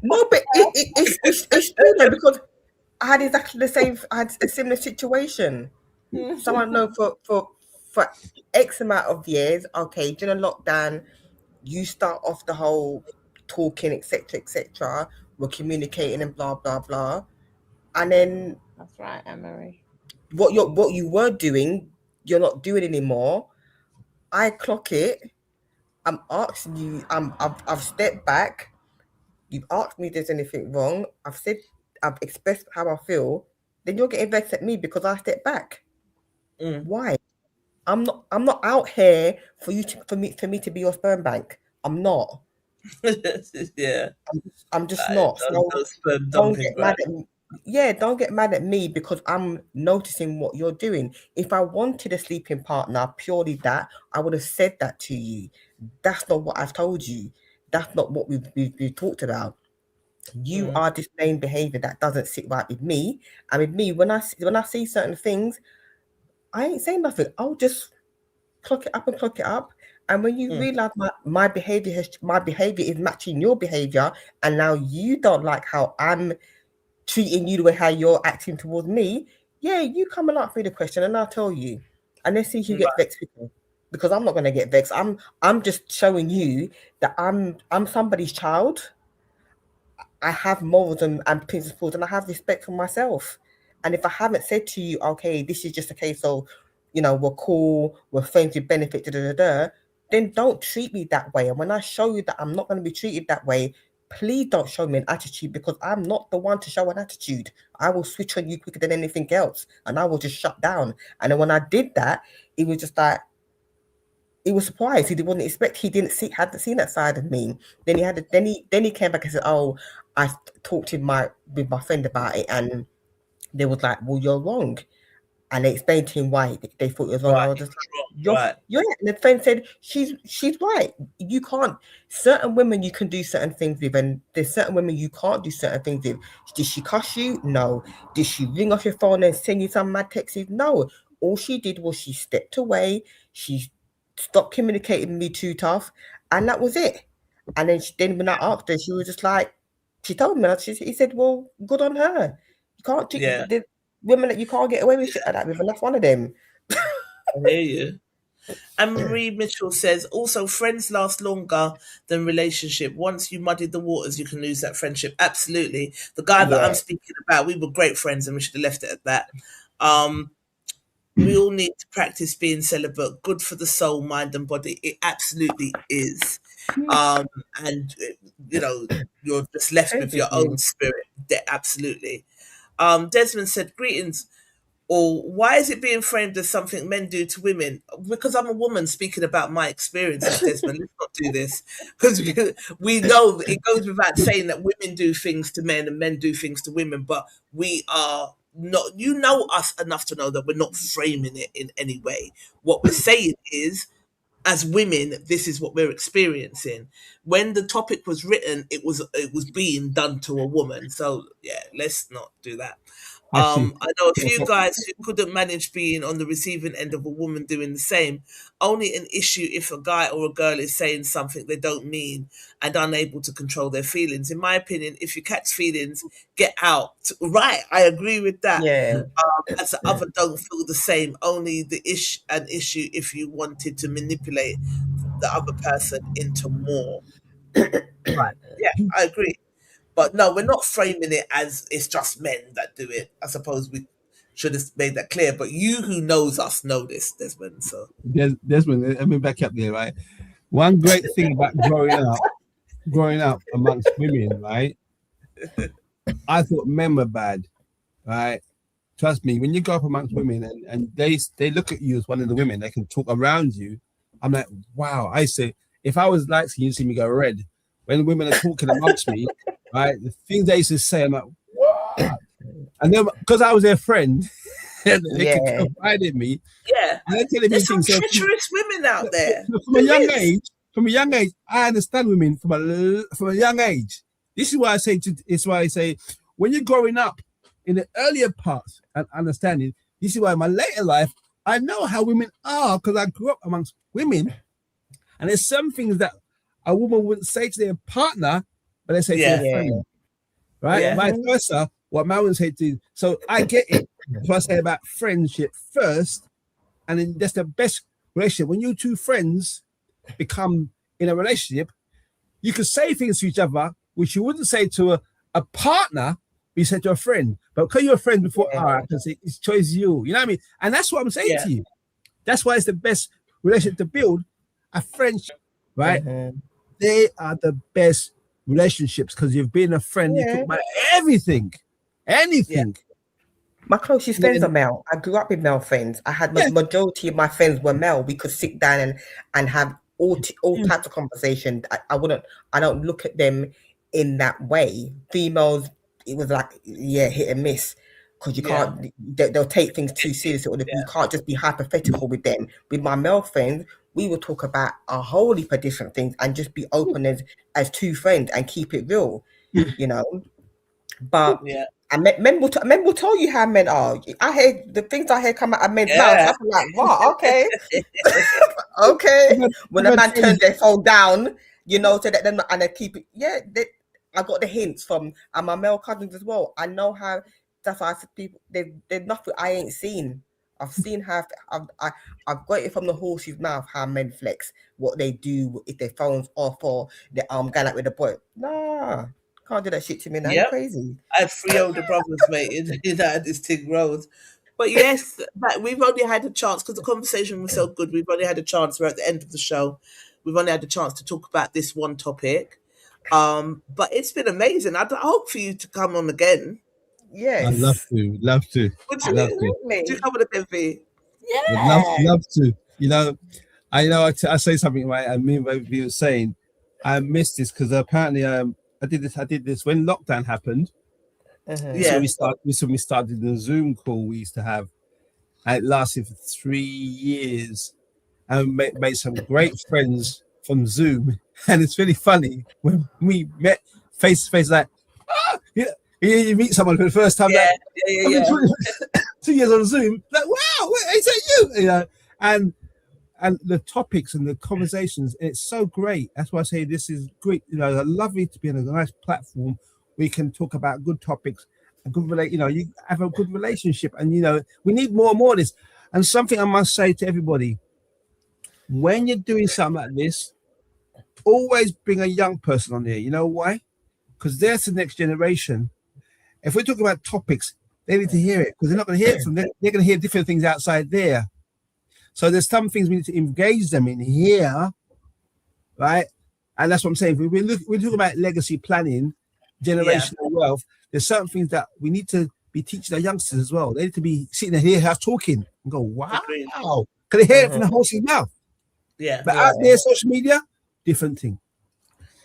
No, but it's true though, because I had exactly the same. I had a similar situation. Someone know for X amount of years. Okay, during lockdown, you start off the whole talking, etc., etc. We're communicating and blah blah blah, and then That's right, Emery. what you were doing, you're not doing anymore. I clock it. I'm asking you. I've stepped back. You've asked me if there's anything wrong. I've expressed how I feel. Then you're getting vexed at me because I stepped back. Why? I'm not out here for me to be your sperm bank. I'm not. Yeah, I'm just not. So don't get mad at me. Yeah, don't get mad at me because I'm noticing what you're doing. If I wanted a sleeping partner, purely that, I would have said that to you. That's not what I've told you. That's not what we've talked about. You are displaying behavior that doesn't sit right with me. And with me, when I see certain things, I ain't saying nothing. I'll just clock it up. And when you realize my behavior is matching your behavior, and now you don't like how I'm treating you the way how you're acting towards me, yeah, you come and ask me the question, and I'll tell you. And let's see who gets vexed with me. Because I'm not going to get vexed. I'm just showing you that I'm somebody's child. I have morals and principles, and I have respect for myself. And if I haven't said to you, okay, this is just a case of, we're cool, we're friends with benefit, then don't treat me that way. And when I show you that I'm not going to be treated that way, please don't show me an attitude, because I'm not the one to show an attitude. I will switch on you quicker than anything else, and I will just shut down. And then when I did that, it was just like, he was surprised. He hadn't hadn't seen that side of me. Then he came back and said, "Oh, I talked with my friend about it, and they was like, well, you're wrong." And they explained to him why they thought it was wrong. I was just like, yeah. And the friend said, she's right. You can't. Certain women you can do certain things with, and there's certain women you can't do certain things with. Did she cuss you? No. Did she ring off your phone and send you some mad texts? No. All she did was she stepped away. She stopped communicating with me too tough, and that was it. And then when I asked her, she was just like, she told me, he said, well, good on her. You can't do the women that you can't get away with shit like that with, and that's one of them. I hear you. And Marie Mitchell says, also, friends last longer than relationship. Once you muddy the waters, you can lose that friendship. Absolutely. The guy that I'm speaking about, we were great friends, and we should have left it at that. We all need to practice being celibate. Good for the soul, mind, and body. It absolutely is. And you're just left with your own spirit. Absolutely. Desmond said, greetings. Or why is it being framed as something men do to women? Because I'm a woman speaking about my experiences, Desmond. Let's not do this. Because we know it goes without saying that women do things to men and men do things to women, but we are not, you know us enough to know that we're not framing it in any way. What we're saying is, as women, this is what we're experiencing. When the topic was written, it was being done to a woman. So yeah, let's not do that. I know a few guys who couldn't manage being on the receiving end of a woman doing the same. Only an issue if a guy or a girl is saying something they don't mean and unable to control their feelings. In my opinion, if you catch feelings, get out. Right, I agree with that. Yeah. As the other don't feel the same. Only an issue if you wanted to manipulate the other person into more. Right. Yeah, I agree. But no, we're not framing it as it's just men that do it. I suppose we should have made that clear. But you who knows us know this, Desmond. So Desmond, let me back up there, right? One great thing about growing up amongst women, right? I thought men were bad, right? Trust me, when you go up amongst women and they look at you as one of the women, they can talk around you. I'm like, wow. I say, if I was light skin, you'd see me go red. When women are talking amongst me, right, the things they used to say, I'm like, what? And then because I was their friend, they can confide in me. Yeah, and they're telling me there's some things. treacherous women out there. From a young age, I understand women from a young age. This is why I say when you're growing up in the earlier parts and understanding, this is why in my later life I know how women are because I grew up amongst women, and there's some things that a woman wouldn't say to their partner, but they say to their friend, right? Yeah. Vice versa. What man would say to. So I get it. So I say about friendship first, and then that's the best relationship. When you two friends become in a relationship, you can say things to each other which you wouldn't say to a partner, but you said to a friend. But because you're a friend before, I can say it's choice you. You know what I mean? And that's what I'm saying to you. That's why it's the best relationship to build, a friendship, right? They are the best relationships because you've been a friend. You talk about anything. My closest friends are male. I grew up with male friends. I had majority of my friends were male. We could sit down and have all types of conversation. I don't look at them in that way. Females, it was like hit and miss because you can't. They'll take things too seriously, or you can't just be hypothetical with them. With my male friends, we will talk about a whole heap of different things and just be open as two friends and keep it real, you know. But and men will tell you how men are. I hear the things I hear come out of men's mouths. I'm like, what? Okay, okay. When a man turns their phone down, you know, so that them and they keep it. Yeah, I got the hints from my male cousins as well. I know how. That's why I said people. There's nothing I ain't seen. I've seen how I've got it from the horse's mouth how men flex, what they do if their phone's off or their arm going out with a boy. Nah. Can't do that shit to me now. You're crazy. I have 3 older brothers, mate, in this thing road. But yes, we've only had a chance because the conversation was so good. We've only had a chance. We're at the end of the show. We've only had a chance to talk about this one topic. But it's been amazing. I hope for you to come on again. Yes. I'd love to. Would you come on again, Vee? Yeah. Would love to. You know, I say something right. I mean, what you were saying, I missed this because apparently I did this when lockdown happened. So we started the Zoom call we used to have, and it lasted for 3 years, and we made some great friends from Zoom. And it's really funny when we met face to face, like, you meet someone for the first time, 2 years on Zoom, like, wow, is that you? You know, and the topics and the conversations, it's so great. That's why I say this is great. You know, lovely to be on a nice platform. We can talk about good topics, a good you have a good relationship, and you know we need more and more of this. And something I must say to everybody: when you're doing something like this, always bring a young person on there. You know why? Because there's the next generation. If we're talking about topics, they need to hear it because they're not going to hear it from them. They're going to hear different things outside there. So there's some things we need to engage them in here, right? And that's what I'm saying. We're talking about legacy planning, generational wealth. There's certain things that we need to be teaching our youngsters as well. They need to be sitting there, hear us talking, and go, wow. Can they hear it from the horse's mouth? Yeah. But out there, social media, different thing.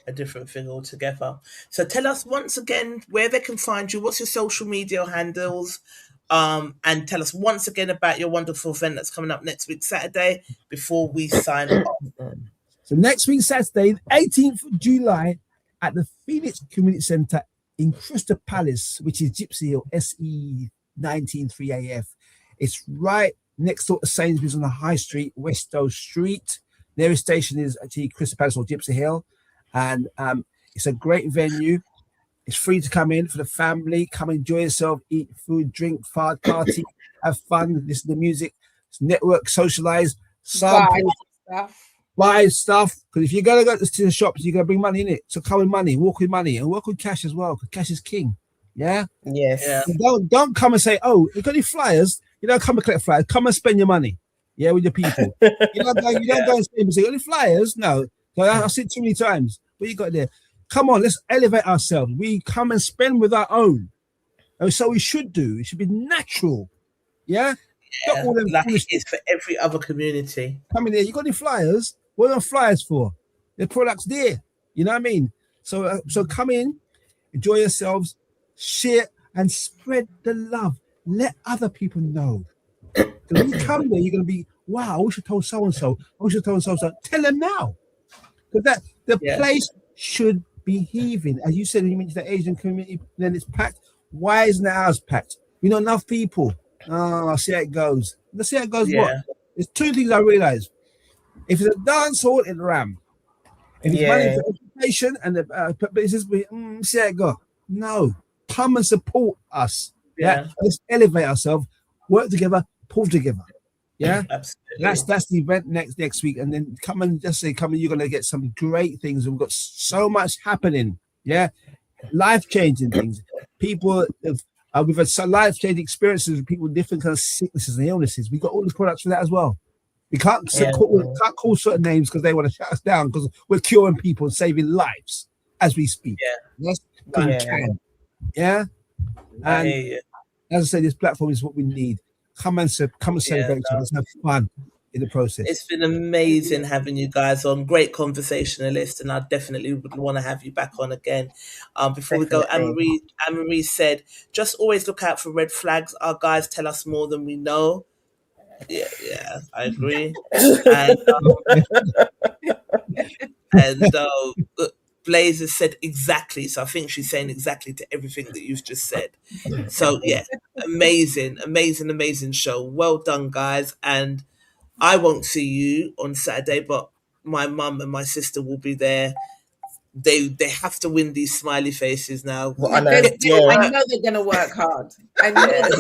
A different thing altogether. So tell us once again where they can find you. What's your social media handles? And tell us once again about your wonderful event that's coming up next week, Saturday, before we sign off. So next week, Saturday, 18th of July, at the Phoenix Community Centre in Crystal Palace, which is Gypsy Hill, SE 193AF. It's right next door to Sainsbury's on the High Street, Westow Street. Nearest station is actually Crystal Palace or Gypsy Hill. And it's a great venue. It's free to come in for the family. Come enjoy yourself, eat food, drink, party, have fun, listen to music, network, socialize, sample, buy stuff. Because if you're going to go to the shops, you're going to bring money in it. So come with money, walk with money, and work with cash as well, because cash is king. Yeah? Yes. Yeah. Don't come and say, oh, you got any flyers? You don't come and collect flyers. Come and spend your money. Yeah, with your people. You don't go and spend and say, any flyers? No. So I've seen too many times. What you got there? Come on, let's elevate ourselves. We come and spend with our own. And so we should do. It should be natural. Yeah? Yeah, like it is for every other community. Come in there. You got any flyers? What are flyers for? The products there. You know what I mean? So come in, enjoy yourselves, share and spread the love. let other people know. When you come there, you're going to be, wow, I wish I told so-and-so. I wish I told so-and-so. Tell them now. Because the place should be heaving. As you said, you mentioned the Asian community, then it's packed. Why isn't ours packed? We not enough people. Oh, see how it goes. Let's see how it goes. What? There's two things I realize. If it's a dance hall, it's rammed. If it's money for education and the business, see how it go. No, come and support us. Yeah, let's elevate ourselves, work together, pull together. Yeah, absolutely. That's the event next week, and then come and just say, come and you're gonna get some great things. We've got so much happening. Yeah, life-changing things. People we've had some life-changing experiences with people with different kinds of sicknesses and illnesses. We've got all the products for that as well. We can't call certain names because they want to shut us down because we're curing people and saving lives as we speak. Yes, because we can. Yeah, and as I say, this platform is what we need. Come and celebrate. Let's have fun in the process. It's been amazing having you guys on. Great conversationalist, and I definitely would want to have you back on again. Before we go, Anne-Marie said, just always look out for red flags. Our guys tell us more than we know. Yeah, I agree. And Blaze has said exactly. So I think she's saying exactly to everything that you've just said. So yeah, amazing show. Well done, guys. And I won't see you on Saturday, but my mum and my sister will be there. They have to win these smiley faces now. Well, I know they're going to work hard. I know they're going to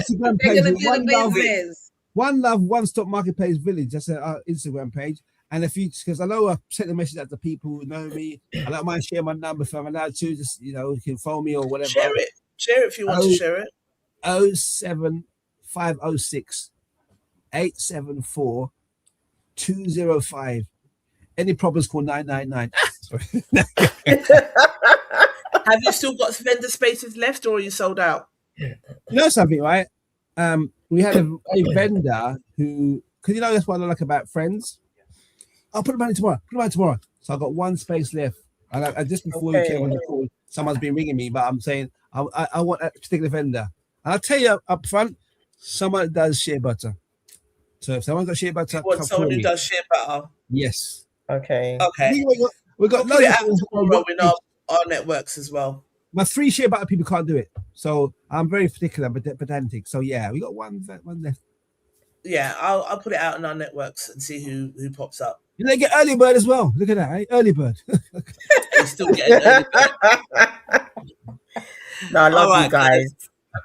do the business. One Love, One Stop Marketplace Village. That's our Instagram page. And if you, because I know I've sent the message out to people who know me, I don't mind share my number if I'm allowed to. Just you can phone me or whatever. Share it if you want to share it. 07506 874 205. Any problems, call 999. Have you still got vendor spaces left, or are you sold out? You know something, right? We had a vendor who, because that's what I like about friends. I'll put them on tomorrow. So I got one space left. And just before you came on the call, someone's been ringing me, but I'm saying I want that particular vendor. And I'll tell you up front, someone does shea butter. So if someone got shea butter, you want someone who does shea butter? Yes. Okay. We got put it out tomorrow in our networks as well. My 3 shea butter people can't do it, so I'm very particular, but pedantic. So yeah, we got one left. Yeah, I'll put it out in our networks and see who pops up. They get early bird as well. Look at that, eh? Early bird. You still get early bird. No, I love you guys.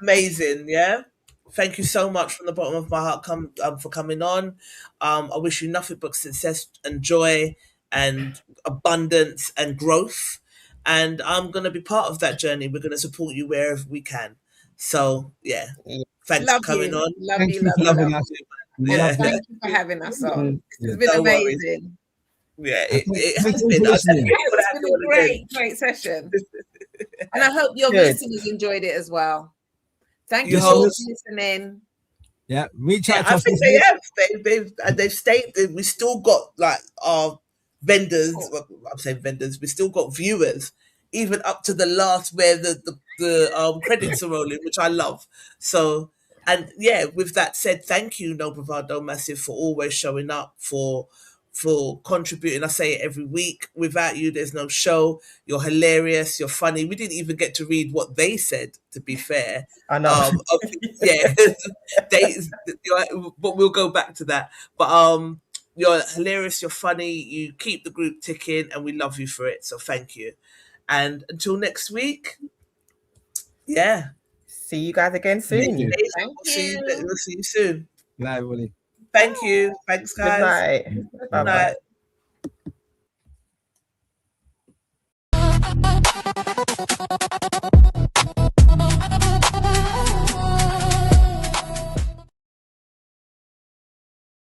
Amazing, yeah. Thank you so much from the bottom of my heart for coming on. I wish you nothing but success and joy and abundance and growth. And I'm going to be part of that journey. We're going to support you wherever we can. So, yeah. Thanks for coming on. Thank you for having us on. It's been amazing. Yeah, it has been. It's been a great session. And I hope your listeners enjoyed it as well. Thank you for listening. Yeah, reach out. I think they have. They've stayed. We still got like our vendors. Well, I'm saying vendors. We still got viewers, even up to the last where the credits are rolling, which I love. So, and yeah, with that said, thank you, No Bravado Massive, for always showing up, for contributing. I say it every week. Without you, there's no show. You're hilarious. You're funny. We didn't even get to read what they said, to be fair. I know. Yeah, but we'll go back to that. But you're hilarious. You're funny. You keep the group ticking, and we love you for it. So thank you. And until next week, yeah. See you guys again soon. We'll see you soon. Good night, everybody. Thank you. Thanks, guys. Good night. Good night.